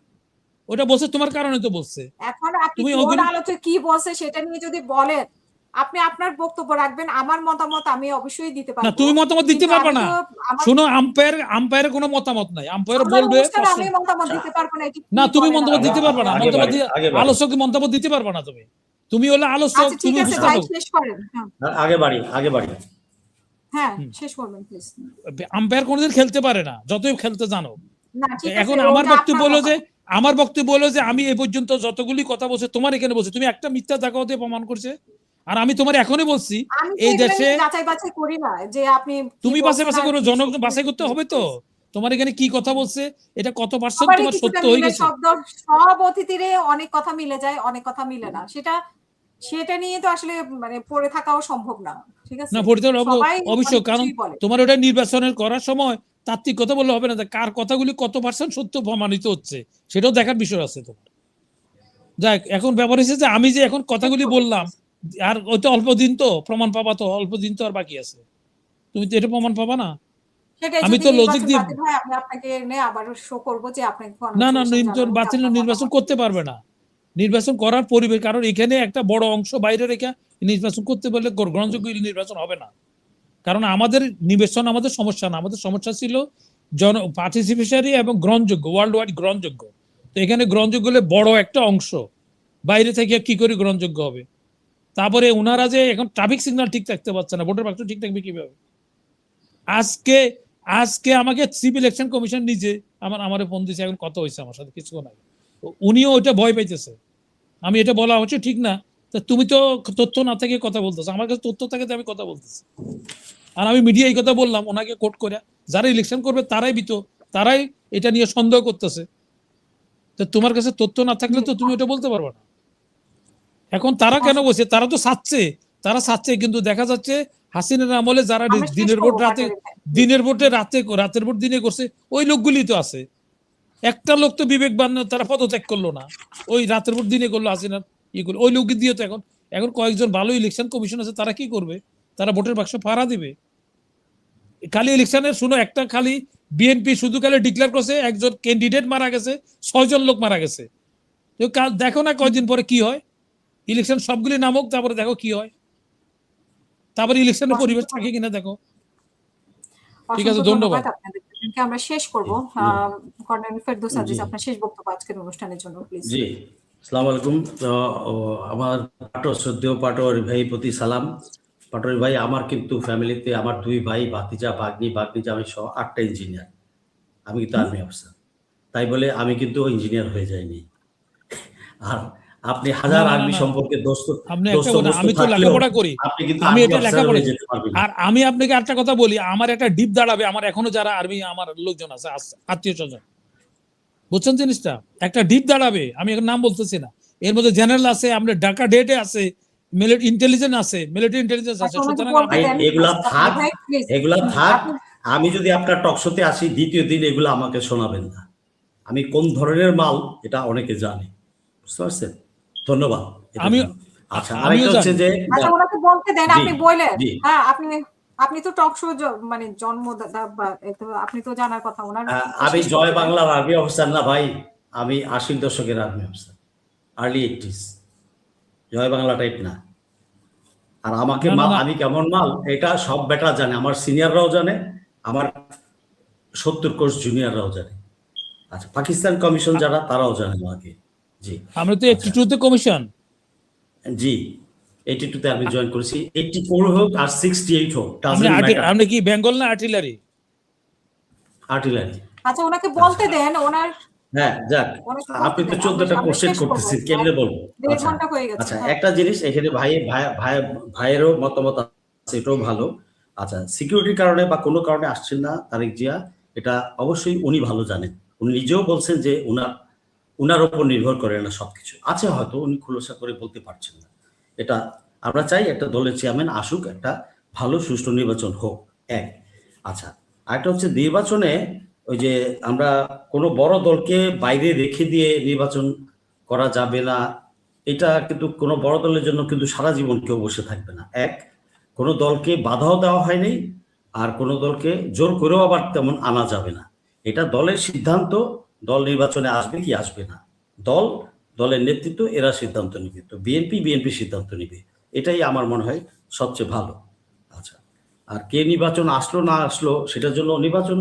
ওটা বলছে তোমার কারণে তো বলছে। এখন আপনি তুমি কোন ওগুলি, আলোচক কি বলছে সেটা নিয়ে যদি বলেন, আপনি আপনার বক্তব্য রাখবেন। আমার মতামত আমি অবশ্যই দিতে না পারবো। তুমি মতামত দিতে কিন্তু পারবে আমি না। তো আমার শোনো, আম্পায়ারের কোনো মতামত নাই, আম্পায়ার আমার বলবে অনুষ্ঠানে প্রশ্ন। আমি মতামত দিতে পারবো না। এটা কি না তুমি বলেন মন্তব্য আপনি? দিতে পারবে না, আগে মন্তব্য বাড়ি, দিয়ে আগে বাড়ি, আলোচক মন্তব্য দিতে পারবে না তুমি। তুমি হলে আলোচক, আচ্ছা ঠিক তুমি আছে ভাই, উপস্থাপক। শেষ করেন। হ্যাঁ, আগে বাড়ি, আগে বাড়ি। হ্যাঁ, শেষ করবেন প্লিজ। আম্পায়ার কোনোদিন খেলতে পারে না, যতই খেলতে জানো। না ঠিক আছে, এখন আমার ওটা বক্তব্য আপনার হলো যে, মতামত। আমি এই পর্যন্ত যতগুলি কথা বলছি তোমার এখানে বলছি, তুমি একটা মিথ্যা জায়গা দিয়ে প্রমাণ করছে। আর আমি তোমার এখনই বলছি, আমি তো এই এগুলো দেশে নিয়ে যাচাই বাছাই করি না যে আপনি কি তুমি বাছাই বলছেন বাছাই আর করো, কি জনগণ সত্যি বাছাই করতে মিথ্যে। হবে তো। তোমার এখানে কি কথা বলছে, এটা কত পার্সেন্ট সবারই তোমার কিছুটা সত্য হয়ে মিলে, গেছে। সব অতিথিরে অনেক কথা মিলে যায়, অনেক কথা মিলে না। সেটা নিয়ে তো আসলে মানে পড়ে থাকাও সম্ভব না। ঠিক না আছে? পরিচালনা সবাই অবশ্য, অনেক কারণ কিছুই বলে। তোমার ওটা নির্বাচনের করার সময় তাত্ত্বিক কথা বললে হবে না, কার কথাগুলি কত পার্সেন্ট সত্য প্রমাণিত হচ্ছে সেটাও দেখার বিষয় আছে তোমার। যাক, এখন ব্যাপার হচ্ছে যে আমি যে এখন শেষ কথাগুলি করবেন বললাম, please। আর ওইটা অল্প দিন তো প্রমাণ পাবা, তো অল্প দিন তো আর বাকি আছে, তুমি তো এটা প্রমাণ পাবা না। সেটাই, আমি যদি তো লজিক নির্বাচন দিয়ে, বাতিল হয় আমি আপনাকে এনে আবার শো করব যে আপনাকে না না কনগ্রাচুলেশন জানাবো যে আপনার নির্বাচন মতামত করতে ঠিক পারবে আছে। না। নির্বাচন করার পরিবেশ, কারণ এখানে একটা বড় অংশ বাইরে রেখে নির্বাচন করতে পারলে গ্রহণযোগ্য নির্বাচন হবে না। কারণ আমাদের নির্বাচন আমাদের সমস্যা না, আমাদের সমস্যা ছিল পার্টিসিপেশনারি এবং গ্রহণযোগ্য, ওয়ার্ল্ড ওয়াইড গ্রহণযোগ্য। তো এখানে গ্রহণযোগ্য হলে বড় একটা অংশ বাইরে থেকে কি করে গ্রহণযোগ্য হবে? তারপরে ওনারা যে এখন ট্রাফিক সিগন্যাল ঠিক থাকতে পারছে না, ভোটের বাক্স ঠিক থাকবে কিভাবে? আজকে আজকে আমাকে চিফ ইলেকশন কমিশন নিজে আমারে ফোন দিয়েছে, এখন কত হয়েছে আমার সাথে কিছুক্ষণ আগে, উনিও ওইটা ভয় পাইতেছে। আমি এটা বলা হচ্ছে ঠিক না, তা তুমি তো তথ্য না থেকে কথা বলতেছো, আমার কাছে তথ্য থাকে আমি কথা বলতেছি। আর আমি মিডিয়া এই কথা বললাম ওনাকে কোট করে, যারা ইলেকশন করবে তারাই এটা নিয়ে সন্দেহ করতেছে। তো তোমার কাছে তথ্য না থাকলে তো তুমি ওটা বলতে পারবে না। এখন তারা কেন বসে, তারা চাচ্ছে, কিন্তু দেখা যাচ্ছে হাসিনার আমলে যারা আমরা শেষ দিনের ভোট করবো রাতে, বাজারে ভাই। দিনের ভোটে রাতের ভোট দিনে করছে, ওই লোকগুলি তো আছে। একটা লোক তো বিবেকবান না, তারা পদত্যাগ করলো না, ওই রাতের পর দিনে করলো হাসিনা করলো, ওই লোক দিয়ে তো এখন এখন কয়েকজন ভালো ইলেকশন কমিশন আছে, তারা কি করবে? তারা ভোটের বাক্স পাহারা দিবে। খালি ইলেকশনের শুনো একটা খালি বিএনপি শুধু খালি ডিক্লেয়ার করছে একজন ক্যান্ডিডেট মারা গেছে, 6 জন লোক মারা গেছে। তো দেখো না কয়দিন পরে কি হয়, ইলেকশন সবগুলি নামক, তারপরে দেখো কি হয়, তারপরে ইলেকশনের পরিবেশ থাকে কিনা দেখো। ঠিক আছে, ধন্যবাদ। আপনাদেরকে আমরা শেষ করব। কর্নেল ফেরদৌস আজিজ, আপনার শেষ বক্তব্য আজকের অনুষ্ঠানের জন্য প্লিজ। জি, আসসালামু আলাইকুম। তো আমার শ্রদ্ধেয় পাটোয়ারি ভাই প্রতি সালাম। পাটোয়ারি ভাই, আমার কিন্তু ফ্যামিলিতে আমার 2 ভাই, ভাতিজা, ভাগ্নিজা, আমি সহ 8টা ইঞ্জিনিয়ার। আমি কিন্তু আর্মি অফিসার, তাই বলে আমি কিন্তু ইঞ্জিনিয়ার হয়ে যাইনি। আর আপনি হাজার আর্মি সম্পর্কে আমি তো লেখাপড়া করি, আমি এটা লেখাপড়া, আর আমি আপনাকে একটা কথা বলি, আমার একটা ডিপ দাঁড়াবে, আমার এখনো যারা আর্মি আমার লোকজন আছে, আত্মীয় স্বজন, বুঝছেন জিনিসটা, একটা ডিপ দাঁড়াবে। আমি এখন নাম বলতেছি না, এর মধ্যে জেনারেল আছে, আমরা ঢাকা ডেটে আছে, মিলিটারি ইন্টেলিজেন্স আছে, মিলিটারি ইন্টেলিজেন্স আছে। সুতরাং এগুলা থাক। আমি যদি আপনার টকশোতে আসি দ্বিতীয় দিন, এগুলো আমাকে শোনাবেন না। আমি কোন ধরনের মাল এটা অনেকে জানে, বুঝতে পারছেন? ধন্যবাদ। আচ্ছা, আরেকটা হচ্ছে যে ওনাকে বলতে দেন, আপনি বলেন। হ্যাঁ, আপনি তো টক শো মানে জন্মদাতা, আপনি তো জানার কথা ওনার। আমি জয় বাংলার আর্মি অফিসার না ভাই, আমি 80 দশকের আর্মি অফিসার, আর্লি 80s, জয় বাংলা টাইপ না। আর আমাকে আমি কেমন মাল এটা সব বেটা জানে, আমার সিনিয়ররাও জানে, আমার 70 কোর্স জুনিয়ররাও জানে। আচ্ছা, পাকিস্তান কমিশন যারা, তারাও জানে আমাকে। জি, আমরা তো 82 তে কমিশন। জি, 82 তে আমি জয়েন করেছি। 84 হোক আর 68 হোক, আপনি কি বেঙ্গল না আর্টিলারি? আর্টিলারি। আচ্ছা, ওনাকে বলতে দেন। ওনার হ্যাঁ, যাক, আপনি তো 14টা কোশ্চেন করতেছেন, কেমনে বলবো? আচ্ছা, একটা জিনিস এখানে ভাইয়েরও মতামত আছে, এটাও ভালো। আচ্ছা, সিকিউরিটির কারণে বা কোনো কারণে আসছেন না তারেক জিয়া, এটা অবশ্যই উনি ভালো জানেন। উনি নিজেও বলছেন যে উনার উপর নির্ভর করে না সবকিছু, আছে হয়তো উনি খোলসা করে বলতে পারছেন না। এটা আমরা চাই একটা দলের চেয়ারম্যান আসুক, একটা ভালো সুষ্ঠু নির্বাচন হোক, এক। আচ্ছা, আরেকটা হচ্ছে নির্বাচনে ওই যে আমরা কোনো বড় দলকে বাইরে রেখে দিয়ে নির্বাচন করা যাবে না, এটা কিন্তু কোনো বড় দলের জন্য কিন্তু সারা জীবন কেউ বসে থাকবে না। এক, কোনো দলকে বাধাও দেওয়া হয়নি, আর কোনো দলকে জোর করেও আবার তেমন আনা যাবে না। এটা দলের সিদ্ধান্ত, দল নির্বাচনে আসবে কি আসবে না, দলের নেতৃত্ব এরা সিদ্ধান্ত নিবে। তো বিএনপি সিদ্ধান্ত নিবে, এটাই আমার মনে হয় সবচেয়ে ভালো। আচ্ছা, আর কে নির্বাচন আসলো না আসলো সেটার জন্য নির্বাচন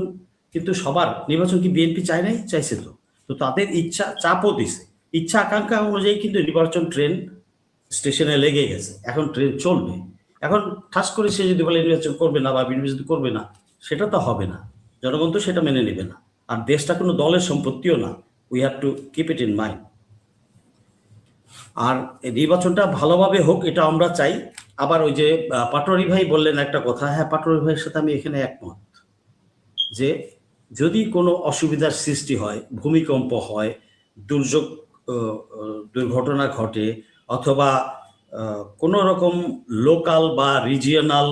কিন্তু সবার, নির্বাচন কি বিএনপি চায় নাই? চাইছে তো। তো তাদের ইচ্ছা, চাপও দিছে, ইচ্ছা আকাঙ্ক্ষা অনুযায়ী কিন্তু নির্বাচন ট্রেন স্টেশনে লেগে গেছে, এখন ট্রেন চলবে। এখন ঠাস করে সে যদি বলে নির্বাচন করবে না বা বিএনপি যদি করবে না, সেটা তো হবে না, জনগণ তো সেটা মেনে নেবে না। আর দেশটা কোনো দলের সম্পত্তিও না, we have to keep it in mind. আর নির্বাচনটা ভালোভাবে হোক, এটা আমরা চাই। আবার ওই যে পাটোয়ারি ভাই বললেন একটা কথা, হ্যাঁ, পাটোয়ারি ভাইয়ের সাথে আমি এখানে একমত, যে যদি কোনো অসুবিধার সৃষ্টি হয়, ভূমিকম্প হয়, দুর্ঘটনা ঘটে, অথবা কোনো রকম লোকাল বা রিজিয়নাল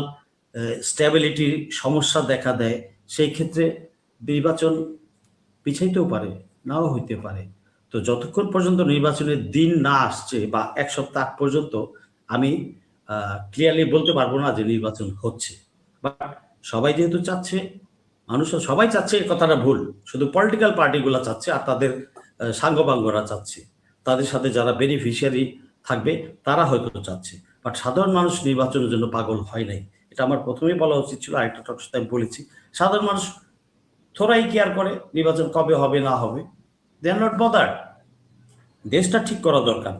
স্ট্যাবিলিটির সমস্যা দেখা দেয়, সেই ক্ষেত্রে নির্বাচন পিছাইতেও পারে, নাও হইতে পারে। তো যতক্ষণ পর্যন্ত নির্বাচনের দিন না আসছে বা 1 সপ্তাহ আগ পর্যন্ত আমি ক্লিয়ারলি বলতে পারবো না যে নির্বাচন হচ্ছে। বাট সবাই যেহেতু চাচ্ছে, মানুষও সবাই চাচ্ছে, এই কথাটা ভুল, শুধু পলিটিক্যাল পার্টিগুলো চাচ্ছে আর তাদের সাঙ্গপাঙ্গরা চাচ্ছে, তাদের সাথে যারা বেনিফিশিয়ারি থাকবে তারা হয়তো চাচ্ছে। বাট সাধারণ মানুষ নির্বাচনের জন্য পাগল হয় নাই, এটা আমার প্রথমেই বলা উচিত ছিল। আরেকটা টকশোতে আমি বলেছি, সাধারণ মানুষ থোড়াই কেয়ার করে নির্বাচন কবে হবে না হবে, দে আর নট বদার্ড। দেশটা ঠিক করা দরকার,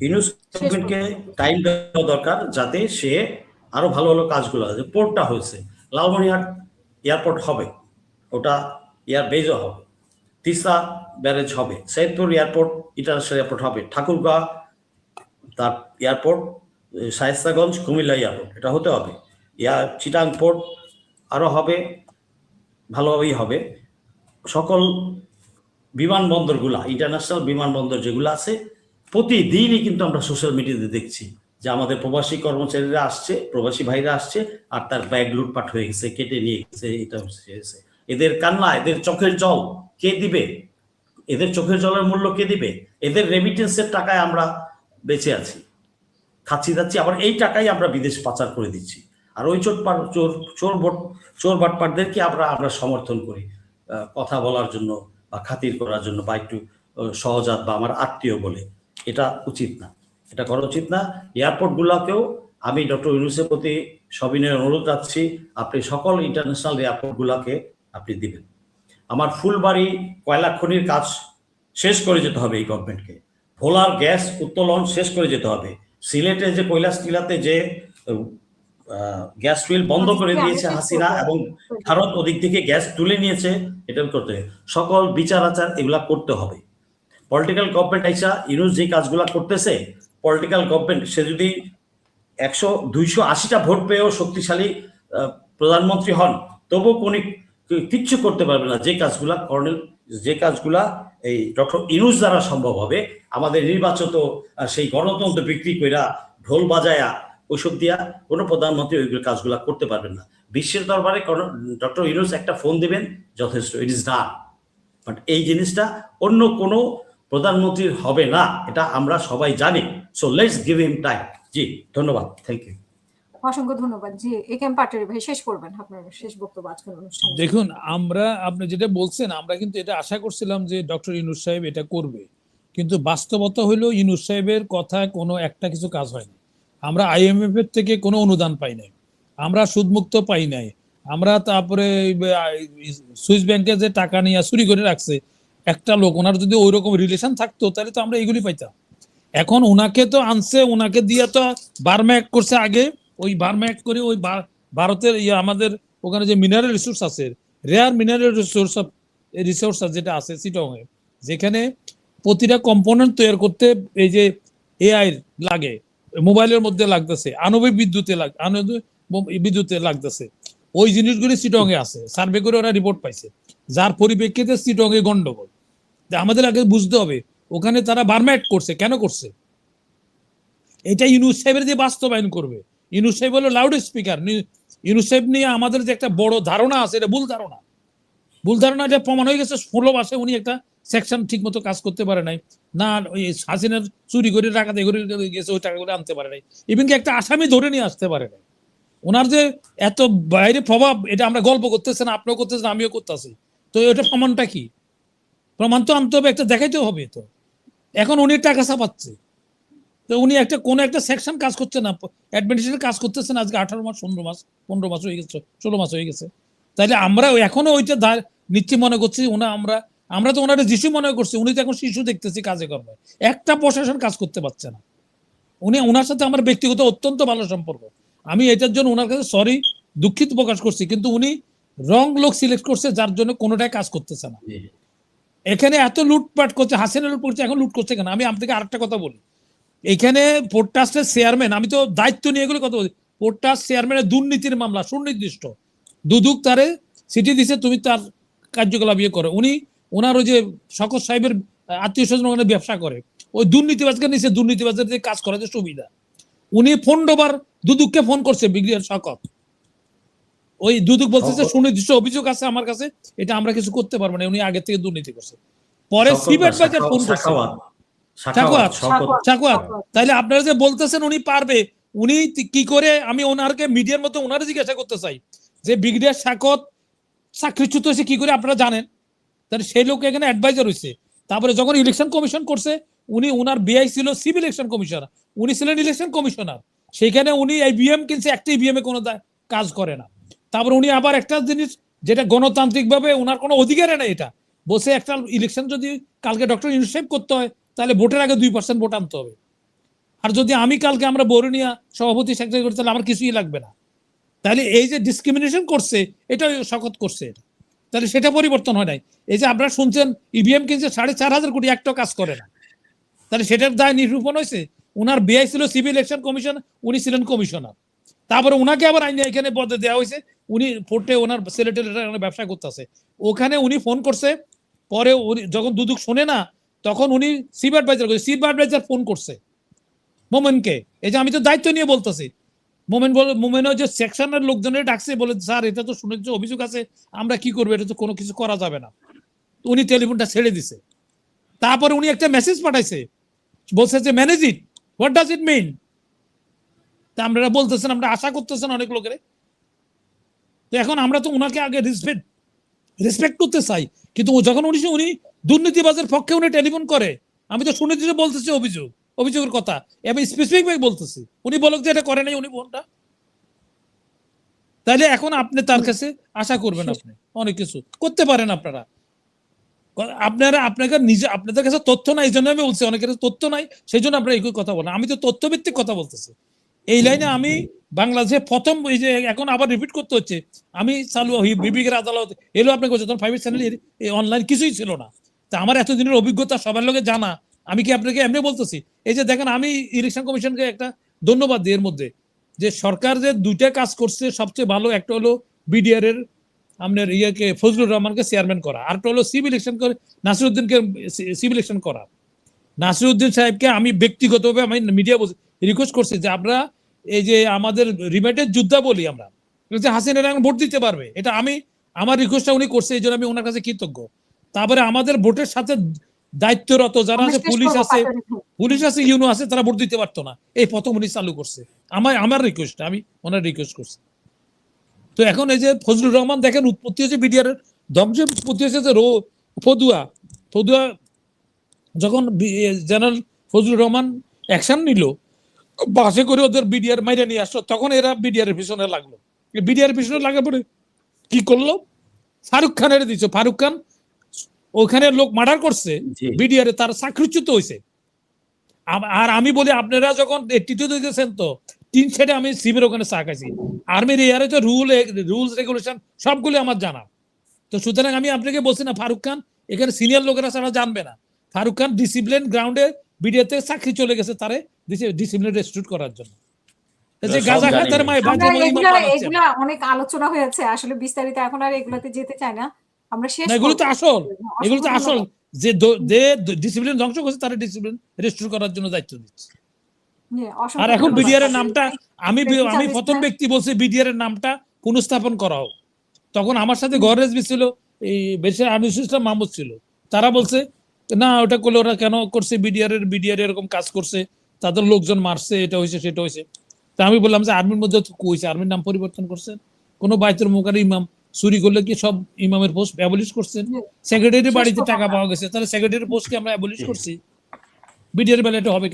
ইউনুস গভর্নমেন্টকে টাইম দেওয়া দরকার, যাতে সে আরো ভালো ভালো কাজগুলো আছে। পোর্টটা হয়েছে, লালমনিরহাট এয়ারপোর্ট হবে, ওটা এয়ার বেজও হবে, তিস্তা ব্যারেজ হবে, সৈয়দপুর এয়ারপোর্ট ইন্টারন্যাশনাল এয়ারপোর্ট হবে, ঠাকুরগাঁ তার এয়ারপোর্ট, শায়েস্তাগঞ্জ কুমিল্লা এয়ারপোর্ট, এটা হতে হবে। চিটাং পোর্ট আরও হবে, ভালোভাবেই হবে। সকল বিমানবন্দরগুলা, ইন্টারন্যাশনাল বিমানবন্দর যেগুলো আছে, প্রতিদিনই কিন্তু আমরা সোশ্যাল মিডিয়াতে দেখছি যে আমাদের প্রবাসী কর্মচারীরা আসছে, প্রবাসী ভাইরা আসছে, আর তার ব্যাগ লুটপাট হয়ে গেছে, কেটে নিয়ে গেছে, এটা হয়েছে। এদের কান্না, এদের চোখের জল কে দিবে? এদের চোখের জলের মূল্য কে দিবে? এদের রেমিটেন্সের টাকায় আমরা বেঁচে আছি, খাচ্ছি যাচ্ছি, আবার এই টাকাই আমরা বিদেশ পাচার করে দিচ্ছি। আর ওই চোর বাটপারদেরকে আমরা সমর্থন করি কথা বলার জন্য বা খাতির করার জন্য, বা একটু সহজাত বা আমার আত্মীয় বলে। এটা উচিত না, এটা করা উচিত না। এয়ারপোর্টগুলোকেও আমি ডক্টর ইউনূসের প্রতি সবিনয় অনুরোধ রাখছি, আপনি সকল ইন্টারন্যাশনাল এয়ারপোর্টগুলোকে আপনি দিবেন। আমার ফুলবাড়ি কয়লা খনির কাজ শেষ করে যেতে হবে এই গভর্নমেন্টকে। ভোলার গ্যাস উত্তোলন শেষ করে যেতে হবে। সিলেটে যে কৈলাস টিলাতে যে গ্যাস ফিল বন্ধ করে দিয়েছে হাসিনা এবং ভারত ওদিক থেকে গ্যাস তুলে নিয়েছে, এটা করতে হবে। সকল বিচার আচার এগুলা করতে হবে। পলিটিক্যাল গভর্নমেন্ট আইসা ইউনূস যে কাজগুলা করতেছে, পলিটিক্যাল গভর্নমেন্ট সে যদি 100-280টা ভোট পেয়েও শক্তিশালী প্রধানমন্ত্রী হন, তবুও কোনো কিচ্ছু করতে পারবে না যে কাজগুলা এই ডক্টর ইউনূস দ্বারা সম্ভব হবে। আমাদের নির্বাচিত সেই গণতন্ত্র বিক্রি কইরা ঢোল বাজায়া ওইসব দিয়া কোনো প্রধানমন্ত্রী ওইগুলো কাজগুলা করতে পারবেন না। বিশ্বের দরবারে ডক্টর ইউনূস একটা ফোন দিবেন, যথেষ্ট, ইট ইজ ডান। বাট এই জিনিসটা অন্য কোনো প্রধানমন্ত্রীর হবে না, এটা আমরা সবাই জানি। So let's give him time. জি, ধন্যবাদ, থ্যাংক ইউ। অসংখ্য ধন্যবাদ। জি, একেএম পাটোয়ারী ভাই শেষ করবেন আপনার শেষ বক্তব্য আজকের অনুষ্ঠানে। দেখুন, আপনি যেটা বলছেন, আমরা কিন্তু এটা আশা করছিলাম যে ডক্টর ইউনূস সাহেব এটা করবে, কিন্তু বাস্তবতা হলো ইউনূস সাহেবের কথায় কোনো একটা কিছু কাজ হয় না। আমরা IMF এর থেকে কোনো অনুদান পাই নাই, আমরা সুদমুক্ত পাই নাই, আমরা তারপরে সুইস ব্যাংকে যে টাকা নিয়ে চুরি করে রাখছে একটা লোক, ওনার যদি ওই রকম রিলেশন থাকতো তাহলে তো আমরা এগুলি পাইতাম। এখন ওনাকে তো আনছে, ওনাকে দিয়ে তো বার্মা অ্যাক্ট করছে আগে, ওই বার্মা অ্যাক্ট করে ওই ভারতের আমাদের ওখানে যে মিনারেল রিসোর্স আছে, রেয়ার মিনারেল রিসোর্স যেটা আছে চিটংয়ে, যেখানে প্রতিটা কম্পোনেন্ট তৈরি করতে এই যে AI লাগে, মোবাইলের মধ্যে লাগতেছে, আণবিক বিদ্যুতে লাগতেছে, ওই জিনিসগুলি চিটংয়ে আছে, সার্ভে করে ওরা রিপোর্ট পাইছে, যার পরিপ্রেক্ষিতে চিটংয়ে গন্ডগোল। আমাদের আগে বুঝতে হবে ওখানে তারা বার্মা অ্যাক্ট করছে, কেন করছে? এটা ইউনূস সাহেবের যে বাস্তবায়ন করবে। ইউনূস সাহেব হলো লাউড স্পিকার। ইউনূস সাহেব নিয়ে আমাদের যে একটা বড় ধারণা আছে, এটা ভুল ধারণা। এটা প্রমাণ হয়ে গেছে। 16 মাসে উনি একটা সেকশন ঠিক মতো কাজ করতে পারে নাই, না ওই হাসিনার চুরি করে টাকাতে গেছে, ওই টাকাগুলো আনতে পারে নাই, ইভেন কি একটা আসামি ধরে নিয়ে আসতে পারে নাই। ওনার যে এত বাইরে প্রভাব, এটা আমরা গল্প করতেছেন, আপনিও করতেছেন, আমিও করতেছি, তো এটা প্রমাণটা কি? প্রমাণ তো আনতে হবে, একটা দেখাইতে হবে। তো এখন উনি টাকা ছাপাচ্ছে, তো উনি কোন একটা সেকশন কাজ করছে না, অ্যাডমিনিস্ট্রেশন কাজ করতেছেন আজকে 18 মাস 15 মাস হয়ে গেছে, 16 মাস হয়ে গেছে। তাইলে আমরা এখনো ওইটা নিশ্চয় মনে করছি আমরা তো ওনারা যিশু মনে করছি, উনি তো এখন শিশু দেখতেছি কাজে কর্মে। একটা প্রশাসন কাজ করতে পারছে না। ওনার সাথে আমার ব্যক্তিগত অত্যন্ত ভালো সম্পর্ক, আমি এটার জন্য ওনার কাছে সরি, দুঃখিত প্রকাশ করছি, কিন্তু উনি রং লোক সিলেক্ট করছে, যার জন্য কোনোটাই কাজ করতেছে না। এখানে এত লুটপাট করছে, হাসিনা লুট করছে, এখন লুট করছে কেন? আমি আপনাকে আরেকটা কথা বলি, এখানে পোর্ট ট্রাস্টের চেয়ারম্যান, আমি তো দায়িত্ব নিয়ে এগুলো কথা বলি, পোর্ট ট্রাস্ট চেয়ারম্যানের দুর্নীতির মামলা সুনির্দিষ্ট, দুদক তারে চিঠি দিছে, তুমি তার কার্যকলাপ করো। ওনার ওই যে শকত সাহেবের আত্মীয় স্বজন ওখানে ব্যবসা করে, ওই দুর্নীতিবাজকে নিচে, দুর্নীতিবাজের যে কাজ করার যে সুবিধা, উনি ফোনবার দুদককে ফোন করছে ব্রিগেডিয়ার শকত। ওই দুদক বলতেছে সুনির্দিষ্ট অভিযোগ আছে আমার কাছে, এটা আমরা কিছু করতে পারবো না, উনি আগে থেকে দুর্নীতি করছে। পরে চিফ অ্যাডভাইজার ফোন করছে, তাইলে আপনারা যে বলতেছেন উনি পারবে, উনি কি করে? আমি ওনারকে মিডিয়ার মতো ওনারা জিজ্ঞাসা করতে চাই যে ব্রিগেডিয়ার শাকত চাকরিচ্যুত হয়েছে কি করে, আপনারা জানেন? তাহলে সেই লোক এখানে অ্যাডভাইজার হয়েছে। তারপরে যখন ইলেকশন কমিশন করছে, ওনার বিআই ছিল সিভিল ইলেকশন কমিশনার, উনি ছিলেন ইলেকশন কমিশনার, সেখানে উনি এই বিএম কিনছে, একটা বিএম এ কোনো কাজ করে না। তারপর উনি আবার একটা জিনিস, যেটা গণতান্ত্রিক ভাবে ওনার কোনো অধিকারে নেই, এটা বসে একটা ইলেকশন যদি কালকে ডক্টর ইউনূস সাহেব করতে হয়, তাহলে ভোটের আগে 2% ভোট আনতে হবে। আর যদি আমি কালকে আমরা বরুণিয়া সভাপতি সেক্রেটারি করি, তাহলে আমার কিছুই লাগবে না। তাহলে এই যে ডিসক্রিমিনেশন করছে, এটা শকত করছে, এটা তাহলে সেটা পরিবর্তন হয় নাই। এই যে আপনারা শুনছেন ইভিএম কিনছে 4,500 কোটি, একটা কাজ করে না, তাহলে সেটার দায় নিরূপণ হয়েছে। ওনার বিআই ছিল সিভিল ইলেকশন কমিশন, উনি ছিলেন কমিশনার, তারপরে ওনাকে আবার আইনে এখানে পদে দেওয়া হয়েছে, উনি ফোর্টে ওনার ছেলেটের ব্যবসা করতেছে, ওখানে উনি ফোন করছে। পরে যখন দুদক শোনে না, তখন উনি চিফ অ্যাডভাইজার ফোন করছে মোমেনকে। এই যে আমি তো দায়িত্ব নিয়ে বলতেছি, মোমেন যে সেকশনের লোকজনের ডাকছে, বলে স্যার এটা তো শুনে যে অভিযোগ আছে, আমরা কি করবো, এটা তো কোনো কিছু করা যাবে না। উনি টেলিফোনটা ছেড়ে দিছে। তারপরে উনি একটা মেসেজ পাঠাইছে, বলছে যে manage it, what does it mean? তা আপনারা বলতেছেন, আমরা আশা করতেছেন অনেক লোকের। তো এখন আমরা তো ওনাকে আগে রেসপেক্ট করতে চাই, কিন্তু যখন উনি দুর্নীতিবাজের পক্ষে উনি টেলিফোন করে, আমি তো শুনে দিতে বলতেছি অভিযোগের কথা, আমি স্পেসিফিক ভাবে বলতেছি, উনি বলুক যে এটা করে নাই উনি ফোনটা, তাহলে এখন আপনি তার কাছে আশা করবেন, আপনি অনেক কিছু করতে পারেন আপনারা। আপনাদের কাছে তথ্য নাই, এই জন্য আমি বলছি অনেকের তথ্য নাই, সেই জন্য আপনারা একই কথা বলেন। আমি তো তথ্যভিত্তিক কথা বলতেছি। এই লাইনে আমি বাংলাদেশে প্রথম, এই যে এখন আবার রিপিট করতে হচ্ছে, আমি চালু বিবেকের আদালত এলো আপনি করছে, তখন 5 চ্যানেল অনলাইন কিছুই ছিল না। তা আমার এতদিনের অভিজ্ঞতা সবার লোকে জানা, আমি কি আপনাকে এমনি বলতেছি? এই যে দেখেন, আমি ইলেকশন কমিশনকে একটা ধন্যবাদ দিই এর মধ্যে, যে সরকার যে দুইটা কাজ করছে সবচেয়ে ভালো, একটা হলো বিডিআর এর আপনার ইয়েকে ফজলুর রহমানকে চেয়ারম্যান করা, আরেকটা হলো সিভিল ইলেকশন করে নাসিরউদ্দিনকে সিভিল ইলেকশন করা। নাসিরউদ্দিন সাহেবকে আমি ব্যক্তিগতভাবে আমি মিডিয়া রিকোয়েস্ট করছি যে আমরা এই যে আমাদের রিমেটেড যোদ্ধা বলি আমরা, হাসিনা এখন ভোট দিতে পারবে, এটা আমি আমার রিকোয়েস্টটা উনি করছে, এই জন্য আমি ওনার কাছে কৃতজ্ঞ। তারপরে আমাদের ভোটের সাথে দায়িত্বরত যারা আছে, পুলিশ আছে, ইউনো আছে, তারা ভোট দিতে পারতো না, এই প্রথম উনি চালু করছে। আমার রিকোয়েস্ট, আমি ওনার রিকোয়েস্ট করছি। তো এখন এই যে ফজলুর রহমান দেখেন, উৎপত্তি হচ্ছে বিডিআর এর, ধ্বংস উৎপত্তি হচ্ছে যে ফদুয়া যখন জেনারেল ফজলুর রহমান অ্যাকশন নিল, বাসে করে ওদের বিডিআর মাইরে নিয়ে আসলো, তখন এরা বিডিআর এর পিছনে লাগলো। বিডিআর এর পিছনে লাগার পরে কি করলো? ফারুক খানের দিচ্ছে, ফারুক খান ওখানে লোক মার্ডার করছে, বিডিআর এ তার চাকরিচ্যুত হয়েছে। আর আমি বলি, আপনারা যখন 82 দেখেছেন, তো 3 সাইডে আমি সিভির ওখানে চা খাইছি, আর্মির এয়ারে তো রুলস রেগুলেশন সবগুলো আমার জানা। তো সুতরাং আমি আপনাকে বলছি না, ফারুক খান এখানে সিনিয়র লোকেরা ছাড়া জানবে না, ফারুক খান ডিসিপ্লিন গ্রাউন্ডে বিডিএতে চাকরি চলে গেছে তারে ডিসিপ্লিন রেস্টিটিউট করার জন্য। যে গাজা খাতের এগুলা অনেক আলোচনা হয়েছে, আসলে বিস্তারিত এখন আর এগুলাতে যেতে চাই না আমরা। শেষ এগুলো তো আসল যে ডিসিপ্লিন ধ্বংস করছে, তারা ডিসিপ্লিন রেস্টিটিউট করার জন্য দায়িত্ব দিচ্ছে। আর এখন বিডিআর এর নামটা আমি প্রথম ব্যক্তি বলছি, বিডিআর এর নামটা পুনঃস্থাপন করা হোক। তখন আমার সাথে ঘর রেজবি ছিল, এই বেশির আনিসুল ইসলাম মাহমুদ ছিল, তারা বলছে না ওটা করলে ওরা কেন করছে, বিডিআর এরকম কাজ করছে, তাদের লোকজন মারছে, এটা হয়েছে সেটা হয়েছে। তা আমি বললাম যে আর্মির মধ্যে কইছে, আর্মির নাম পরিবর্তন করছেন, কোন বাইতুল মুকাররম ইমাম চুরি করলে কি সব ইমামের পোস্ট অ্যাবলিশ করছেন? সেক্রেটারি বাড়িতে টাকা পাওয়া গেছে, তাহলে সেক্রেটারি পোস্ট কি আমরা অ্যাবলিশ করছি? বিডিআর বেলা এটা হবে কেন?